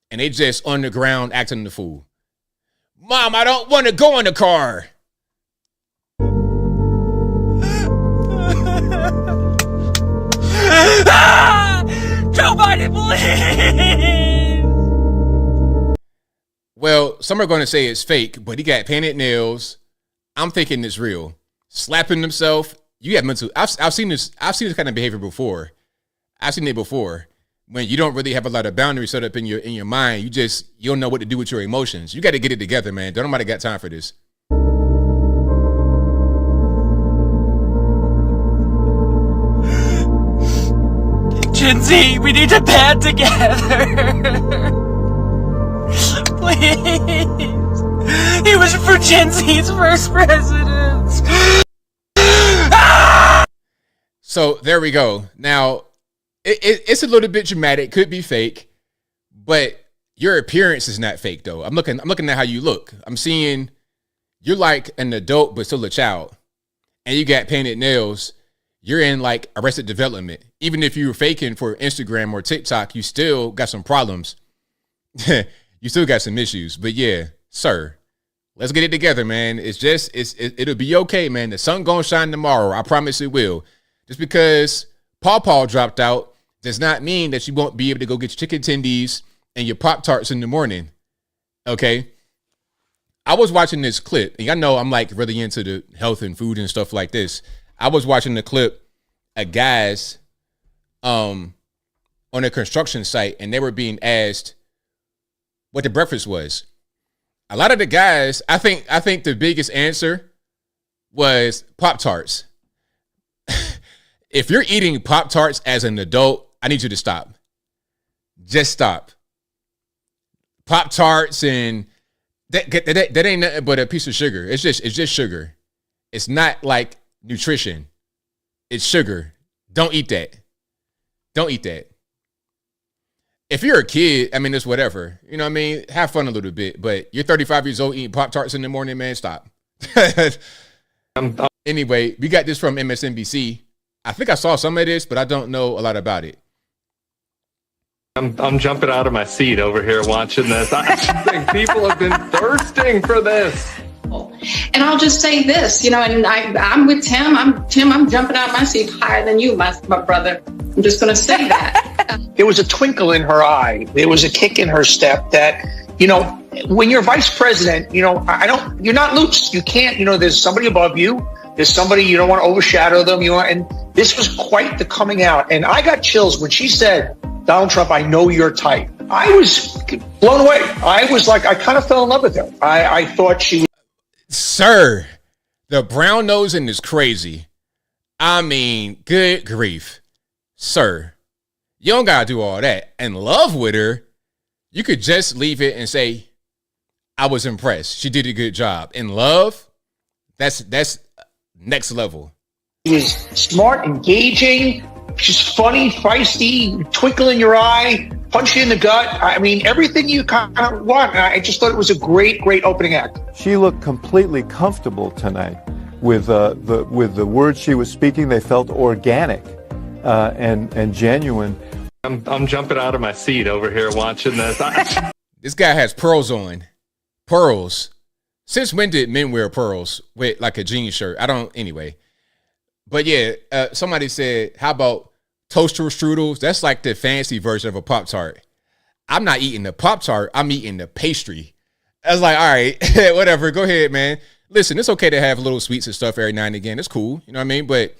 and they just on the ground acting the fool. Mom, I don't want to go in the car. Joe Biden, please! Well, some are going to say it's fake, but he got painted nails. I'm thinking it's real. Slapping himself. You have mental. I've seen this. I've seen this kind of behavior before. I've seen it before. When you don't really have a lot of boundaries set up in your mind, you don't know what to do with your emotions. You got to get it together, man. Don't nobody got time for this. Gen Z, we need to band together. Please. He was for Gen Z's first president. So there we go. Now, it's a little bit dramatic. Could be fake, but your appearance is not fake though. I'm looking at how you look. I'm seeing you're like an adult but still a child, and you got painted nails. You're in like Arrested Development. Even if you were faking for Instagram or TikTok, you still got some problems. You still got some issues. But yeah, sir, let's get it together, man. It'll be okay, man. The sun gonna shine tomorrow. I promise it will. Just because Paw dropped out does not mean that you won't be able to go get your chicken tendies and your Pop-Tarts in the morning. Okay? I was watching this clip, and I know I'm like really into the health and food and stuff like this. I was watching the clip of guys on a construction site, and they were being asked what the breakfast was. A lot of the guys, I think the biggest answer was Pop-Tarts. If you're eating Pop-Tarts as an adult, I need you to stop. Just stop. Pop-Tarts and that ain't nothing but a piece of sugar. It's just sugar. It's not like nutrition. It's sugar. Don't eat that. Don't eat that. If you're a kid, I mean, it's whatever. You know what I mean? Have fun a little bit. But you're 35 years old eating Pop-Tarts in the morning, man, stop. Anyway, we got this from MSNBC. I think I saw some of this, but I don't know a lot about it. I'm jumping out of my seat over here watching this. I think people have been thirsting for this. And I'll just say this, you know, and I'm with Tim. I'm jumping out of my seat higher than you, my brother. I'm just going to say that. There was a twinkle in her eye. There was a kick in her step that, you know, when you're vice president, you know, you're not loose. You can't, you know, there's somebody above you. There's somebody, you don't want to overshadow them. And this was quite the coming out. And I got chills when she said, Donald Trump, I know your type. I was blown away. I was like, I kind of fell in love with her. I thought she was. Sir, the brown nosing is crazy. I mean, good grief. Sir, you don't got to do all that. In love with her, you could just leave it and say, I was impressed. She did a good job. In love, that's next level. She was smart, engaging. She's funny, feisty, twinkle in your eye, punch you in the gut. I mean, everything you kind of want. And I just thought it was a great, great opening act. She looked completely comfortable tonight with the words she was speaking. They felt organic and genuine. I'm jumping out of my seat over here watching this. This guy has pearls on. Pearls. Since when did men wear pearls with like a jean shirt? Anyway. But yeah, somebody said, how about toaster strudels? That's like the fancy version of a Pop-Tart. I'm not eating the Pop-Tart. I'm eating the pastry. I was like, all right, whatever. Go ahead, man. Listen, it's okay to have little sweets and stuff every now and again. It's cool. You know what I mean? But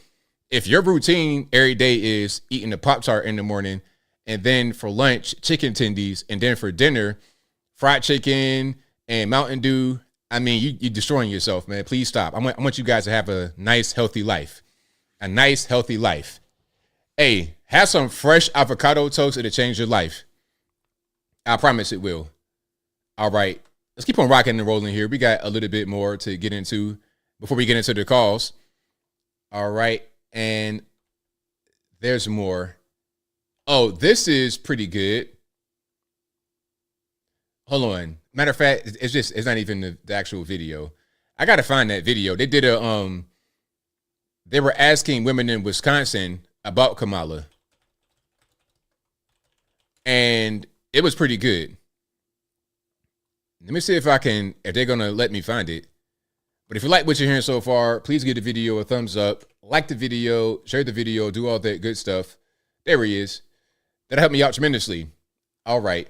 if your routine every day is eating the Pop-Tart in the morning, and then for lunch, chicken tendies, and then for dinner, fried chicken and Mountain Dew, I mean, you're destroying yourself, man. Please stop. I want you guys to have a nice, healthy life. A nice, healthy life. Hey, have some fresh avocado toast. It'll change your life. I promise it will. All right. Let's keep on rocking and rolling here. We got a little bit more to get into before we get into the calls. All right. And there's more. Oh, this is pretty good. Hold on. Matter of fact, it's not even the actual video. I got to find that video. They did they were asking women in Wisconsin about Kamala. And it was pretty good. Let me see if they're going to let me find it. But if you like what you're hearing so far, please give the video a thumbs up. Like the video, share the video, do all that good stuff. There he is. That'll help me out tremendously. All right.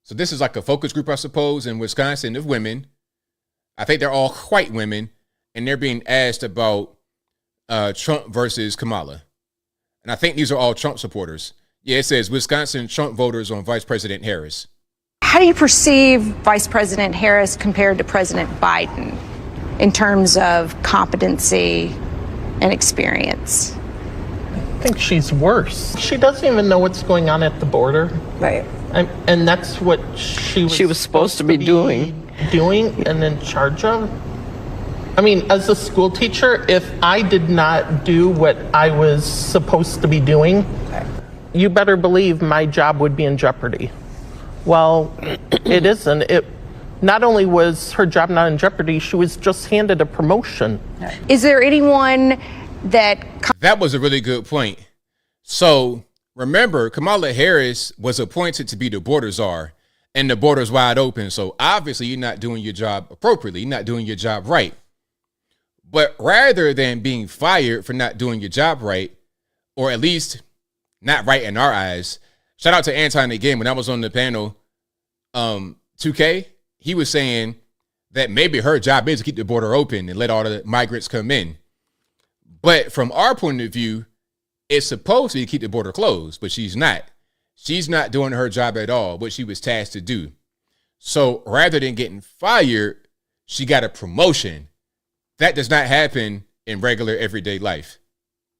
So this is like a focus group, I suppose, in Wisconsin of women. I think they're all white women. And they're being asked about Trump versus Kamala. And I think these are all Trump supporters. Yeah, it says Wisconsin Trump voters on Vice President Harris. How do you perceive Vice President Harris compared to President Biden in terms of competency and experience? I think she's worse. She doesn't even know what's going on at the border. Right. And that's what she was supposed to be doing and in charge of. I mean, as a school teacher, if I did not do what I was supposed to be doing, you better believe my job would be in jeopardy. Well, it isn't. It not only was her job not in jeopardy, she was just handed a promotion. Is there anyone that... That was a really good point. So remember, Kamala Harris was appointed to be the border czar, and the border's wide open. So obviously you're not doing your job appropriately. You're not doing your job right. But rather than being fired for not doing your job right, or at least not right in our eyes, shout out to Anton again. When I was on the panel, 2K, he was saying that maybe her job is to keep the border open and let all the migrants come in. But from our point of view, it's supposed to be to keep the border closed, but she's not. She's not doing her job at all, what she was tasked to do. So rather than getting fired, she got a promotion. That does not happen in regular everyday life.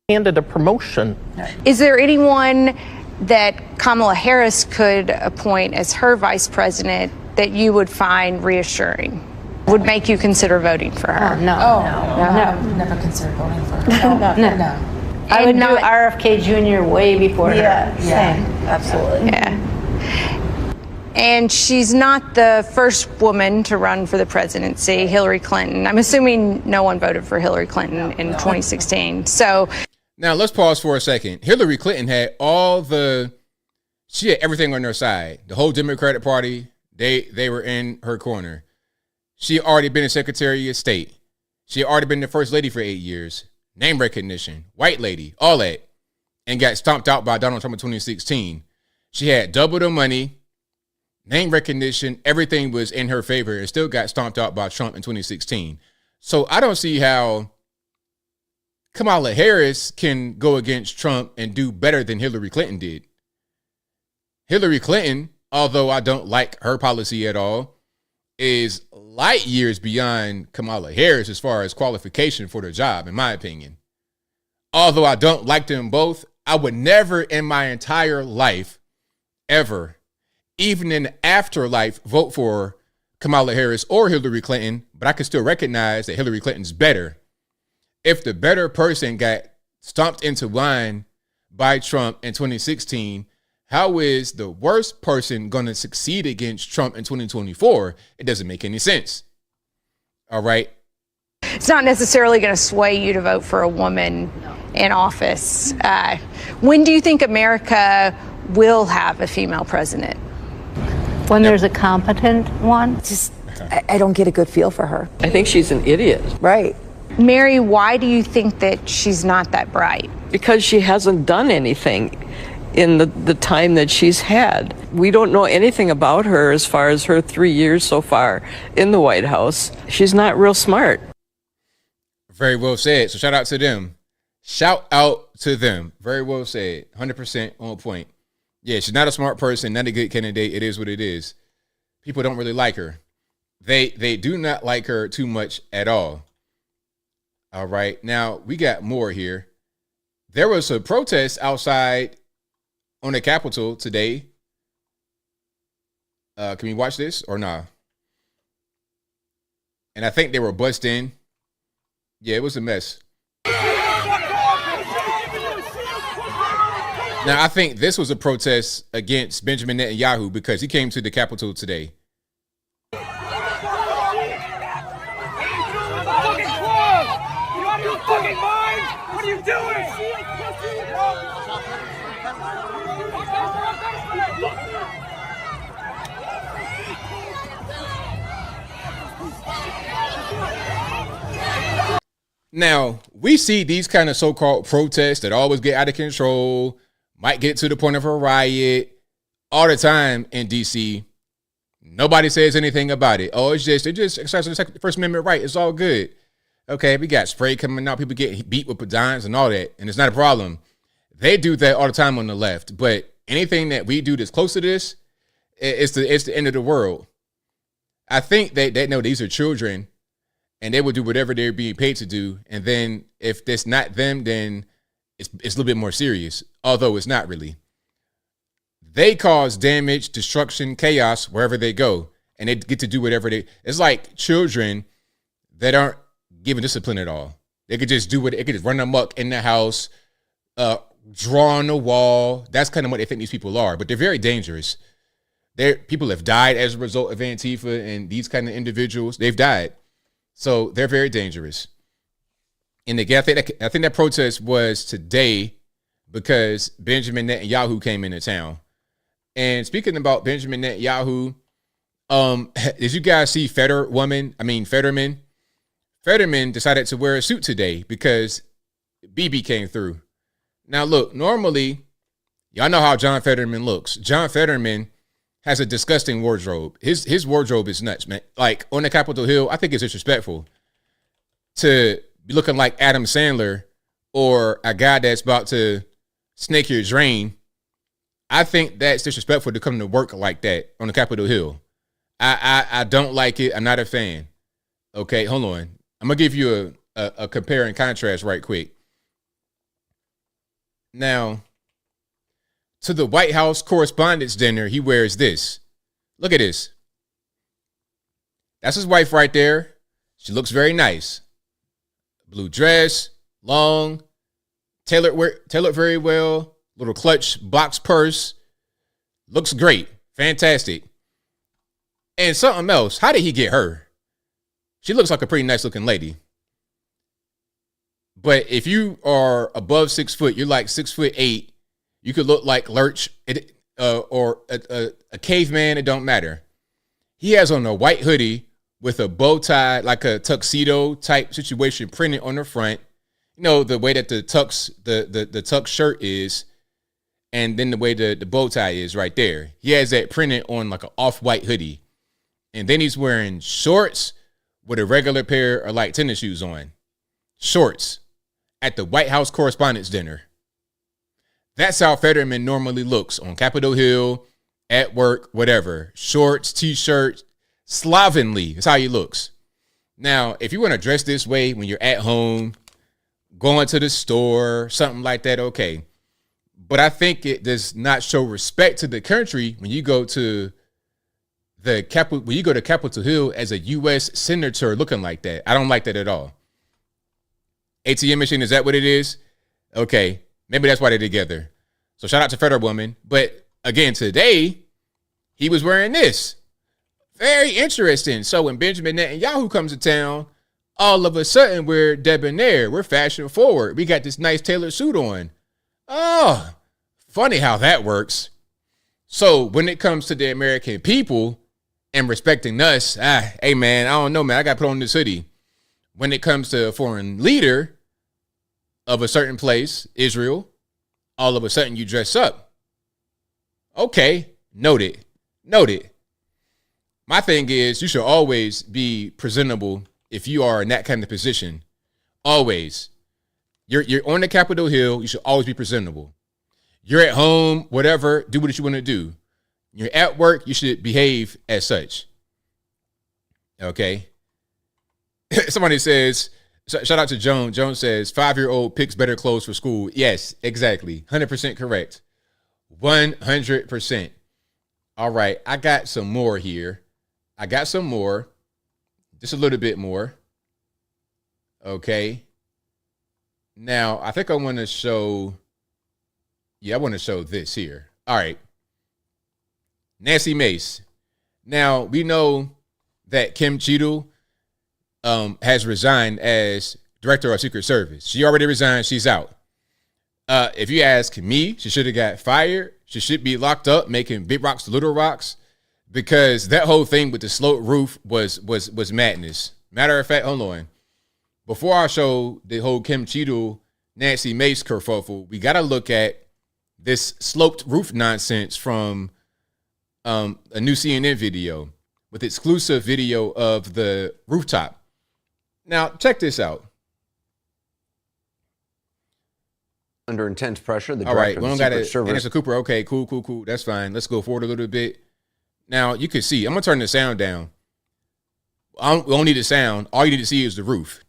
Handed a promotion. Is there anyone that Kamala Harris could appoint as her vice president that you would find reassuring? Would make you consider voting for her? No. Never consider voting for her. No. I would do RFK Jr. way before her. Yeah, same. Absolutely. Yeah. And she's not the first woman to run for the presidency, Hillary Clinton. I'm assuming no one voted for Hillary Clinton in 2016. So now let's pause for a second. Hillary Clinton had she had everything on her side. The whole Democratic Party, they were in her corner. She had already been a Secretary of State. She had already been the First Lady for 8 years. Name recognition, white lady, all that, and got stomped out by Donald Trump in 2016. She had double the money, name recognition, everything was in her favor, and still got stomped out by Trump in 2016. So I don't see how Kamala Harris can go against Trump and do better than Hillary Clinton did. Hillary Clinton, although I don't like her policy at all, is light years beyond Kamala Harris as far as qualification for the job, in my opinion. Although I don't like them both, I would never in my entire life, ever, even in the afterlife, vote for Kamala Harris or Hillary Clinton, but I can still recognize that Hillary Clinton's better. If the better person got stomped into line by Trump in 2016, how is the worst person going to succeed against Trump in 2024? It doesn't make any sense. All right. it's not necessarily going to sway you to vote for a woman in office. When do you think America will have a female president? When there's a competent one. I don't get a good feel for her. I think she's an idiot. Right. Mary, why do you think that she's not that bright? Because she hasn't done anything in the time that she's had. We don't know anything about her as far as her 3 years so far in the White House. She's not real smart. Very well said. So shout out to them. Shout out to them. Very well said. 100% on point. Yeah, she's not a smart person, not a good candidate. It is what it is. People don't really like her. They do not like her too much at all. All right. Now, we got more here. There was a protest outside on the Capitol today. Can we watch this or not? And I think they were bussed in. Yeah, it was a mess. Now, I think this was a protest against Benjamin Netanyahu because he came to the Capitol today. What are you doing? Now, we see these kind of so-called protests that always get out of control, might get to the point of a riot all the time in D.C. Nobody says anything about it. Oh, they're just exercising the First Amendment right. It's all good. Okay, we got spray coming out. People get beat with pedines and all that, and it's not a problem. They do that all the time on the left. But anything that we do that's close to this, it's the end of the world. I think they know these are children, and they will do whatever they're being paid to do. And then if that's not them, then it's a little bit more serious, although it's not really. They cause damage, destruction, chaos wherever they go, and they get to do whatever it's like children that aren't given discipline at all. They could just do it. They could just run amok in the house, draw on the wall. That's kind of what they think these people are. But they're very dangerous. People have died as a result of Antifa and these kind of individuals. They've died. So they're very dangerous. And again, I think that protest was today because Benjamin Netanyahu came into town. And speaking about Benjamin Netanyahu, did you guys see Fetterman? Fetterman decided to wear a suit today because Bibi came through. Now, look, normally, y'all know how John Fetterman looks. John Fetterman has a disgusting wardrobe. His wardrobe is nuts, man. Like, on the Capitol Hill, I think it's disrespectful to be looking like Adam Sandler or a guy that's about to snake your drain. I think that's disrespectful to come to work like that on the Capitol Hill. I don't like it. I'm not a fan. Okay, hold on. I'm going to give you a compare and contrast right quick. Now, to the White House Correspondents' Dinner, he wears this. Look at this. That's his wife right there. She looks very nice. Blue dress, long, tailored very well, little clutch box purse. Looks great. Fantastic. And something else. How did he get her? She looks like a pretty nice looking lady. But if you are above 6 foot, you're like 6'8", you could look like Lurch or a caveman. It don't matter. He has on a white hoodie with a bow tie, like a tuxedo type situation printed on the front. You know, the way that the tux shirt is, and then the way the bow tie is right there. He has that printed on like an off-white hoodie. And then he's wearing shorts with a regular pair of like tennis shoes on. Shorts at the White House Correspondents' Dinner. That's how Fetterman normally looks on Capitol Hill, at work, whatever. Shorts, t-shirt, slovenly is how he looks. Now, if you want to dress this way when you're at home, going to the store, something like that, okay. But I think it does not show respect to the country when you go to Capitol Hill as a U.S. senator looking like that. I don't like that at all. ATM machine, is that what it is? Okay, maybe that's why they're together. So shout out to Fetterwoman. But again, today, he was wearing this. Very interesting. So when Benjamin Netanyahu comes to town, all of a sudden we're debonair. We're fashion forward. We got this nice tailored suit on. Oh, funny how that works. So when it comes to the American people and respecting us, hey man, I don't know, man. I got to put on this hoodie. When it comes to a foreign leader of a certain place, Israel, all of a sudden you dress up. Okay, noted. My thing is, you should always be presentable if you are in that kind of position. Always. You're on the Capitol Hill, you should always be presentable. You're at home, whatever, do what you want to do. You're at work, you should behave as such. Okay? Somebody says, shout out to Joan. Joan says, 5-year-old picks better clothes for school. Yes, exactly. 100% correct. 100%. All right, I got some more here. Just a little bit more. Okay. Now, I think I want to show this here. All right. Nancy Mace. Now, we know that Kim Cheatle has resigned as director of Secret Service. She already resigned. She's out. If you ask me, she should have got fired. She should be locked up making big rocks to little rocks, because that whole thing with the sloped roof was madness. Matter of fact, hold on. Before I show the whole Kim Cheatle, Nancy Mace kerfuffle, we got to look at this sloped roof nonsense from a new CNN video with exclusive video of the rooftop. Now, check this out. Under intense pressure, the all right, director we of don't the got Secret it. Service. Anderson Cooper. Okay, cool. That's fine. Let's go forward a little bit. Now, you can see, I'm going to turn the sound down. We don't need the sound. All you need to see is the roof.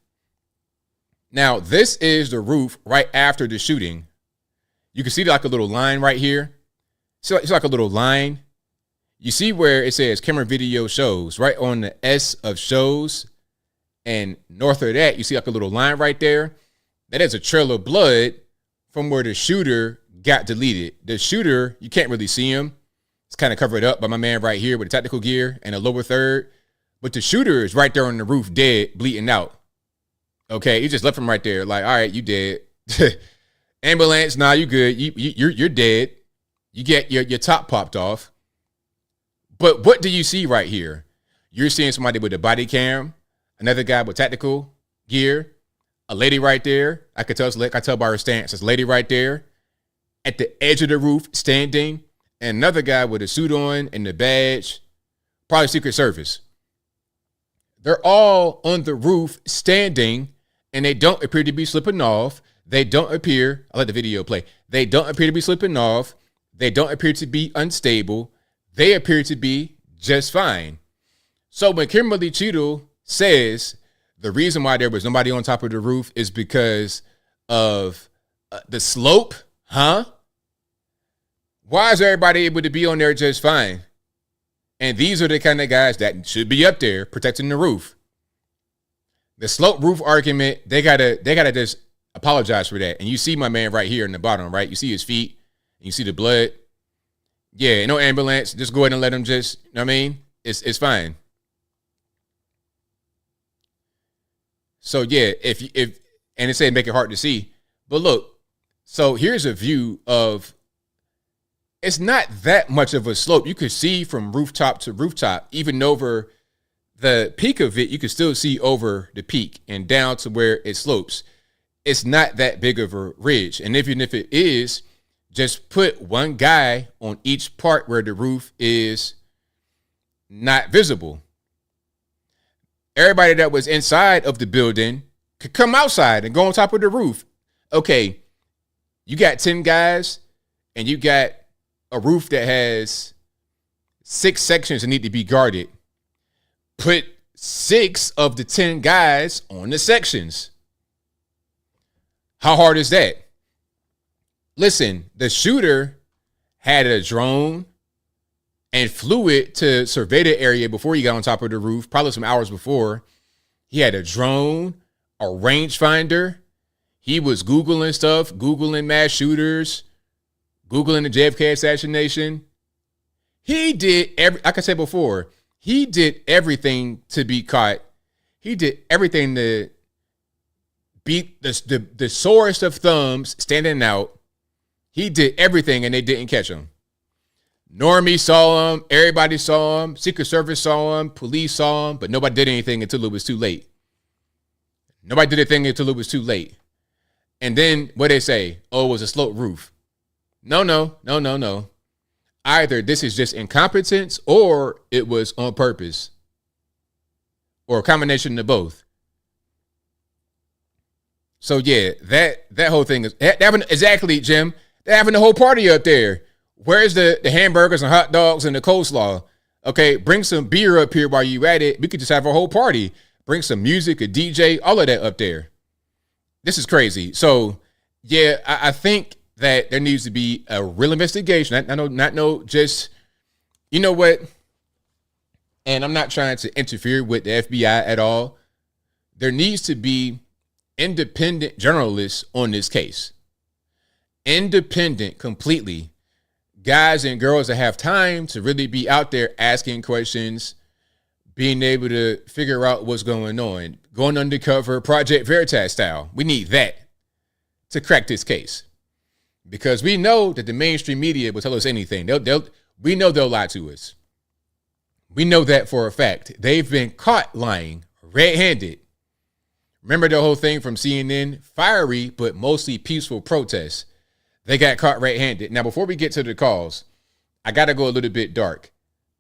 Now, this is the roof right after the shooting. You can see like a little line right here. So it's like a little line. You see where it says camera video shows, right on the S of shows. And north of that, you see like a little line right there. That is a trail of blood from where the shooter got deleted. The shooter, you can't really see him. It's kind of covered up by my man right here with the tactical gear and a lower third. But the shooter is right there on the roof, dead, bleeding out. Okay, you just left him right there. Like, all right, you dead. Ambulance, nah, you good. You're dead. You get your top popped off. But what do you see right here? You're seeing somebody with a body cam, another guy with tactical gear, a lady right there. I could tell by her stance. There's a lady right there at the edge of the roof standing, and another guy with a suit on and the badge, probably Secret Service. They're all on the roof standing, and they don't appear to be slipping off. They don't appear, I'll let the video play. They don't appear to be slipping off. They don't appear to be unstable. They appear to be just fine. So when Kimberly Cheatle says the reason why there was nobody on top of the roof is because of the slope, huh? Why is everybody able to be on there just fine? And these are the kind of guys that should be up there protecting the roof. The slope roof argument, they gotta just apologize for that. And you see my man right here in the bottom, right? You see his feet, and you see the blood. Yeah, no ambulance. Just go ahead and let him just, you know what I mean? It's fine. So yeah, if and it said make it hard to see. But look, so here's a view of, it's not that much of a slope. You could see from rooftop to rooftop, even over the peak of it, you can still see over the peak and down to where it slopes. It's not that big of a ridge. And even if it is, just put one guy on each part where the roof is not visible. Everybody that was inside of the building could come outside and go on top of the roof. Okay, you got 10 guys and you got a roof that has 6 sections that need to be guarded. Put 6 of the 10 guys on the sections. How hard is that? Listen, the shooter had a drone and flew it to survey the area before he got on top of the roof, probably some hours before. He had a drone, a rangefinder. He was Googling stuff, Googling mass shooters, Googling the JFK assassination. He did like I said before, he did everything to be caught. He did everything to beat the sorest of thumbs standing out. He did everything and they didn't catch him. Normie saw him. Everybody saw him. Secret Service saw him. Police saw him. But nobody did anything until it was too late. Nobody did anything until it was too late. And then what they say? Oh, it was a slope roof. No. Either this is just incompetence or it was on purpose. Or a combination of both. So yeah, that whole thing is exactly, Jim. They're having the whole party up there. Where's the hamburgers and hot dogs and the coleslaw? Okay, bring some beer up here while you at it. We could just have a whole party. Bring some music, a DJ, all of that up there. This is crazy. So yeah, I think that there needs to be a real investigation. Not just, you know what? And I'm not trying to interfere with the FBI at all. There needs to be independent journalists on this case. Independent completely. Guys and girls that have time to really be out there asking questions, being able to figure out what's going on, going undercover, Project Veritas style. We need that to crack this case. Because we know that the mainstream media will tell us anything. We know they'll lie to us. We know that for a fact. They've been caught lying red-handed. Remember the whole thing from CNN? Fiery, but mostly peaceful protests. They got caught red-handed. Now, before we get to the calls, I got to go a little bit dark.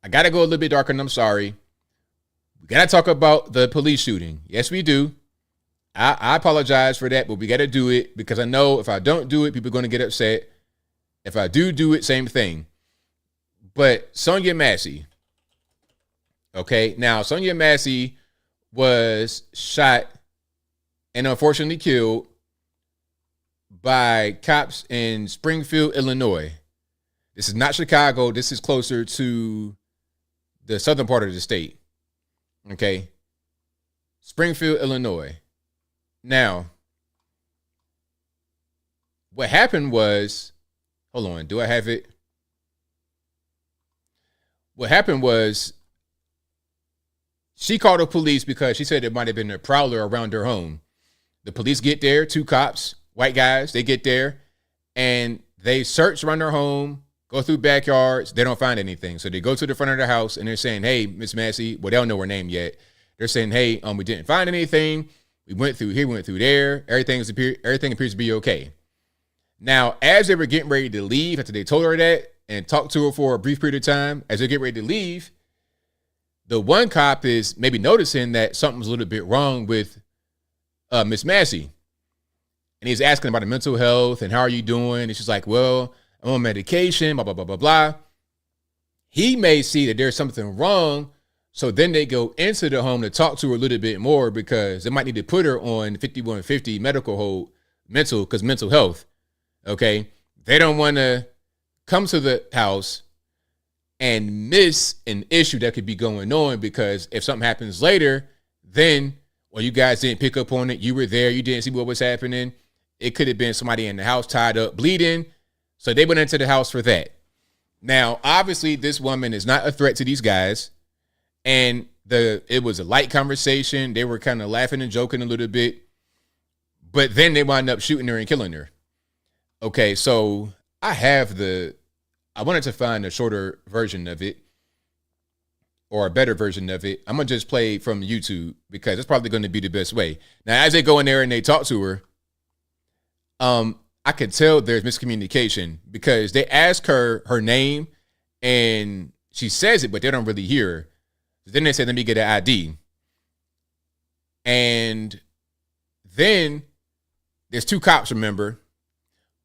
And I'm sorry. We got to talk about the police shooting. Yes, we do. I apologize for that, but we got to do it because I know if I don't do it, people are going to get upset. If I do it, same thing. But Sonya Massey. Okay, now Sonya Massey was shot and unfortunately killed by cops in Springfield, Illinois. This is not Chicago. This is closer to the southern part of the state. Okay. Springfield, Illinois. Now, what happened was, hold on, do I have it? What happened was she called the police because she said it might have been a prowler around her home. The police get there, 2 cops, white guys, they get there, and they search around her home, go through backyards. They don't find anything. So they go to the front of the house, and they're saying, hey, Miss Massey, well, they don't know her name yet. They're saying, hey, we didn't find anything. We went through here, we went through there. Everything appears to be okay. Now, as they were getting ready to leave, after they told her that and talked to her for a brief period of time, as they get ready to leave, the one cop is maybe noticing that something's a little bit wrong with Miss Massey. And he's asking about her mental health and how are you doing? And she's like, well, I'm on medication, blah, blah, blah, blah, blah. He may see that there's something wrong. So then they go into the home to talk to her a little bit more because they might need to put her on 5150 medical hold, mental health. Okay. They don't want to come to the house and miss an issue that could be going on, because if something happens later, then, well, you guys didn't pick up on it. You were there. You didn't see what was happening. It could have been somebody in the house tied up, bleeding. So they went into the house for that. Now, obviously, this woman is not a threat to these guys. And it was a light conversation. They were kind of laughing and joking a little bit. But then they wound up shooting her and killing her. Okay, so I wanted to find a shorter version of it, or a better version of it. I'm going to just play from YouTube because it's probably going to be the best way. Now, as they go in there and they talk to her, I could tell there's miscommunication because they ask her name and she says it, but they don't really hear her. Then they said, let me get an ID. And then there's 2 cops, remember.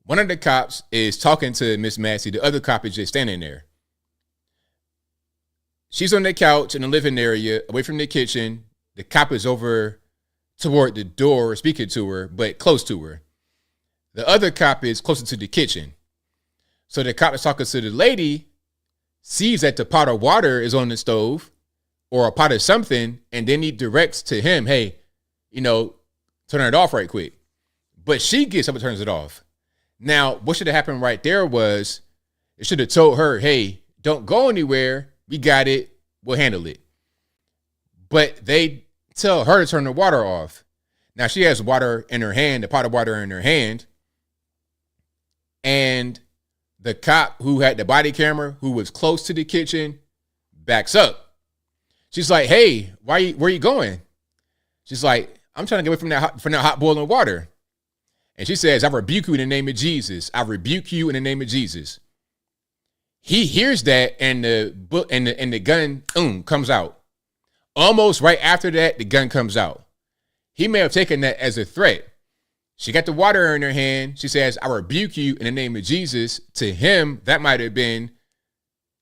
One of the cops is talking to Miss Massey. The other cop is just standing there. She's on the couch in the living area, away from the kitchen. The cop is over toward the door speaking to her, but close to her. The other cop is closer to the kitchen. So the cop is talking to the lady, sees that the pot of water is on the stove, or a pot of something, and then he directs to him, hey, turn it off right quick. But she gets up and turns it off. Now, what should have happened right there was it should have told her, hey, don't go anywhere. We got it. We'll handle it. But they tell her to turn the water off. Now, she has water in her hand, a pot of water in her hand. And the cop who had the body camera, who was close to the kitchen, backs up. She's like, hey, where you going? She's like, I'm trying to get away from that hot boiling water. And she says, I rebuke you in the name of Jesus. I rebuke you in the name of Jesus. He hears that, and the gun comes out. Almost right after that, the gun comes out. He may have taken that as a threat. She got the water in her hand. She says, I rebuke you in the name of Jesus. To him, that might have been,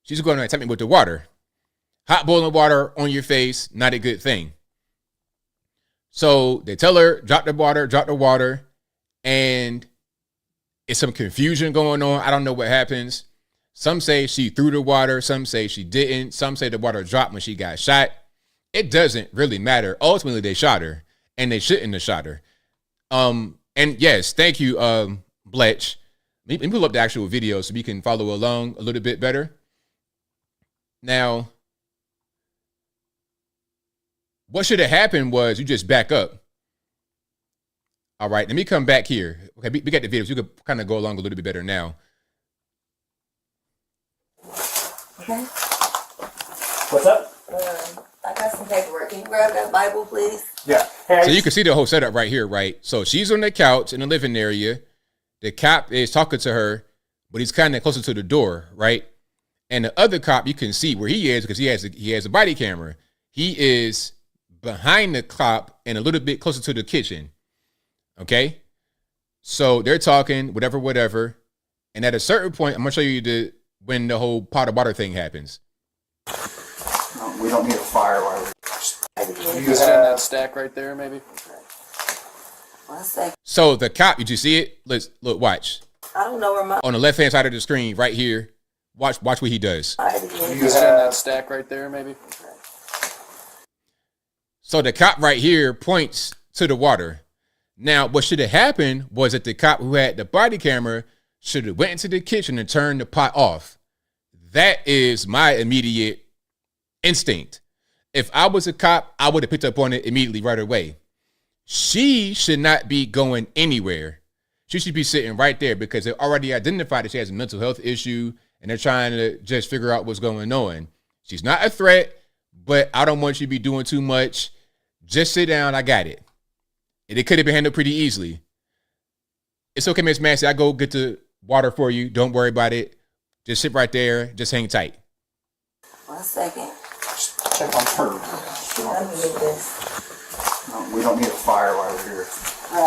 she's going to attack me with the water. Hot boiling water on your face, not a good thing. So they tell her, drop the water, and it's some confusion going on. I don't know what happens. Some say she threw the water. Some say she didn't. Some say the water dropped when she got shot. It doesn't really matter. Ultimately, they shot her, and they shouldn't have shot her. And yes, thank you, Bletch. Let me pull up the actual video so we can follow along a little bit better. Now, what should have happened was you just back up. All right, let me come back here. Okay, we got the video, so you could kind of go along a little bit better now. Okay. What's up? I got some paperwork. Can you grab that Bible, please? Yeah. So you can see the whole setup right here, right? So she's on the couch in the living area. The cop is talking to her, but he's kind of closer to the door, right? And the other cop, you can see where he is because he has a body camera. He is behind the cop and a little bit closer to the kitchen. Okay? So they're talking, whatever. And at a certain point, I'm going to show you when the whole pot of water thing happens. No, we don't need a fire while we're... You guys have that stack right there, maybe? So the cop, did you see it? Look, watch. I don't know where my... On the left-hand side of the screen, right here, watch what he does. You guys have that stack right there, maybe? So the cop right here points to the water. Now, what should have happened was that the cop who had the body camera should have went into the kitchen and turned the pot off. That is my immediate instinct. If I was a cop, I would have picked up on it immediately right away. She should not be going anywhere. She should be sitting right there because they already identified that she has a mental health issue and they're trying to just figure out what's going on. She's not a threat, but I don't want you to be doing too much. Just sit down. I got it. And it could have been handled pretty easily. It's okay, Miss Massey. I go get the water for you. Don't worry about it. Just sit right there. Just hang tight. 1 second. Check on her. Let me get this. No, we don't need a fire while we're here.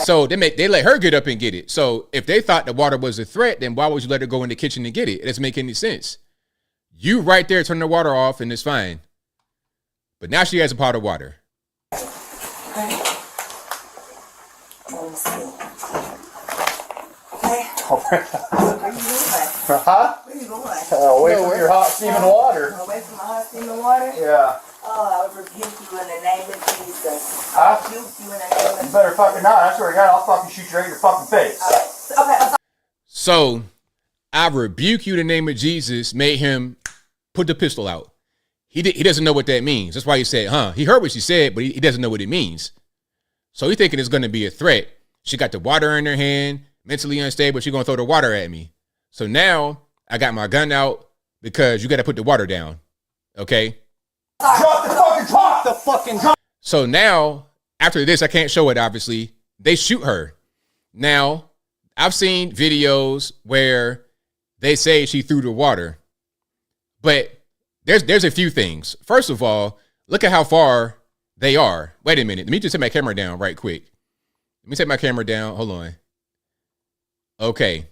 So they let her get up and get it. So if they thought the water was a threat, then why would you let her go in the kitchen and get it? It doesn't make any sense. You right there turn the water off and it's fine. But now she has a pot of water. Okay. Let me see. Okay. Where you going? Huh? Where you going? Away from your hot steaming water. Away from my hot steaming water? Yeah. Oh, I would rebuke you in the name of Jesus. Huh? I rebuke you in the name of You better fucking not. I swear to God, I'll fucking shoot you right in your fucking face. Okay. So I rebuke you in the name of Jesus made him put the pistol out. He doesn't know what that means. That's why he said, huh? He heard what she said, but he doesn't know what it means. So he's thinking it's going to be a threat. She got the water in her hand, mentally unstable. She's going to throw the water at me. So now I got my gun out because you got to put the water down. Okay? Drop the fucking drop. So now, after this, I can't show it, obviously. They shoot her. Now, I've seen videos where they say she threw the water. But there's a few things. First of all, look at how far they are. Wait a minute. Let me just take my camera down right quick. Let me take my camera down. Hold on. Okay.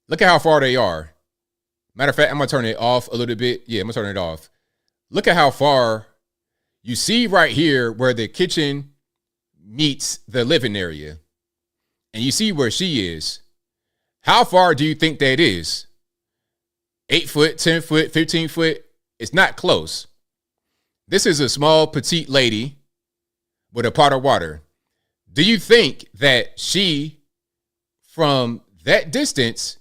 Look at how far they are. Matter of fact, I'm going to turn it off a little bit. Yeah, I'm going to turn it off. Look at how far you see right here where the kitchen meets the living area. And you see where she is. How far do you think that is? 8 foot, 10 foot, 15 foot? It's not close. This is a small, petite lady with a pot of water. Do you think that she, from that distance,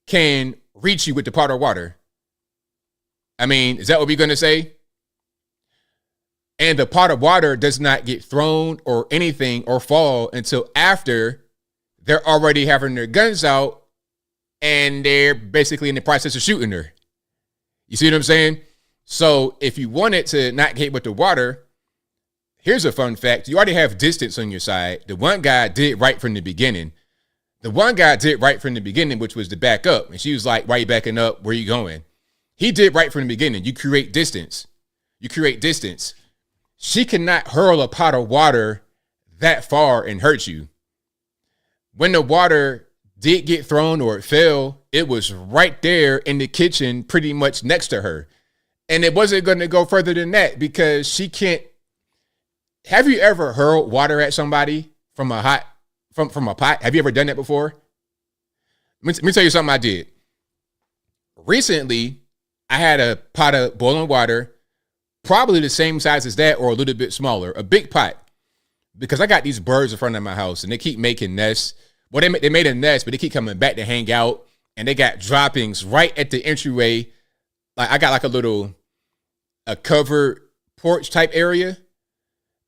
can reach you with the pot of water? I mean, is that what we're going to say? And the pot of water does not get thrown or anything or fall until after they're already having their guns out and they're basically in the process of shooting her. You see what I'm saying? So if you wanted to not get with the water, here's a fun fact. You already have distance on your side. The one guy did right from the beginning. Which was to back up. And she was like, why are you backing up? Where are you going? He did right from the beginning. You create distance. She cannot hurl a pot of water that far and hurt you. When the water did get thrown or it fell, it was right there in the kitchen, pretty much next to her. And it wasn't going to go further than that because she can't. Have you ever hurled water at somebody from a pot? Have you ever done that before? Let me tell you something I did. Recently, I had a pot of boiling water, probably the same size as that or a little bit smaller, a big pot, because I got these birds in front of my house and they keep making nests. Well, they made a nest, but they keep coming back to hang out, and they got droppings right at the entryway. Like I got like a covered porch type area,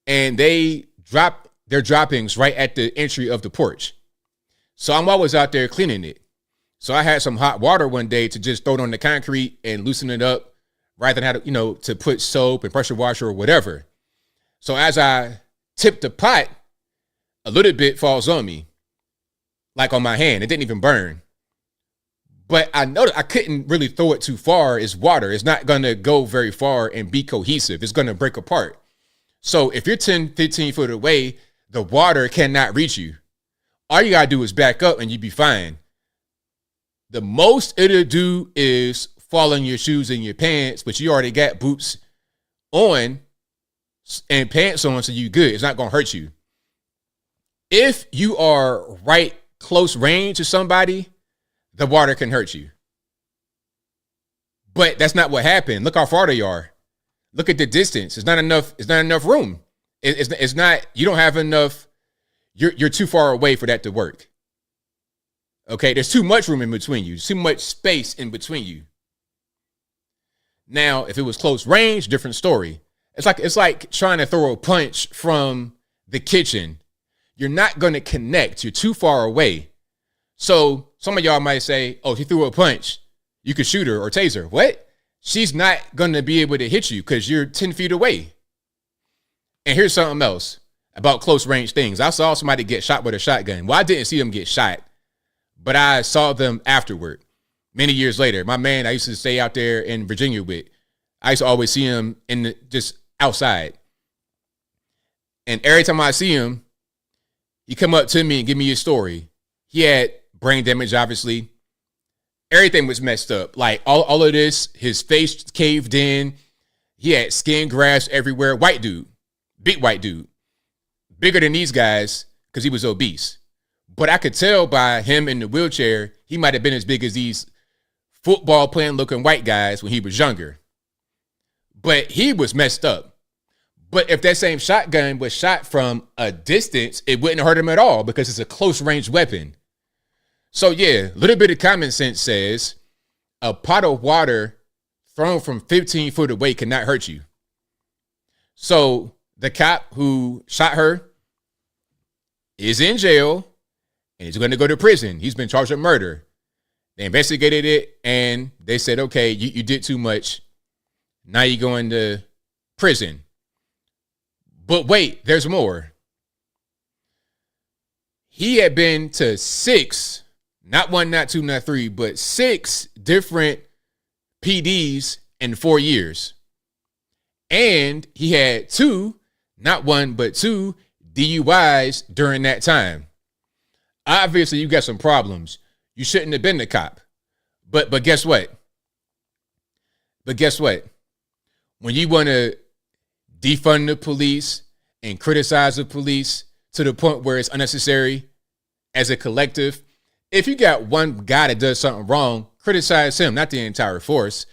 and they drop their droppings right at the entry of the porch. So I'm always out there cleaning it. So I had some hot water one day to just throw it on the concrete and loosen it up, rather than have to put soap and pressure washer or whatever. So as I tip the pot, a little bit falls on me. Like on my hand. It didn't even burn. But I noticed I couldn't really throw it too far. It's water. It's not going to go very far and be cohesive. It's going to break apart. So if you're 10, 15 foot away, the water cannot reach you. All you got to do is back up and you'll be fine. The most it'll do is fall on your shoes and your pants, but you already got boots on and pants on, so you good. It's not going to hurt you. If you are right close range to somebody, the water can hurt you. But that's not what happened. Look how far they are. Look at the distance. It's not enough. It's not enough room. It's not. You don't have enough. You're too far away for that to work. Okay, there's too much room in between you. Too much space in between you. Now, if it was close range, different story. It's like trying to throw a punch from the kitchen. You're not going to connect. You're too far away. So some of y'all might say, "Oh, she threw a punch. You could shoot her or tase her." What? She's not going to be able to hit you because you're 10 feet away. And here's something else about close range things. I saw somebody get shot with a shotgun. Well, I didn't see them get shot, but I saw them afterward. Many years later, my man I used to stay out there in Virginia with, I used to always see him just outside. And every time I see him, he come up to me and give me his story. He had brain damage, obviously. Everything was messed up. Like all of this, his face caved in. He had skin grafts everywhere. White dude, big white dude, bigger than these guys because he was obese. But I could tell by him in the wheelchair, he might have been as big as these football playing looking white guys when he was younger. But he was messed up. But if that same shotgun was shot from a distance, it wouldn't hurt him at all because it's a close range weapon. So yeah, a little bit of common sense says a pot of water thrown from 15 foot away cannot hurt you. So the cop who shot her is in jail and he's going to go to prison. He's been charged with murder. They investigated it and they said, okay, you did too much. Now you're going to prison. But wait, there's more. He had been to 6, not 1, not 2, not 3, but 6 different PDs in 4 years. And he had 2, not 1, but 2 DUIs during that time. Obviously, you got some problems. You shouldn't have been the cop. But guess what? When you want to defund the police and criticize the police to the point where it's unnecessary as a collective, if you got one guy that does something wrong, criticize him, not the entire force.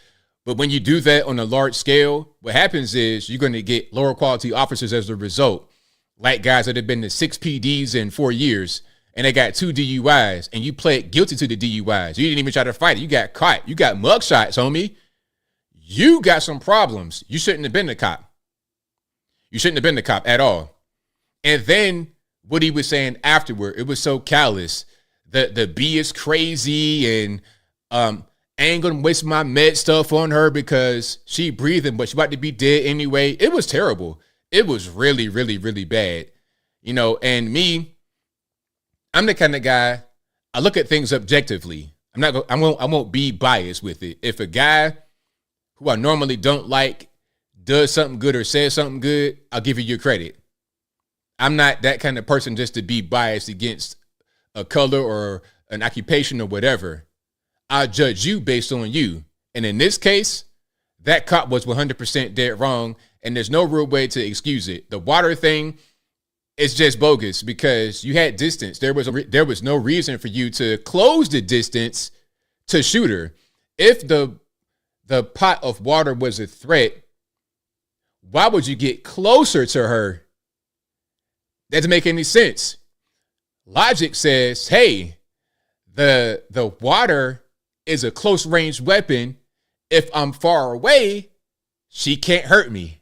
But when you do that on a large scale, what happens is you're going to get lower quality officers as a result. Like guys that have been to 6 PDs in 4 years and they got 2 DUIs and you pled guilty to the DUIs. You didn't even try to fight it. You got caught. You got mugshots, homie. You got some problems. You shouldn't have been the cop. You shouldn't have been the cop at all. And then what he was saying afterward, it was so callous. The B is crazy and I ain't gonna waste my med stuff on her because she breathing, but she about to be dead anyway. It was terrible. It was really, really, really bad. You know, and me, I'm the kind of guy, I look at things objectively. I won't be biased with it. If a guy who I normally don't like does something good or says something good, I'll give you your credit. I'm not that kind of person just to be biased against a color or an occupation or whatever. I'll judge you based on you. And in this case, that cop was 100% dead wrong, and there's no real way to excuse it. The water thing is just bogus because you had distance. There was no reason for you to close the distance to shoot her. If the pot of water was a threat, why would you get closer to her? That doesn't make any sense. Logic says, hey, the water is a close range weapon. If I'm far away, she can't hurt me.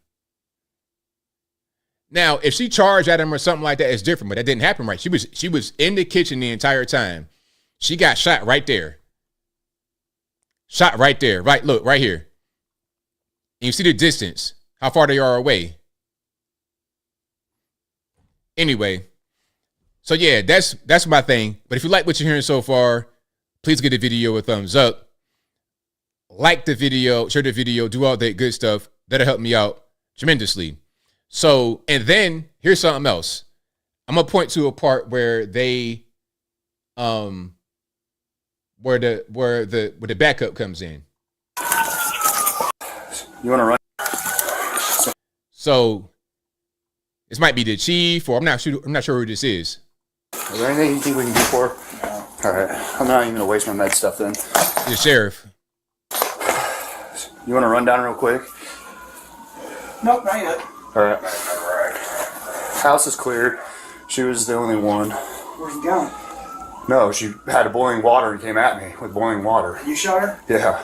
Now, if she charged at him or something like that, it's different, but that didn't happen right. She was in the kitchen the entire time. She got shot right there. Shot right there. Right, look, right here. And you see the distance, how far they are away. Anyway, so yeah, that's my thing. But if you like what you're hearing so far, please give the video a thumbs up. Like the video, share the video, do all that good stuff. That'll help me out tremendously. So, and then here's something else. I'm gonna point to a part where they, where the backup comes in. You want to run? So, this might be the chief, or I'm not sure who this is. Is there anything you think we can do for her? No. All right, I'm not even gonna waste my med stuff then. The sheriff. You want to run down real quick? Nope, not yet. All right. House is cleared. She was the only one. Where's she going? No, she had boiling water and came at me with boiling water. You shot her? Yeah.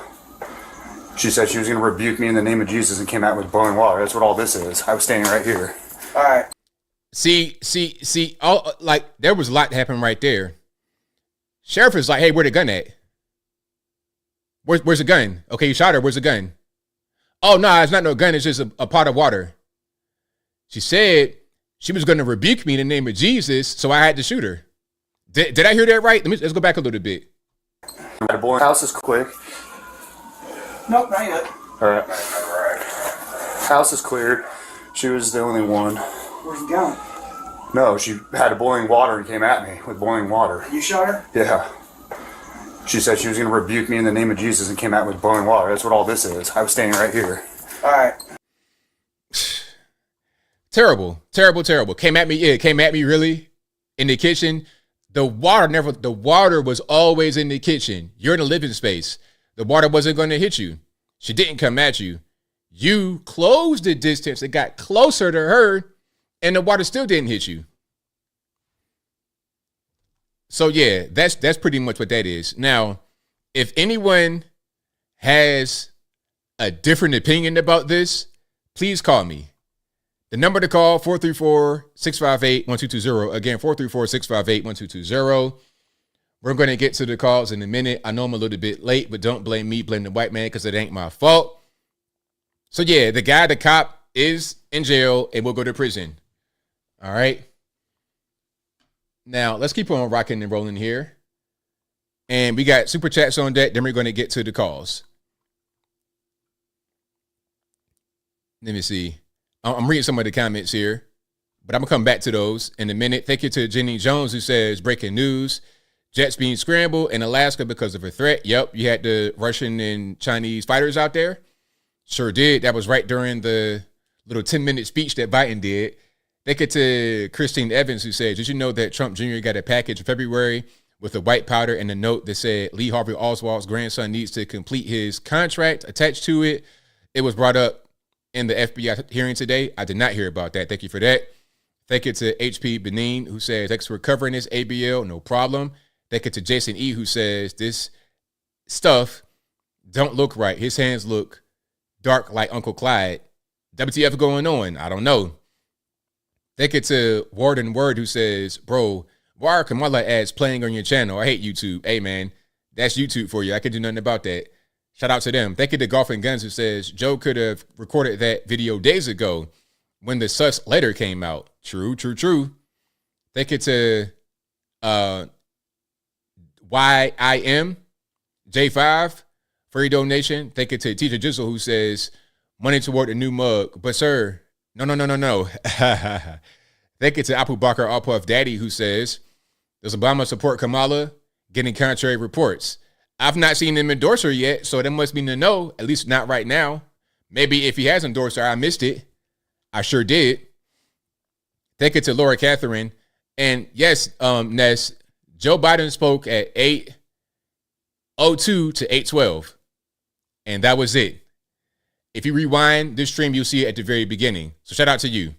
She said she was going to rebuke me in the name of Jesus and came at me with boiling water. That's what all this is. I was standing right here. All right. See, all, like, there was a lot happening right there. Sheriff is like, hey, where the gun at? Where's the gun? Okay, you shot her. Where's the gun? Oh, no, it's not no gun. It's just a pot of water. She said she was going to rebuke me in the name of Jesus, so I had to shoot her. Did I hear that right? Let's go back a little bit. The boiling house is quick. Nope, not yet. All right. House is cleared. She was the only one. Where's she going? No, she had boiling water and came at me with boiling water. You shot her? Yeah. She said she was going to rebuke me in the name of Jesus and came at me with boiling water. That's what all this is. I was standing right here. All right. Terrible. Came at me really in the kitchen. The water was always in the kitchen. You're in a living space. The water wasn't going to hit you. She didn't come at you. You closed the distance. It got closer to her, and the water still didn't hit you. So yeah, that's pretty much what that is. Now, if anyone has a different opinion about this, please call me. The number to call, 434-658-1220. Again, 434-658-1220. We're going to get to the calls in a minute. I know I'm a little bit late, but don't blame me. Blame the white man because it ain't my fault. So yeah, the cop is in jail and will go to prison. All right. Now, let's keep on rocking and rolling here. And we got super chats on deck. Then we're going to get to the calls. Let me see. I'm reading some of the comments here, but I'm going to come back to those in a minute. Thank you to Jenny Jones, who says, breaking news. Jets being scrambled in Alaska because of a threat. Yep, you had the Russian and Chinese fighters out there. Sure did. That was right during the little 10-minute speech that Biden did. Thank you to Christine Evans, who said, did you know that Trump Jr. got a package in February with a white powder and a note that said Lee Harvey Oswald's grandson needs to complete his contract attached to it? It was brought up in the FBI hearing today. I did not hear about that. Thank you for that. Thank you to HP Benin, who says, thanks for covering this, ABL. No problem. Thank you to Jason E., who says, this stuff don't look right. His hands look dark like Uncle Clyde. WTF going on? I don't know. Thank you to Warden Word, who says, bro, why are Kamala ads playing on your channel? I hate YouTube. Hey, man, that's YouTube for you. I can do nothing about that. Shout out to them. Thank you to Golf and Guns, who says, Joe could have recorded that video days ago when the sus letter came out. True. Thank you to YIM J5 for your donation. Thank you to Teacher Jizzle, who says, money toward a new mug. But sir, no. Thank you to Abu Bakr Al-Puff Daddy, who says, does Obama support Kamala? Getting contrary reports. I've not seen him endorse her yet, so that must mean a no, at least not right now. Maybe if he has endorsed her, I missed it. I sure did. Thank you to Laura Catherine. And yes, Ness, Joe Biden spoke at 8:02 to 8:12. And that was it. If you rewind this stream, you'll see it at the very beginning. So shout out to you.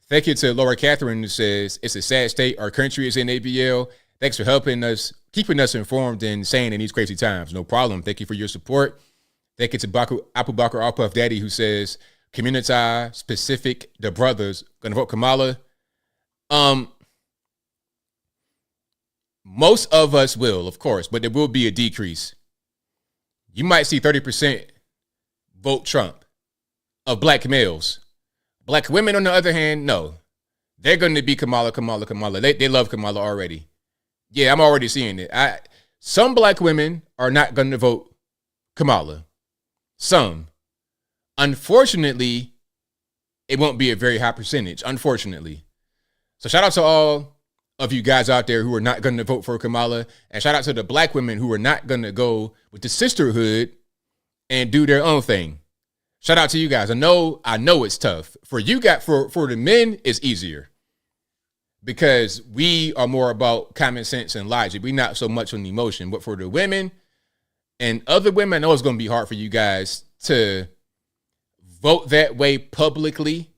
Thank you to Laura Catherine, who says, it's a sad state our country is in, ABL. Thanks for helping us, keeping us informed and sane in these crazy times. No problem. Thank you for your support. Thank you to Abu Bakr Al-Puff Daddy, who says, community specific, the brothers, gonna vote Kamala. Most of us will, of course, but there will be a decrease. You might see 30% vote Trump of black males. Black women, on the other hand, no. They're going to be Kamala. They love Kamala already. Yeah, I'm already seeing it. Some black women are not going to vote Kamala. Some. Unfortunately, it won't be a very high percentage, unfortunately. So shout out to all of you guys out there who are not going to vote for Kamala. And shout out to the black women who are not going to go with the sisterhood and do their own thing. Shout out to you guys. I know it's tough. For you guys, for the men, it's easier. Because we are more about common sense and logic. We're not so much on emotion. But for the women and other women, I know it's going to be hard for you guys to vote that way publicly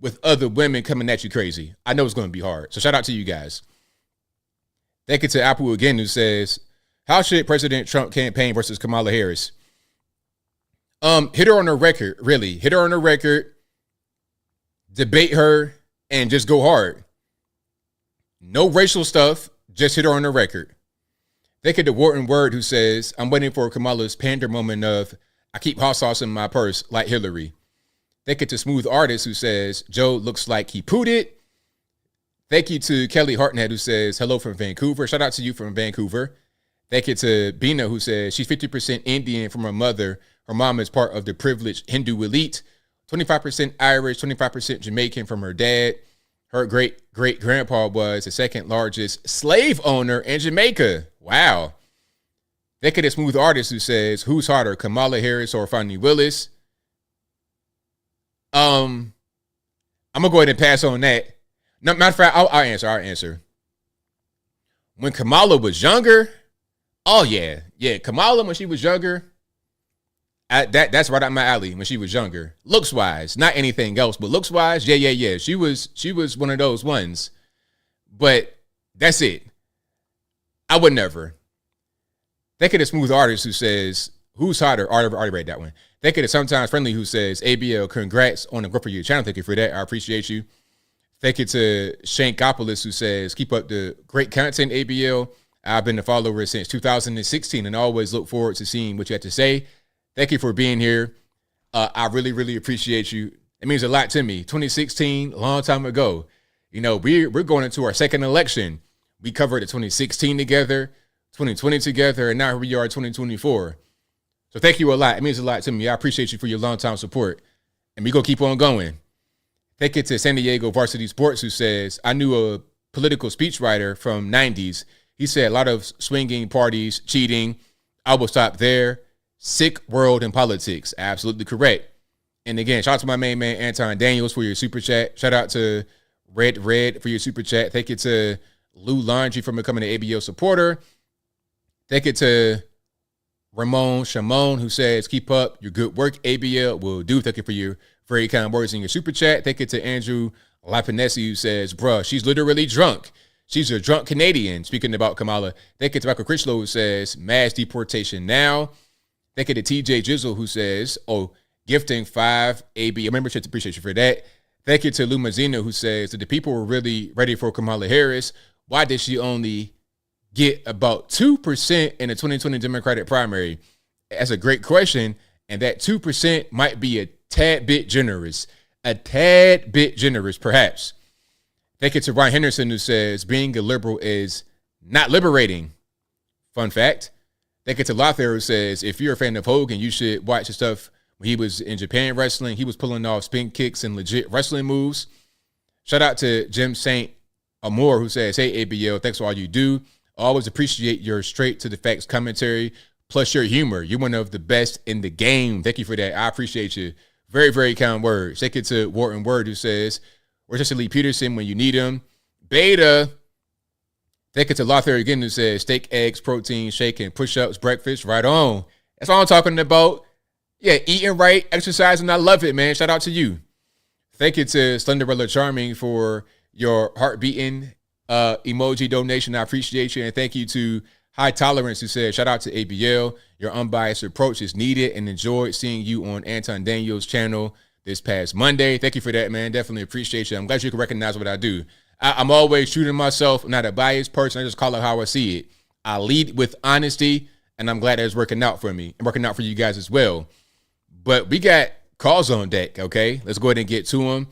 with other women coming at you crazy. I know it's going to be hard. So shout out to you guys. Thank you to Apple again, who says, how should President Trump campaign versus Kamala Harris? Hit her on her record, really. Hit her on her record, debate her, and just go hard. No racial stuff, just hit her on her record. Thank you to Wharton Word, who says, I'm waiting for Kamala's pander moment of, I keep hot sauce in my purse like Hillary. Thank you to Smooth Artist, who says, Joe looks like he pooed it. Thank you to Kelly Hartnett, who says, hello from Vancouver. Shout out to you from Vancouver. Thank you to Bina, who says, she's 50% Indian from her mother. Her mom is part of the privileged Hindu elite. 25% Irish, 25% Jamaican from her dad. Her great-great-grandpa was the second largest slave owner in Jamaica. Wow. Thank you to Smooth Artist, who says, who's hotter, Kamala Harris or Fani Willis? I'm going to go ahead and pass on that. No, matter of fact, I'll answer. When Kamala was younger, oh, yeah. Yeah, Kamala, when she was younger, that's right up my alley when she was younger. Looks-wise, not anything else, but looks-wise, yeah. She was one of those ones. But that's it. I would never. Think of the Smooth Artist who says, who's hotter? I already read that one. Think of the Sometimes Friendly who says, ABL, congrats on the growth of your channel. Thank you for that. I appreciate you. Thank you to Shankopolis who says, keep up the great content, ABL. I've been a follower since 2016 and always look forward to seeing what you have to say. Thank you for being here. I really, really appreciate you. It means a lot to me. 2016, a long time ago. You know, we're going into our second election. We covered the 2016 together, 2020 together, and now here we are 2024. So thank you a lot. It means a lot to me. I appreciate you for your long-time support. And we're going to keep on going. Thank you to San Diego Varsity Sports who says, I knew a political speechwriter from 90s. He said a lot of swinging parties, cheating. I will stop there. Sick world in politics. Absolutely correct. And again, shout out to my main man, Anton Daniels, for your super chat. Shout out to Red for your super chat. Thank you to Lou Laundry for becoming an ABL supporter. Thank you to Ramon Shamon, who says, keep up your good work. ABL will do. Thank you for your very kind words in your super chat. Thank you to Andrew Lapinesi, who says, bruh, she's literally drunk. She's a drunk Canadian. Speaking about Kamala. Thank you to Michael Critchlow, who says, mass deportation now. Thank you to TJ Jizzle, who says, gifting 5 ABL memberships. Appreciate you for that. Thank you to Lou Mazzino, who says that the people were really ready for Kamala Harris. Why did she only get about 2% in the 2020 Democratic primary? That's a great question. And that 2% might be a tad bit generous. Perhaps. Thank you to Ryan Henderson, who says being a liberal is not liberating. Fun fact. Thank you to Lothair, who says if you're a fan of Hogan, you should watch his stuff when he was in Japan wrestling. He was pulling off spin kicks and legit wrestling moves. Shout out to Jim St. Amour, who says, hey, ABL, thanks for all you do. I always appreciate your straight to the facts commentary, plus your humor. You're one of the best in the game. Thank you for that. I appreciate you. Very, very kind words. Thank you to Wharton Word, who says, where's Jesse Lee Peterson when you need him? Beta. Thank you to Lothair again, who says, steak, eggs, protein, shake, and push-ups, breakfast. Right on. That's all I'm talking about. Yeah, eating right, exercising. I love it, man. Shout out to you. Thank you to Slenderella Charming for your heart beating emoji donation. I appreciate you. And thank you to High Tolerance, who said, shout out to ABL. Your unbiased approach is needed and enjoyed seeing you on Anton Daniels' channel this past Monday. Thank you for that, man. Definitely appreciate you. I'm glad you can recognize what I do. I'm always shooting myself. I'm not a biased person. I just call it how I see it. I lead with honesty, and I'm glad that it's working out for me and working out for you guys as well. But we got calls on deck, okay? Let's go ahead and get to them.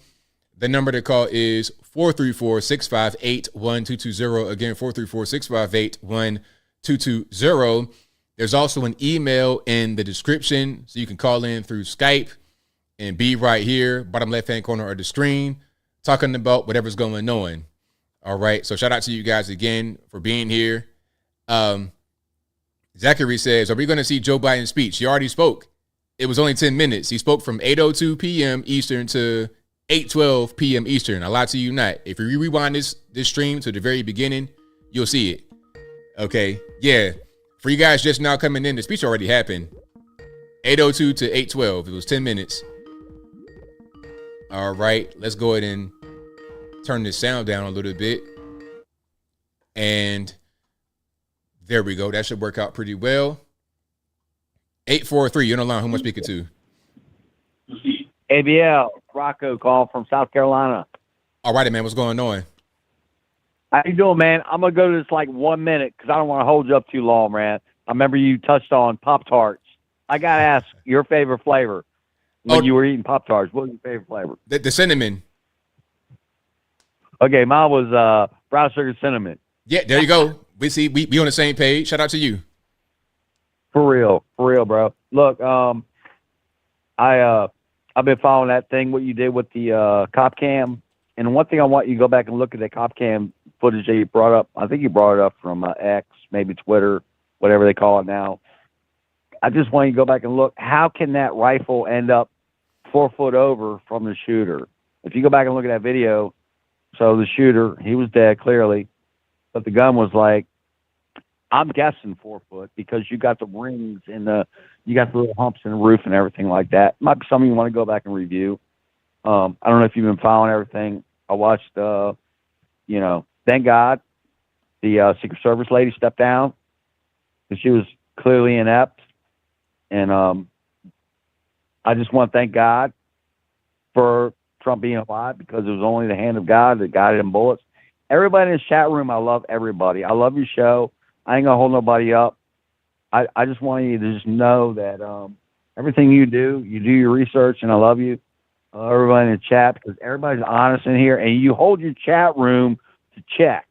The number to call is 434-658-1220. Again, 434-658-1220. There's also an email in the description, so you can call in through Skype and be right here, bottom left-hand corner of the screen, talking about whatever's going on. All right, so shout out to you guys again for being here. Zachary says, are we going to see Joe Biden's speech? He already spoke. It was only 10 minutes. He spoke from 8:02 p.m. Eastern to 8:12 p.m. Eastern. I lie to you not. If you rewind this stream to the very beginning, you'll see it. Okay, yeah. For you guys just now coming in, the speech already happened. 8:02 to 8:12. It was 10 minutes. All right, let's go ahead and turn this sound down a little bit. And there we go. That should work out pretty well. 843, you're on the line. Who am I speaking to? ABL, Rocco, call from South Carolina. All righty, man. What's going on? How you doing, man? I'm going to go to this like 1 minute because I don't want to hold you up too long, man. I remember you touched on Pop-Tarts. I got to ask your favorite flavor when you were eating Pop-Tarts. What was your favorite flavor? The cinnamon. Okay, mine was brown sugar cinnamon. Yeah, there you go. We on the same page. Shout out to you. For real, bro. Look, I've been following that thing, what you did with the cop cam. And one thing I want you to go back and look at the cop cam footage that you brought up. I think you brought it up from X, maybe Twitter, whatever they call it now. I just want you to go back and look. How can that rifle end up 4 foot over from the shooter? If you go back and look at that video, so the shooter, he was dead clearly, but the gun was like, I'm guessing 4 foot because you got the rings and you got the little humps in the roof and everything like that. Might be something you want to go back and review. I don't know if you've been following everything. I watched, thank God the Secret Service lady stepped down because she was clearly inept. And I just want to thank God for Trump being alive because it was only the hand of God that guided him bullets. Everybody in the chat room, I love everybody. I love your show. I ain't going to hold nobody up. I just want you to just know that everything you do your research, and I love you. Everybody in the chat, because everybody's honest in here, and you hold your chat room to check.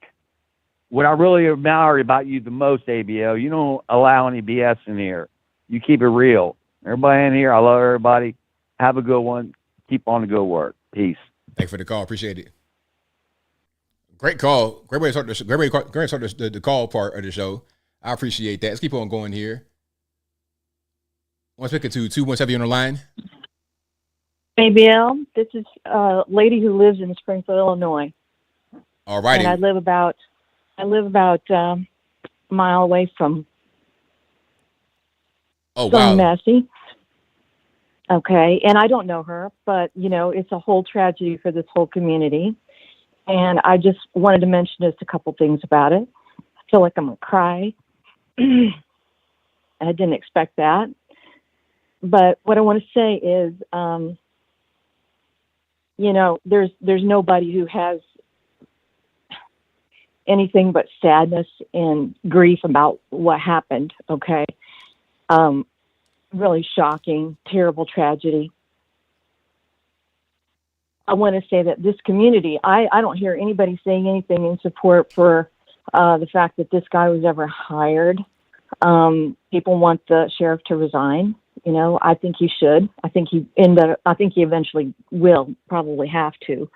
What I really admire about you the most, ABL, you don't allow any BS in here. You keep it real. Everybody in here, I love everybody. Have a good one. Keep on the good work. Peace. Thanks for the call. Appreciate it. Great call. Great way to start the call part of the show. I appreciate that. Let's keep on going here. Let's pick it to 217 on the line. ABL, this is a lady who lives in Springfield, Illinois. All righty. And I live about a mile away from Sonya Massey. Okay, and I don't know her, but it's a whole tragedy for this whole community. And I just wanted to mention just a couple things about it. I feel like I'm gonna cry. I didn't expect that. But what I want to say is, there's nobody who has anything but sadness and grief about what happened, okay? Really shocking, terrible tragedy. I want to say that this community, I don't hear anybody saying anything in support for the fact that this guy was ever hired. People want the sheriff to resign. I think he should. I think he eventually will probably have to.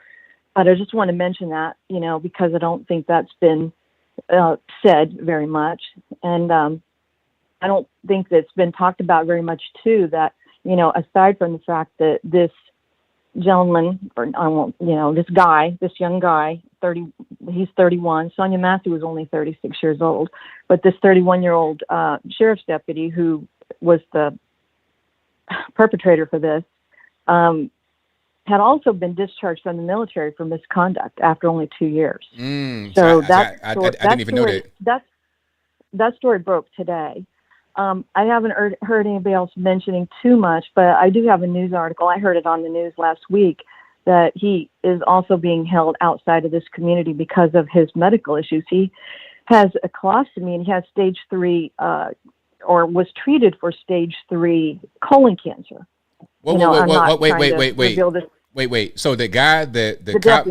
But I just want to mention that, because I don't think that's been said very much. And I don't think that's been talked about very much too, that, aside from the fact that this gentleman, this young guy, he's 31. Sonya Massey was only 36 years old. But this 31-year-old sheriff's deputy who was the perpetrator for this had also been discharged from the military for misconduct after only 2 years. So I didn't even know that. That story broke today. I haven't heard anybody else mentioning too much, but I do have a news article. I heard it on the news last week that he is also being held outside of this community because of his medical issues. He has a colostomy and he has stage 3 or was treated for stage 3 colon cancer. Wait. So the guy, the cop,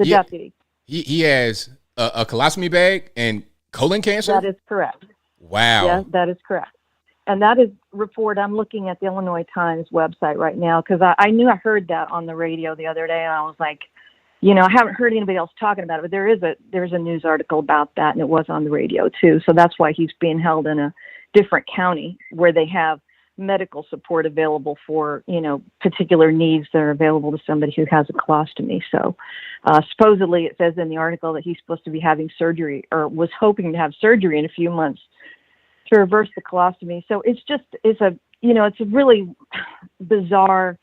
deputy, he has a colostomy bag and colon cancer? That is correct. Wow. Yeah, that is correct. And that is report. I'm looking at the Illinois Times website right now because I knew I heard that on the radio the other day, and I was like, I haven't heard anybody else talking about it, but there's a news article about that, and it was on the radio too. So that's why he's being held in a different county where they have medical support available for, particular needs that are available to somebody who has a colostomy. So supposedly it says in the article that he's supposed to be having surgery or was hoping to have surgery in a few months to reverse the colostomy. So it's a really bizarre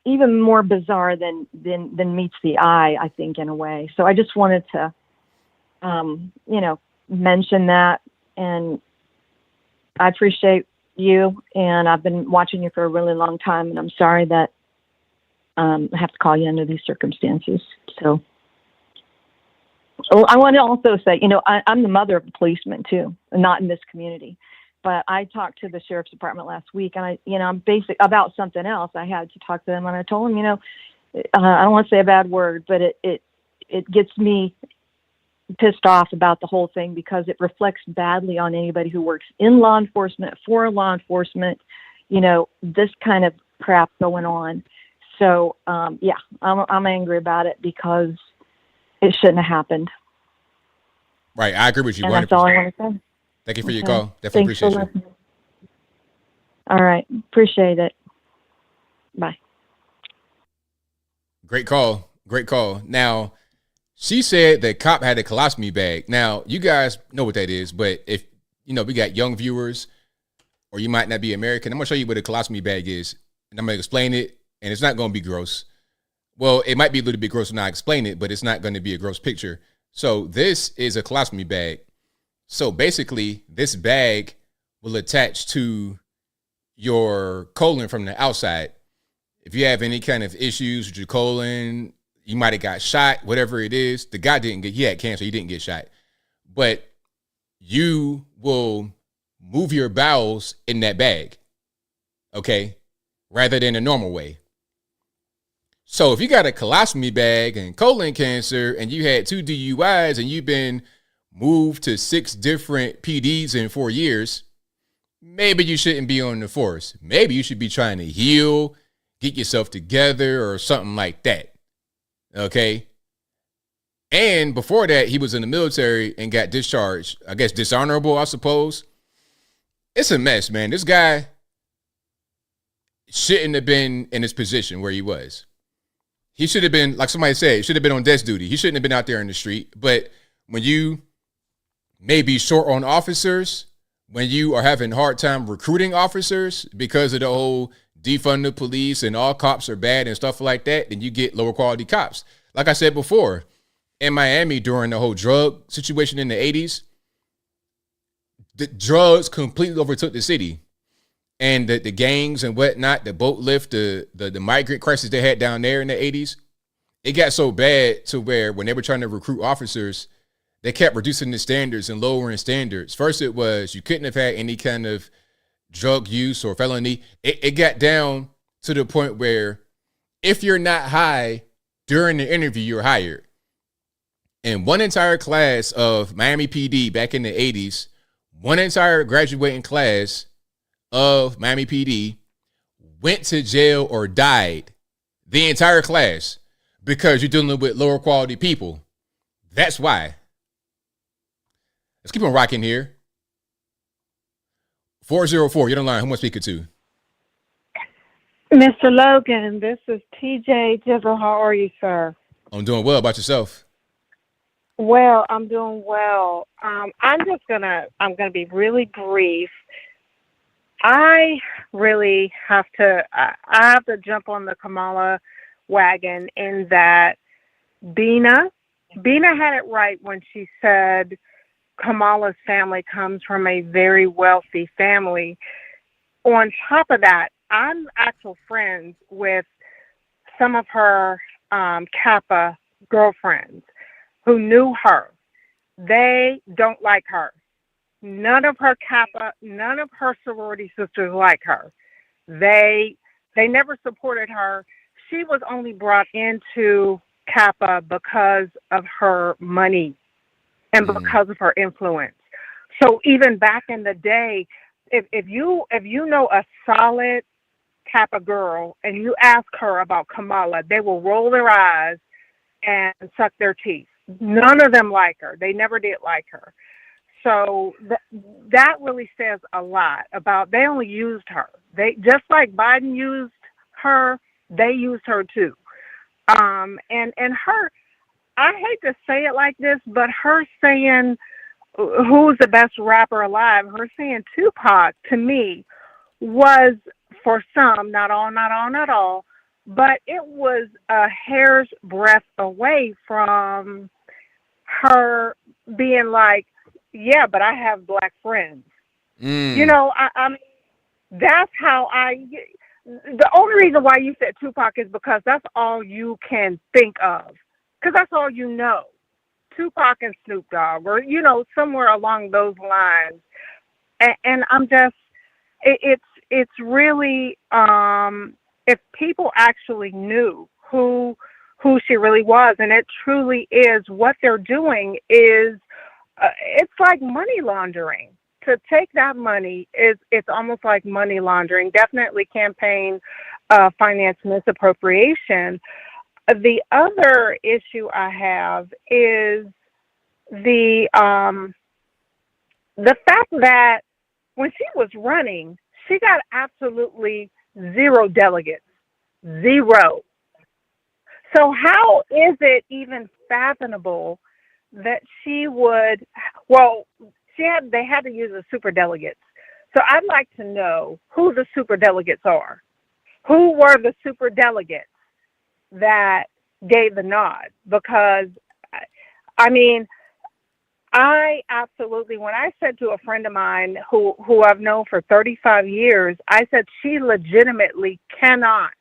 even more bizarre than meets the eye, I think, in a way. So I just wanted to, mention that. And I appreciate you, and I've been watching you for a really long time, and I'm sorry that I have to call you under these circumstances. So I want to also say, I'm the mother of a policeman too, not in this community. But I talked to the sheriff's department last week, and I'm basic about something else. I had to talk to them, and I told them, I don't want to say a bad word, but it gets me pissed off about the whole thing because it reflects badly on anybody who works in law enforcement, for law enforcement, this kind of crap going on. So, I'm angry about it because it shouldn't have happened. Right. I agree with you. And 100%. that's all I want to say. Thank you for your call. Definitely Thanks appreciate you. All right. Appreciate it. Bye. Great call. Great call. Now, she said that cop had a colostomy bag. Now, you guys know what that is, but if, we got young viewers or you might not be American, I'm going to show you what a colostomy bag is, and I'm going to explain it, and it's not going to be gross. Well, it might be a little bit gross when I explain it, but it's not going to be a gross picture. So this is a colostomy bag. So basically, this bag will attach to your colon from the outside. If you have any kind of issues with your colon, you might have got shot, whatever it is. The guy he had cancer, he didn't get shot. But you will move your bowels in that bag, okay, rather than a normal way. So if you got a colostomy bag and colon cancer and you had 2 DUIs and you've been moved to 6 different PDs in 4 years, maybe you shouldn't be on the force. Maybe you should be trying to heal, get yourself together or something like that. Okay. And before that, he was in the military and got discharged. I guess dishonorable, I suppose. It's a mess, man. This guy shouldn't have been in his position where he was. He should have been, like somebody said, he should have been on desk duty. He shouldn't have been out there in the street. But when you may be short on officers, when you are having a hard time recruiting officers because of the whole defund the police and all cops are bad and stuff like that, then you get lower quality cops. Like I said before, in Miami during the whole drug situation in the 80s, the drugs completely overtook the city. And the gangs and whatnot, the boat lift, the migrant crisis they had down there in the 80s, it got so bad to where when they were trying to recruit officers, they kept reducing the standards and lowering standards. First it was you couldn't have had any kind of drug use or felony. It got down to the point where if you're not high during the interview, you're hired. And one entire class of Miami PD back in the 80s, one entire graduating class of Miami PD went to jail or died, the entire class, because you're dealing with lower quality people. That's why. Let's keep on rocking here. 404, you're on the line. Who am I speaking to? Mr. Logan, this is TJ Jizzle. How are you, sir? I'm doing well. About yourself? Well, I'm doing well. I'm gonna be really brief. I really have to jump on the Kamala wagon in that Bina had it right when she said Kamala's family comes from a very wealthy family. On top of that, I'm actual friends with some of her Kappa girlfriends who knew her. They don't like her. None of her Kappa, none of her sorority sisters like her. They never supported her. She was only brought into Kappa because of her money and because of her influence. So even back in the day, if you know a solid Kappa girl and you ask her about Kamala, they will roll their eyes and suck their teeth. None of them like her. They never did like her. So that really says a lot about, they only used her. They, just like Biden used her, they used her too. And her, I hate to say it like this, but her saying who's the best rapper alive, her saying Tupac to me was, for some, not all, but it was a hair's breadth away from her being like, yeah, but I have black friends. You know, I mean, that's how the only reason why you said Tupac is because that's all you can think of. Because that's all you know. Tupac and Snoop Dogg, or, you know, somewhere along those lines. And I'm just, it's really, if people actually knew who she really was, and it truly is, what they're doing is, it's like money laundering. To take that money it's almost like money laundering. Definitely campaign finance misappropriation. The other issue I have is the fact that when she was running, she got absolutely 0 delegates. 0. So how is it even fathomable that she would, they had to use the super delegates. So I'd like to know who the super delegates are. Who were the super delegates that gave the nod? Because, I mean, I absolutely, when I said to a friend of mine who I've known for 35 years, I said she legitimately cannot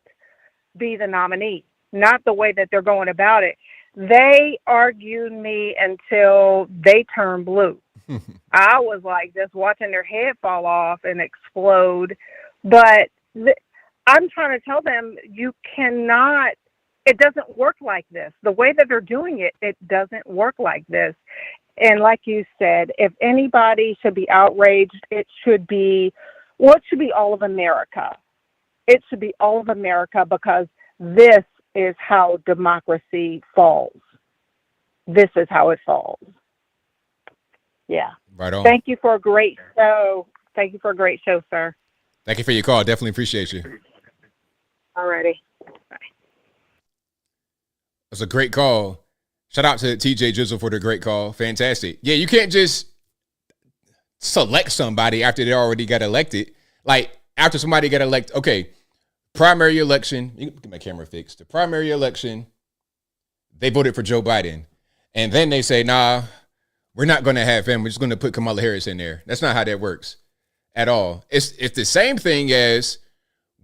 be the nominee, not the way that they're going about it. They argued me until they turned blue. I was like just watching their head fall off and explode. But I'm trying to tell them, you cannot, it doesn't work like this. The way that they're doing it, it doesn't work like this. And like you said, if anybody should be outraged, it should be all of America. It should be all of America, because this is how democracy falls. This is how it falls. Yeah. Right on. Thank you for a great show. Thank you for a great show, sir. Thank you for your call. Definitely appreciate you. Alrighty. Bye. That's a great call. Shout out to TJ Jizzle for the great call. Fantastic. Yeah, you can't just select somebody after they already got elected. Like, after somebody got elected, okay, primary election, you can get my camera fixed. The primary election, they voted for Joe Biden. And then they say, nah, we're not going to have him. We're just going to put Kamala Harris in there. That's not how that works at all. It's the same thing as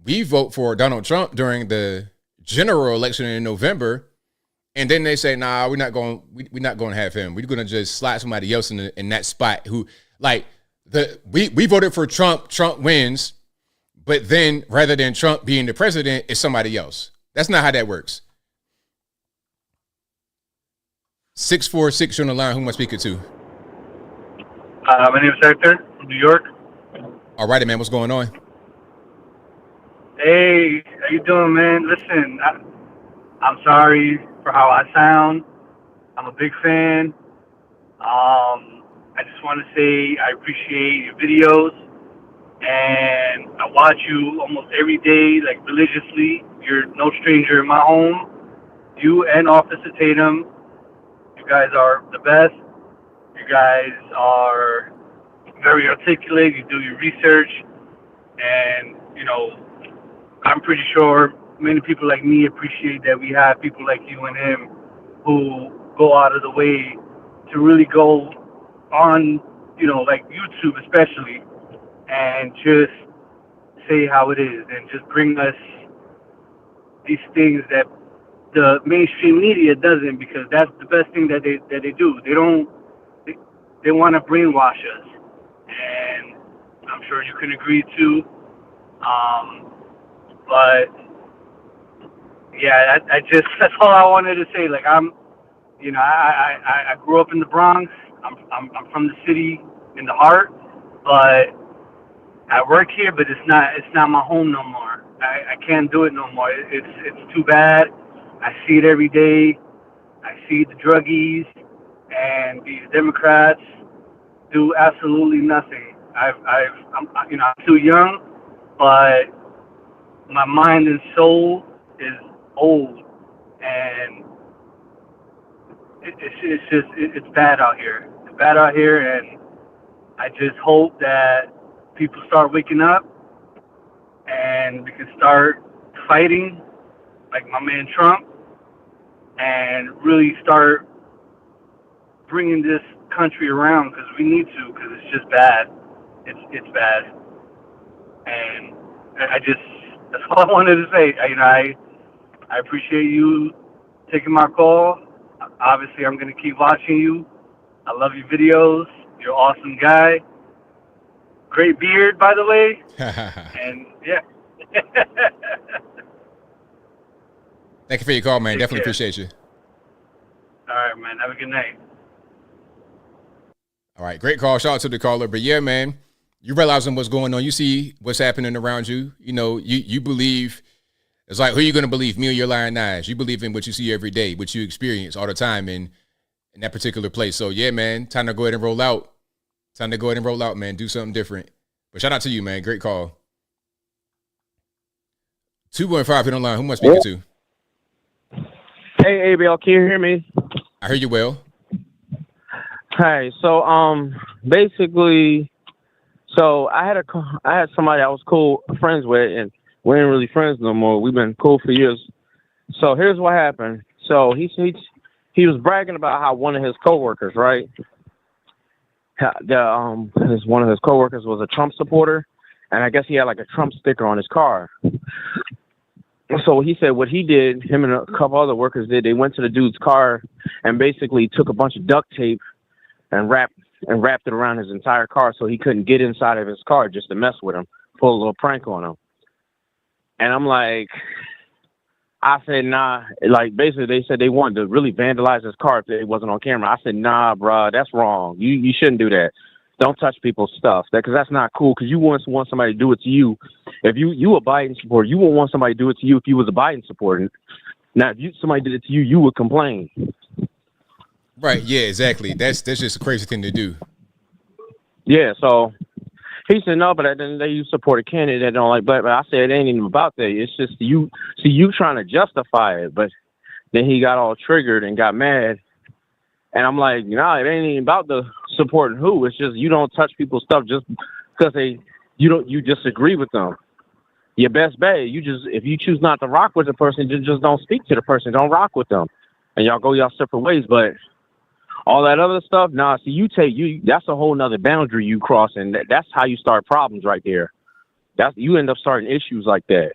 we vote for Donald Trump during the general election in November, and then they say, nah, we're not going to have him. We're going to just slide somebody else in that spot who, like, we voted for Trump. Trump wins, but then rather than Trump being the president, it's somebody else. That's not how that works. 646 on the line. Who am I speaking to? My name is Hector from New York. All righty, man. What's going on? Hey, how you doing, man? Listen, I'm sorry for how I sound. I'm a big fan. I just want to say I appreciate your videos, and I watch you almost every day, like religiously. You're no stranger in my home. You and Officer Tatum, you guys are the best. You guys are very articulate. You do your research, and, you know, I'm pretty sure many people like me appreciate that we have people like you and him who go out of the way to really go on, you know, like YouTube especially, and just say how it is and just bring us these things that the mainstream media doesn't, because that's the best thing that they do. They want to brainwash us, and I'm sure you can agree too. But yeah, that's all I wanted to say. Like, I grew up in the Bronx. I'm from the city in the heart, but I work here, but it's not my home no more. I can't do it no more. It's too bad. I see it every day. I see the druggies and these Democrats do absolutely nothing. I'm too young, but my mind and soul is old, and it's bad out here. It's bad out here, and I just hope that people start waking up and we can start fighting like my man Trump and really start bringing this country around, because we need to, because it's just bad. It's bad. And that's all I wanted to say. I appreciate you taking my call. Obviously, I'm going to keep watching you. I love your videos. You're an awesome guy. Great beard, by the way. And yeah. Thank you for your call, man. Take Definitely care. appreciate you. All right, man. Have a good night. All right, great call. Shout out to the caller. But yeah, man, you realizing what's going on. You see what's happening around you. You know, you believe. It's like, who are you going to believe, me or your lying eyes? You believe in what you see every day, what you experience all the time in that particular place. So, yeah, man, time to go ahead and roll out. Time to go ahead and roll out, man. Do something different. But shout out to you, man. Great call. 215 hit online. Who am I speaking to? Hey, ABL, can you hear me? I hear you well. Hey, so basically, I had somebody I was friends with, and we ain't really friends no more. We've been cool for years. So here's what happened. So he was bragging about how one of his coworkers, right? One of his coworkers was a Trump supporter, and I guess he had like a Trump sticker on his car. So he said what he did, him and a couple other workers did, they went to the dude's car and basically took a bunch of duct tape and wrapped it around his entire car so he couldn't get inside of his car just to mess with him, pull a little prank on him. And I'm like, I said, nah. Like, basically, they said they wanted to really vandalize his car if it wasn't on camera. I said, nah, bro, that's wrong. You shouldn't do that. Don't touch people's stuff, because that's not cool. Because you want somebody to do it to you. If you a Biden supporter, you wouldn't want somebody to do it to you if you was a Biden supporter. Now, if somebody did it to you, you would complain. Right? Yeah, exactly. That's just a crazy thing to do. Yeah. So he said no, but then you support a candidate that don't like black. But I said it ain't even about that. It's just you trying to justify it. But then he got all triggered and got mad. And I'm like, no, it ain't even about the supporting who. It's just you don't touch people's stuff just because you disagree with them. Your best bet, if you choose not to rock with the person, just don't speak to the person. Don't rock with them, and y'all go y'all separate ways. But all that other stuff, nah. See, that's a whole nother boundary you cross, and that's how you start problems right there. You end up starting issues like that.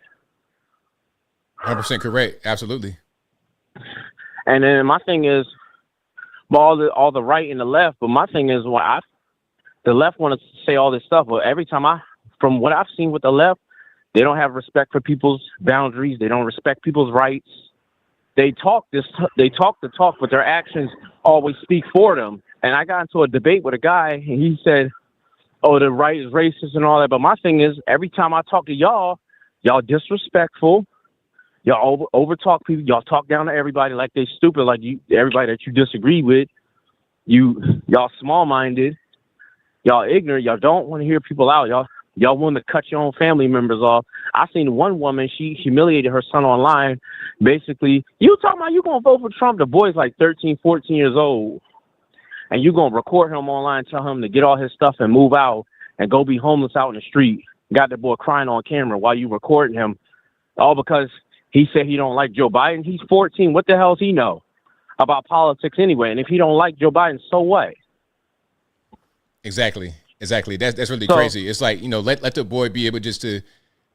100% correct. Absolutely. And then my thing is, all the right and the left, but my thing is, the left want to say all this stuff, but every time from what I've seen with the left, they don't have respect for people's boundaries. They don't respect people's rights. They talk the talk, but their actions always speak for them. And I got into a debate with a guy, and he said, oh, the right is racist and all that. But my thing is, every time I talk to y'all disrespectful. Y'all overtalk people. Y'all talk down to everybody like they stupid, like everybody that you disagree with. Y'all small-minded. Y'all ignorant. Y'all don't want to hear people out. Y'all want to cut your own family members off. I seen one woman, she humiliated her son online. Basically, you talking about you going to vote for Trump? The boy's like 13, 14 years old. And you going to record him online, tell him to get all his stuff and move out and go be homeless out in the street. Got the boy crying on camera while you recording him. All because he said he don't like Joe Biden. He's 14. What the hell does he know about politics anyway? And if he don't like Joe Biden, so what? Exactly. That's really crazy. It's like, let the boy be able just to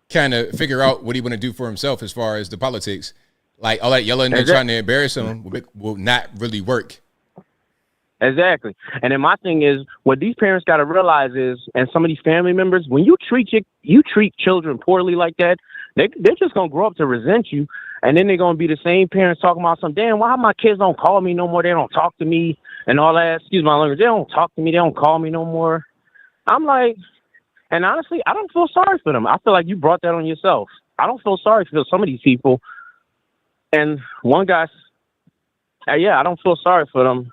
kind of figure out what he want to do for himself as far as the politics. Like all that yelling and trying to embarrass him will not really work. Exactly. And then my thing is, what these parents got to realize is, and some of these family members, when you treat children poorly like that, they're just going to grow up to resent you. And then they're going to be the same parents talking about damn, why my kids don't call me no more? They don't talk to me and all that. Excuse my language. They don't talk to me. They don't call me no more. I'm like, and honestly, I don't feel sorry for them. I feel like you brought that on yourself. I don't feel sorry for some of these people. And one guy, I don't feel sorry for them.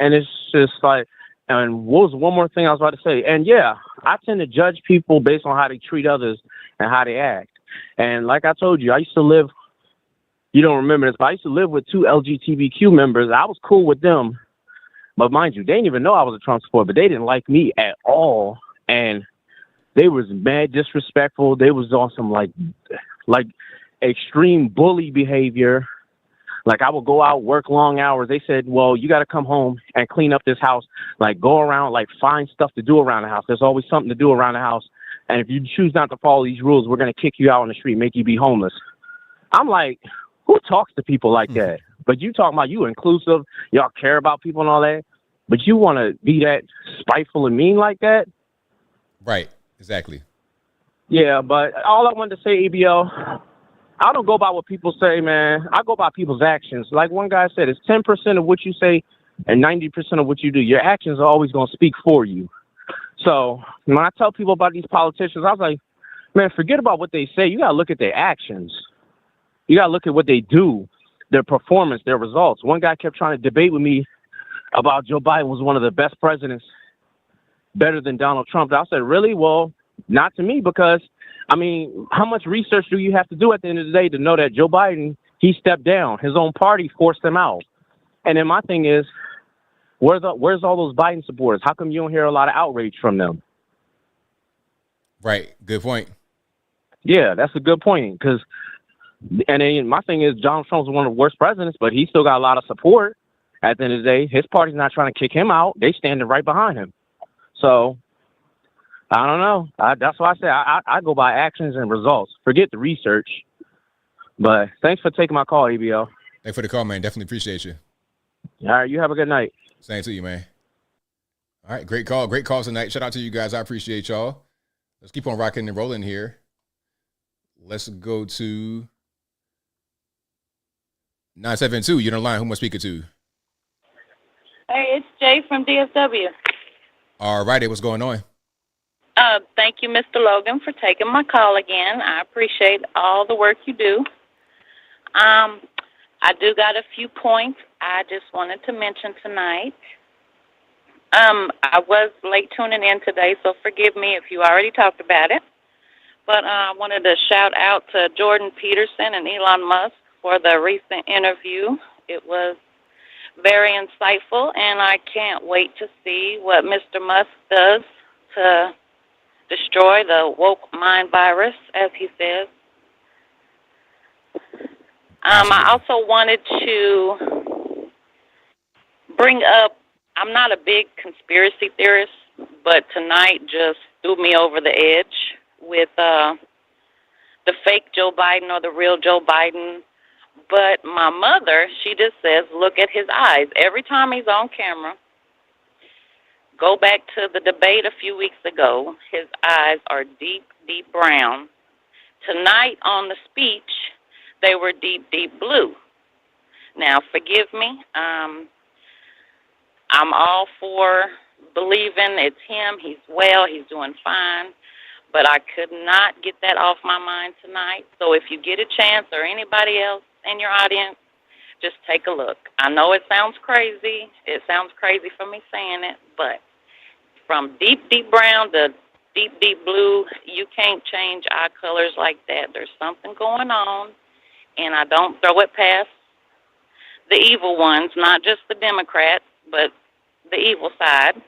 And it's just like, and what was one more thing I was about to say? And yeah, I tend to judge people based on how they treat others and how they act. And like I told you, I used to live, you don't remember this, but I used to live with 2 LGBTQ members. I was cool with them. But mind you, they didn't even know I was a Trump supporter, but they didn't like me at all. And They was mad disrespectful. They was on some like extreme bully behavior. Like, I would go out, work long hours. They said, well, you got to come home and clean up this house. Like, go around, like, find stuff to do around the house. There's always something to do around the house. And if you choose not to follow these rules, we're going to kick you out on the street, make you be homeless. I'm like, who talks to people like that? But you talking about you inclusive, y'all care about people and all that, but you want to be that spiteful and mean like that? Right, exactly. Yeah, but all I wanted to say, ABL, I don't go by what people say, man. I go by people's actions. Like one guy said, it's 10% of what you say and 90% of what you do. Your actions are always going to speak for you. So when I tell people about these politicians, I was like, man, forget about what they say. You got to look at their actions. You got to look at what they do, their performance, their results. One guy kept trying to debate with me about Joe Biden was one of the best presidents, better than Donald Trump. I said, really? Well, not to me, because I mean, how much research do you have to do at the end of the day to know that Joe Biden, he stepped down? His own party forced him out. And then my thing is, where's all those Biden supporters? How come you don't hear a lot of outrage from them? Right. Good point. Yeah, that's a good point. And then my thing is, Donald Trump's one of the worst presidents, but he still got a lot of support. At the end of the day, his party's not trying to kick him out. They standing right behind him. So I don't know. That's why I say I go by actions and results. Forget the research. But thanks for taking my call, ABL. Thanks for the call, man. Definitely appreciate you. All right, you have a good night. Same to you, man. All right, great call. Great calls tonight. Shout out to you guys. I appreciate y'all. Let's keep on rocking and rolling here. Let's go to 972. You're on the line. Who am I speaking to? Hey, it's Jay from DFW. All righty. What's going on? Thank you, Mr. Logan, for taking my call again. I appreciate all the work you do. I do got a few points I just wanted to mention tonight. I was late tuning in today, so forgive me if you already talked about it. But I wanted to shout out to Jordan Peterson and Elon Musk for the recent interview. It was very insightful, and I can't wait to see what Mr. Musk does to destroy the woke mind virus, as he says. I also wanted to bring up, I'm not a big conspiracy theorist, but tonight just threw me over the edge with the fake Joe Biden or the real Joe Biden. But my mother, she just says, look at his eyes. Every time he's on camera, go back to the debate a few weeks ago, his eyes are deep, deep brown. Tonight on the speech, they were deep, deep blue. Now, forgive me. I'm all for believing it's him. He's well. He's doing fine. But I could not get that off my mind tonight. So if you get a chance, or anybody else in your audience, just take a look. I know it sounds crazy. It sounds crazy for me saying it, but from deep, deep brown to deep, deep blue, you can't change eye colors like that. There's something going on, and I don't throw it past the evil ones, not just the Democrats, but the evil side.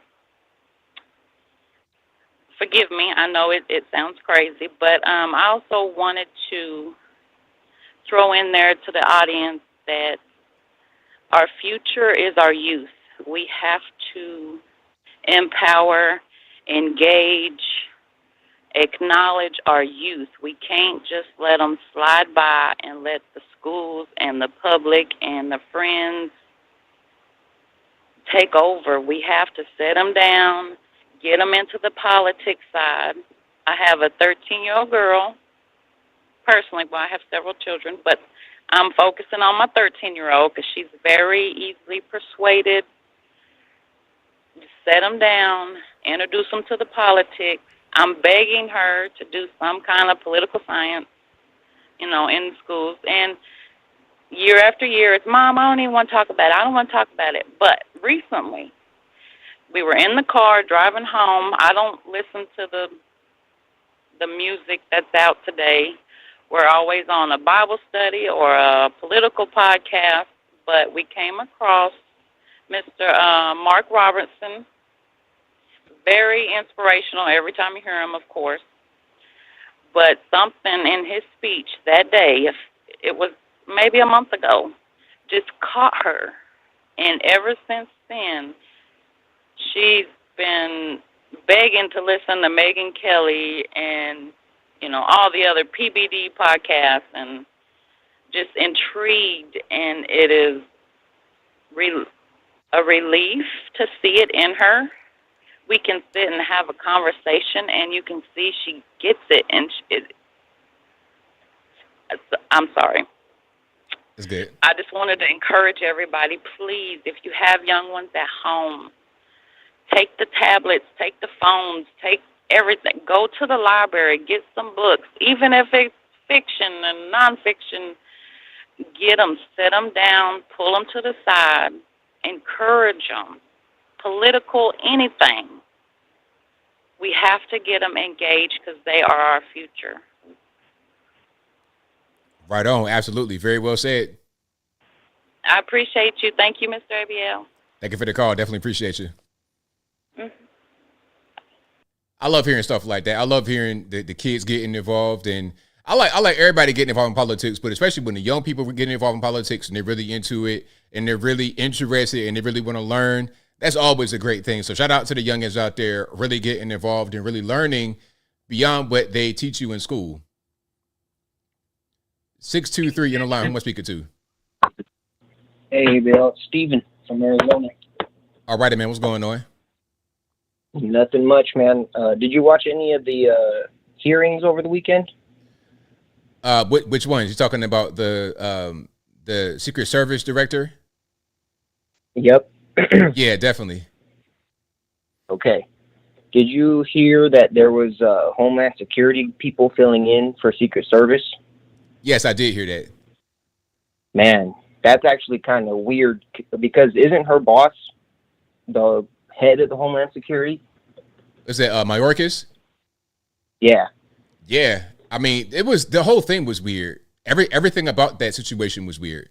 Forgive me, I know it sounds crazy, but I also wanted to throw in there to the audience that our future is our youth. We have to empower, engage, acknowledge our youth. We can't just let them slide by and let the schools and the public and the friends take over. We have to set them down, get them into the politics side. I have a 13-year-old girl. Personally, well, I have several children, but I'm focusing on my 13-year-old because she's very easily persuaded. Set them down, introduce them to the politics. I'm begging her to do some kind of political science, in schools. And year after year, it's, Mom, I don't even want to talk about it. I don't want to talk about it. But recently, we were in the car driving home. I don't listen to the music that's out today. We're always on a Bible study or a political podcast, but we came across Mr. Mark Robertson, very inspirational every time you hear him, of course. But something in his speech that day, if it was maybe a month ago, just caught her. And ever since then, she's been begging to listen to Megyn Kelly and, you know, all the other PBD podcasts, and just intrigued. And it is a relief to see it in her. We can sit and have a conversation, and you can see she gets it. And I'm sorry. It's good. I just wanted to encourage everybody, please, if you have young ones at home, take the tablets, take the phones, take everything. Go to the library, get some books, even if it's fiction and nonfiction. Get them, sit them down, pull them to the side, encourage them. Political, anything. We have to get them engaged because they are our future. Right on. Absolutely. Very well said. I appreciate you. Thank you, Mr. ABL. Thank you for the call. Definitely appreciate you. Mm-hmm. I love hearing stuff like that. I love hearing the kids getting involved, and I like everybody getting involved in politics, but especially when the young people are getting involved in politics and they're really into it and they're really interested and they really want to learn. That's always a great thing. So shout out to the youngins out there really getting involved and really learning beyond what they teach you in school. 623 in the line. Who am I speaking to? Hey, Bill. It's Steven from Arizona. All right, man. What's going on? Nothing much, man. Did you watch any of the hearings over the weekend? Which ones? You talking about the Secret Service director? Yep. Yeah, definitely. Okay. Did you hear that there was Homeland Security people filling in for Secret Service? Yes, I did hear that. Man, that's actually kind of weird because isn't her boss the head of the Homeland Security? Is that Mayorkas? Yeah. Yeah. I mean, the whole thing was weird. Everything about that situation was weird.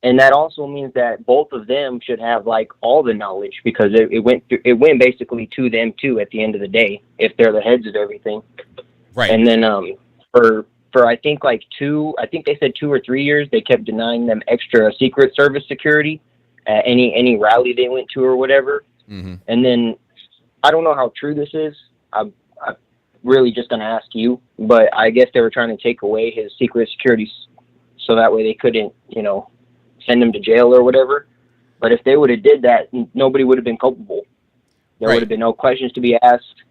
And that also means that both of them should have like all the knowledge because it went basically to them too at the end of the day if they're the heads of everything. Right. And then for I think like they said 2 or 3 years they kept denying them extra Secret Service security at any rally they went to or whatever. Mm-hmm. And then I don't know how true this is. I'm really just going to ask you, but I guess they were trying to take away his secret security so that way they couldn't, send him to jail or whatever. But if they would have did that, nobody would have been culpable. There would have been no questions to be asked.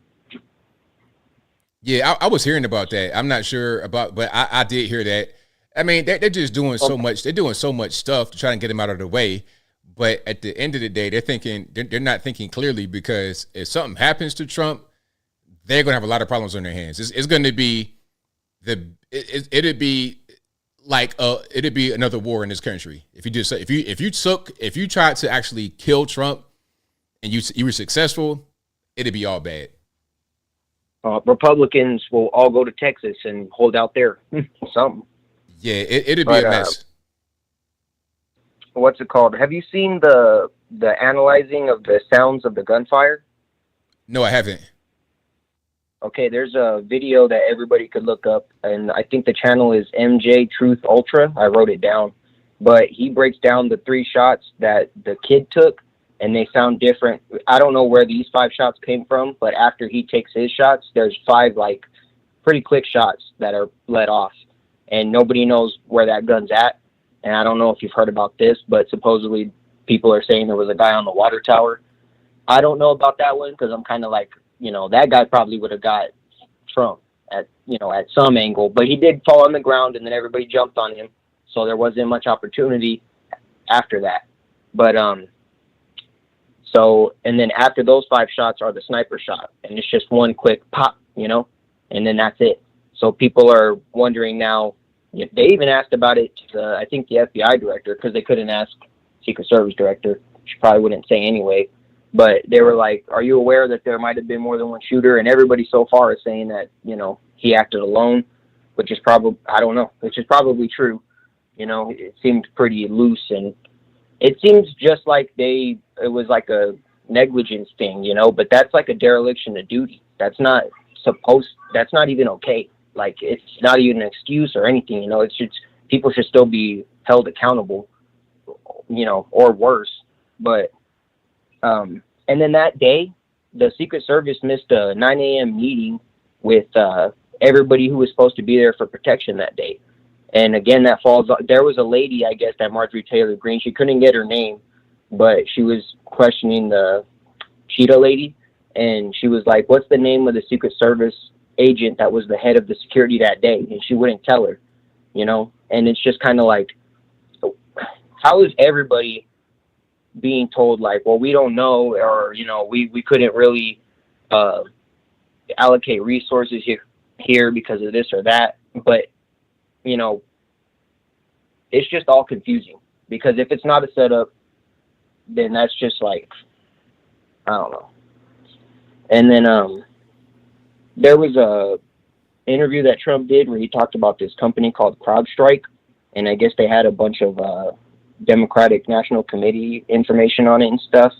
Yeah, I was hearing about that. I'm not sure about, but I did hear that. I mean, they're just doing so much. They're doing so much stuff to try and get him out of the way. But at the end of the day, they're not thinking clearly because if something happens to Trump, they're going to have a lot of problems on their hands. It's going to be it'd be another war in this country. If you tried to actually kill Trump and you were successful, it'd be all bad. Republicans will all go to Texas and hold out there. Something. Yeah, it'd be a mess. What's it called? Have you seen the analyzing of the sounds of the gunfire? No, I haven't. Okay, there's a video that everybody could look up, and I think the channel is MJ Truth Ultra. I wrote it down. But he breaks down the 3 shots that the kid took, and they sound different. I don't know where these 5 shots came from, but after he takes his shots, there's 5, pretty quick shots that are let off. And nobody knows where that gun's at. And I don't know if you've heard about this, but supposedly people are saying there was a guy on the water tower. I don't know about that one because I'm kind of like, that guy probably would have got Trump at some angle, but he did fall on the ground and then everybody jumped on him. So there wasn't much opportunity after that. But, and then after those 5 shots are the sniper shot and it's just one quick pop, and then that's it. So people are wondering now, they even asked about it to, I think the FBI director, because they couldn't ask Secret Service director. She probably wouldn't say anyway. But they were like, are you aware that there might have been more than one shooter? And everybody so far is saying that, he acted alone, which is probably, I don't know, which is probably true. It seemed pretty loose. And it seems just like it was like a negligence thing, you know, but that's like a dereliction of duty. That's not even okay. Like, it's not even an excuse or anything, you know. It's just, people should still be held accountable, you know, or worse. But and then that day, the Secret Service missed a 9 a.m. meeting with everybody who was supposed to be there for protection that day. And again, that falls. There was a lady, I guess, that Marjorie Taylor Greene. She couldn't get her name, but she was questioning the Cheetah lady, and she was like, "What's the name of the Secret Service agent that was the head of the security that day?" And she wouldn't tell her, you know. And it's just kind of like, how is everybody being told, like, well, we don't know, or, you know, we couldn't really allocate resources here because of this or that. But, you know, it's just all confusing, because if it's not a setup, then that's just like, I don't know. And then there was a interview that Trump did where he talked about this company called CrowdStrike, and I guess they had a bunch of Democratic National Committee information on it and stuff.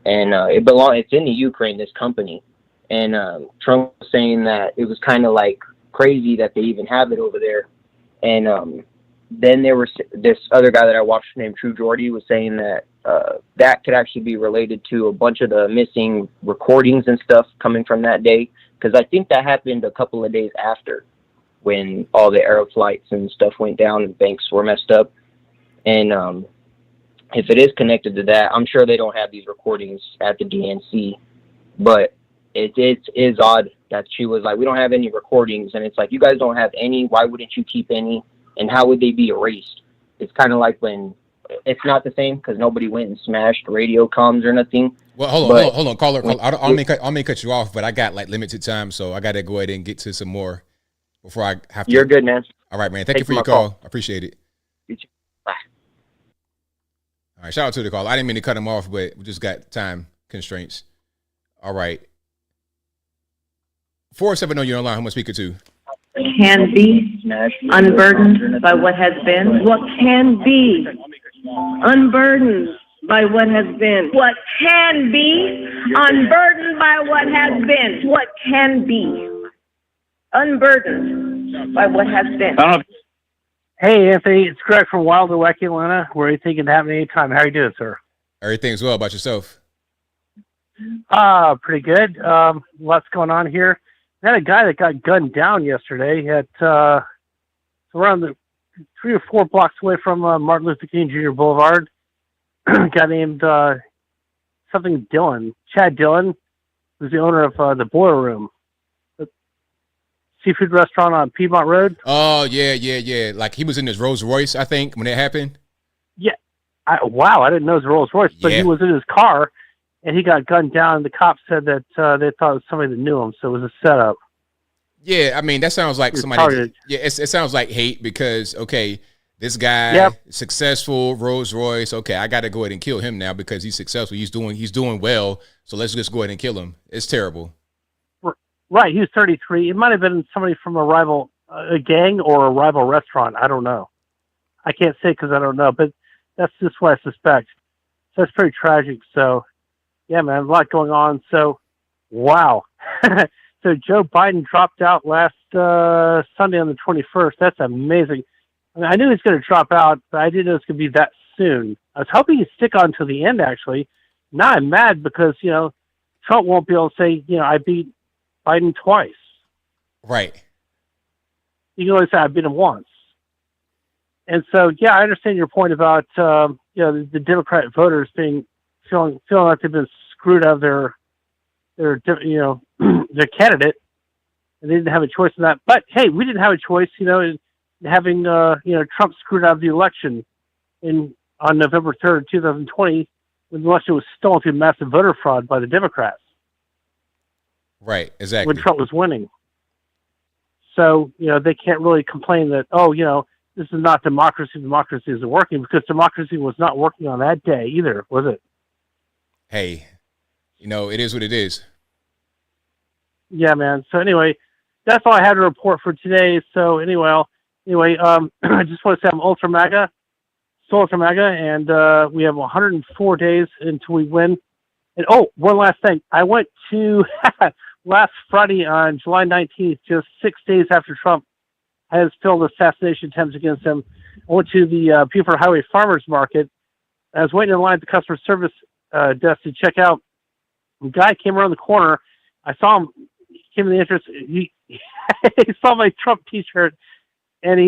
And it's in the Ukraine, this company. And Trump was saying that it was kind of like crazy that they even have it over there. And then there was this other guy that I watched named True Jordy was saying that that could actually be related to a bunch of the missing recordings and stuff coming from that day. Because I think that happened a couple of days after, when all the Arab flights and stuff went down and banks were messed up. And if it is connected to that, I'm sure they don't have these recordings at the DNC. But it is odd that she was like, we don't have any recordings. And it's like, you guys don't have any. Why wouldn't you keep any? And how would they be erased? It's kind of like when it's not the same because nobody went and smashed radio comms or nothing. Well, hold on, caller. I may cut you off, but I got like limited time, so I got to go ahead and get to some more before I have to. You're good, man. All right, man. Thank you for your call. I appreciate it. You too. Bye. All right, shout out to the call. I didn't mean to cut him off, but we just got time constraints. All right. 470, you're online. Who am I speaking to? Can be unburdened by what has been. What can be unburdened by what has been. What can be unburdened by what has been. What can be unburdened by what has been. Hey, Anthony, it's Greg from Wild and Wacky Atlanta. Where anything can happen anytime. How are you doing, sir? Everything's well. About yourself? Pretty good. Lots going on here. I had a guy that got gunned down yesterday at around the 3 or 4 blocks away from Martin Luther King Jr. Boulevard. Guy named something Dillon. Chad Dillon, who's the owner of the Boiler Room, the seafood restaurant on Piedmont Road. Oh, yeah. Like he was in his Rolls Royce, I think, when it happened. Yeah. Wow, I didn't know it was a Rolls Royce, but he was in his car. And he got gunned down. The cops said that they thought it was somebody that knew him, so it was a setup. Yeah, I mean, that sounds like somebody. Targeted. Yeah, it sounds like hate because, okay, this guy, successful, Rolls Royce. Okay, I got to go ahead and kill him now because he's successful. He's doing well. So let's just go ahead and kill him. It's terrible. Right, he was 33. It might have been somebody from a rival a gang or a rival restaurant. I don't know. I can't say because I don't know, but that's just what I suspect. So it's pretty tragic. So. Yeah, man, a lot going on. So, wow. So Joe Biden dropped out last Sunday on the 21st. That's amazing. I mean, I knew he was going to drop out, but I didn't know it was going to be that soon. I was hoping he'd stick on to the end, actually. Now I'm mad because, Trump won't be able to say, I beat Biden twice. Right. You can only say I beat him once. And so, yeah, I understand your point about, the Democrat voters feeling like they've been screwed out of their their candidate, and they didn't have a choice in that. But hey, we didn't have a choice, in having Trump screwed out of the election on November 3rd, 2020, when the election was stolen through massive voter fraud by the Democrats. Right, exactly. When Trump was winning. So, they can't really complain that, this is not democracy. Democracy isn't working, because democracy was not working on that day either, was it? Hey, it is what it is. Yeah, man. So anyway, that's all I had to report for today. So anyway, I just want to say I'm Ultra MAGA, and we have 104 days until we win. And oh, one last thing. I went to last Friday on July 19th, just 6 days after Trump has filed assassination attempts against him. I went to the Buford Highway Farmers Market. I was waiting in line at the customer service desk to check out. The guy came around the corner. I saw him. He came in the entrance. He saw my Trump T-shirt, and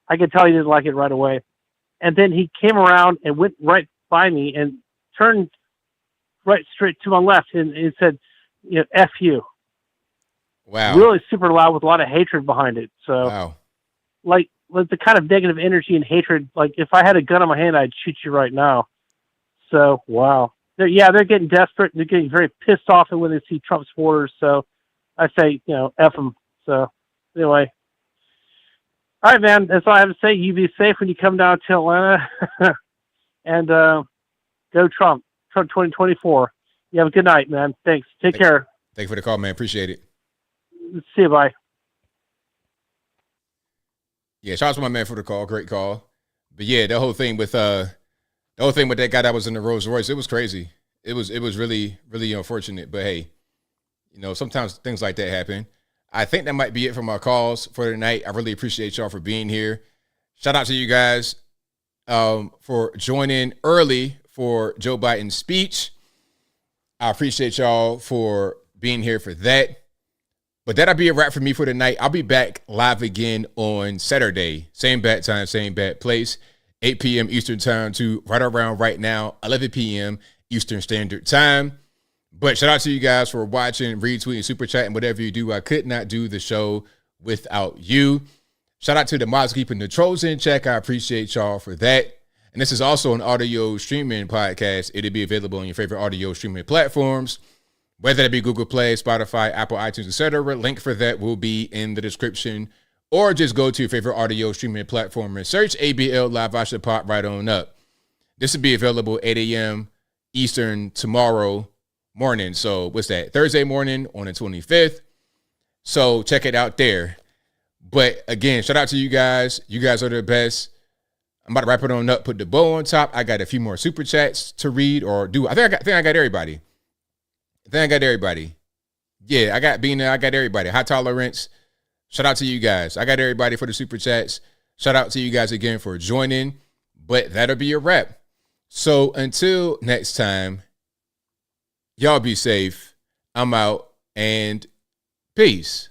I could tell he didn't like it right away. And then he came around and went right by me and turned right straight to my left and said, F you. Wow. Really super loud with a lot of hatred behind it. So, wow. like the kind of negative energy and hatred, like if I had a gun in my hand, I'd shoot you right now. So, wow. They're getting desperate. They're getting very pissed off when they see Trump supporters. So I say, F them. So anyway. All right, man. That's all I have to say. You be safe when you come down to Atlanta. And go Trump. Trump 2024. You have a good night, man. Thanks. Take care. Thank you for the call, man. Appreciate it. See you. Bye. Yeah, shout out to my man for the call. Great call. But yeah, the whole thing with that guy that was in the Rolls Royce, it was crazy. It was really, really unfortunate. But hey, sometimes things like that happen. I think that might be it for my calls for tonight. I really appreciate y'all for being here. Shout out to you guys for joining early for Joe Biden's speech. I appreciate y'all for being here for that. But that'll be a wrap for me for tonight. I'll be back live again on Saturday. Same bat time, same bat place. 8 p.m. Eastern time to right around right now, 11 p.m. Eastern Standard Time. But shout out to you guys for watching, retweeting, super chatting, whatever you do. I could not do the show without you. Shout out to the mods keeping the trolls in check. I appreciate y'all for that. And this is also an audio streaming podcast. It'll be available on your favorite audio streaming platforms, whether that be Google Play, Spotify, Apple, iTunes, etc. Link for that will be in the description. Or just go to your favorite audio streaming platform and search ABL Live. I should pop right on up. This will be available 8 a.m. Eastern tomorrow morning. So what's that? Thursday morning on the 25th. So check it out there. But again, shout out to you guys. You guys are the best. I'm about to wrap it on up, put the bow on top. I got a few more super chats to read or do. I think I got everybody. Yeah, I got Bina. I got everybody. High tolerance. Shout out to you guys. I got everybody for the super chats. Shout out to you guys again for joining. But that'll be a wrap. So until next time, y'all be safe. I'm out and peace.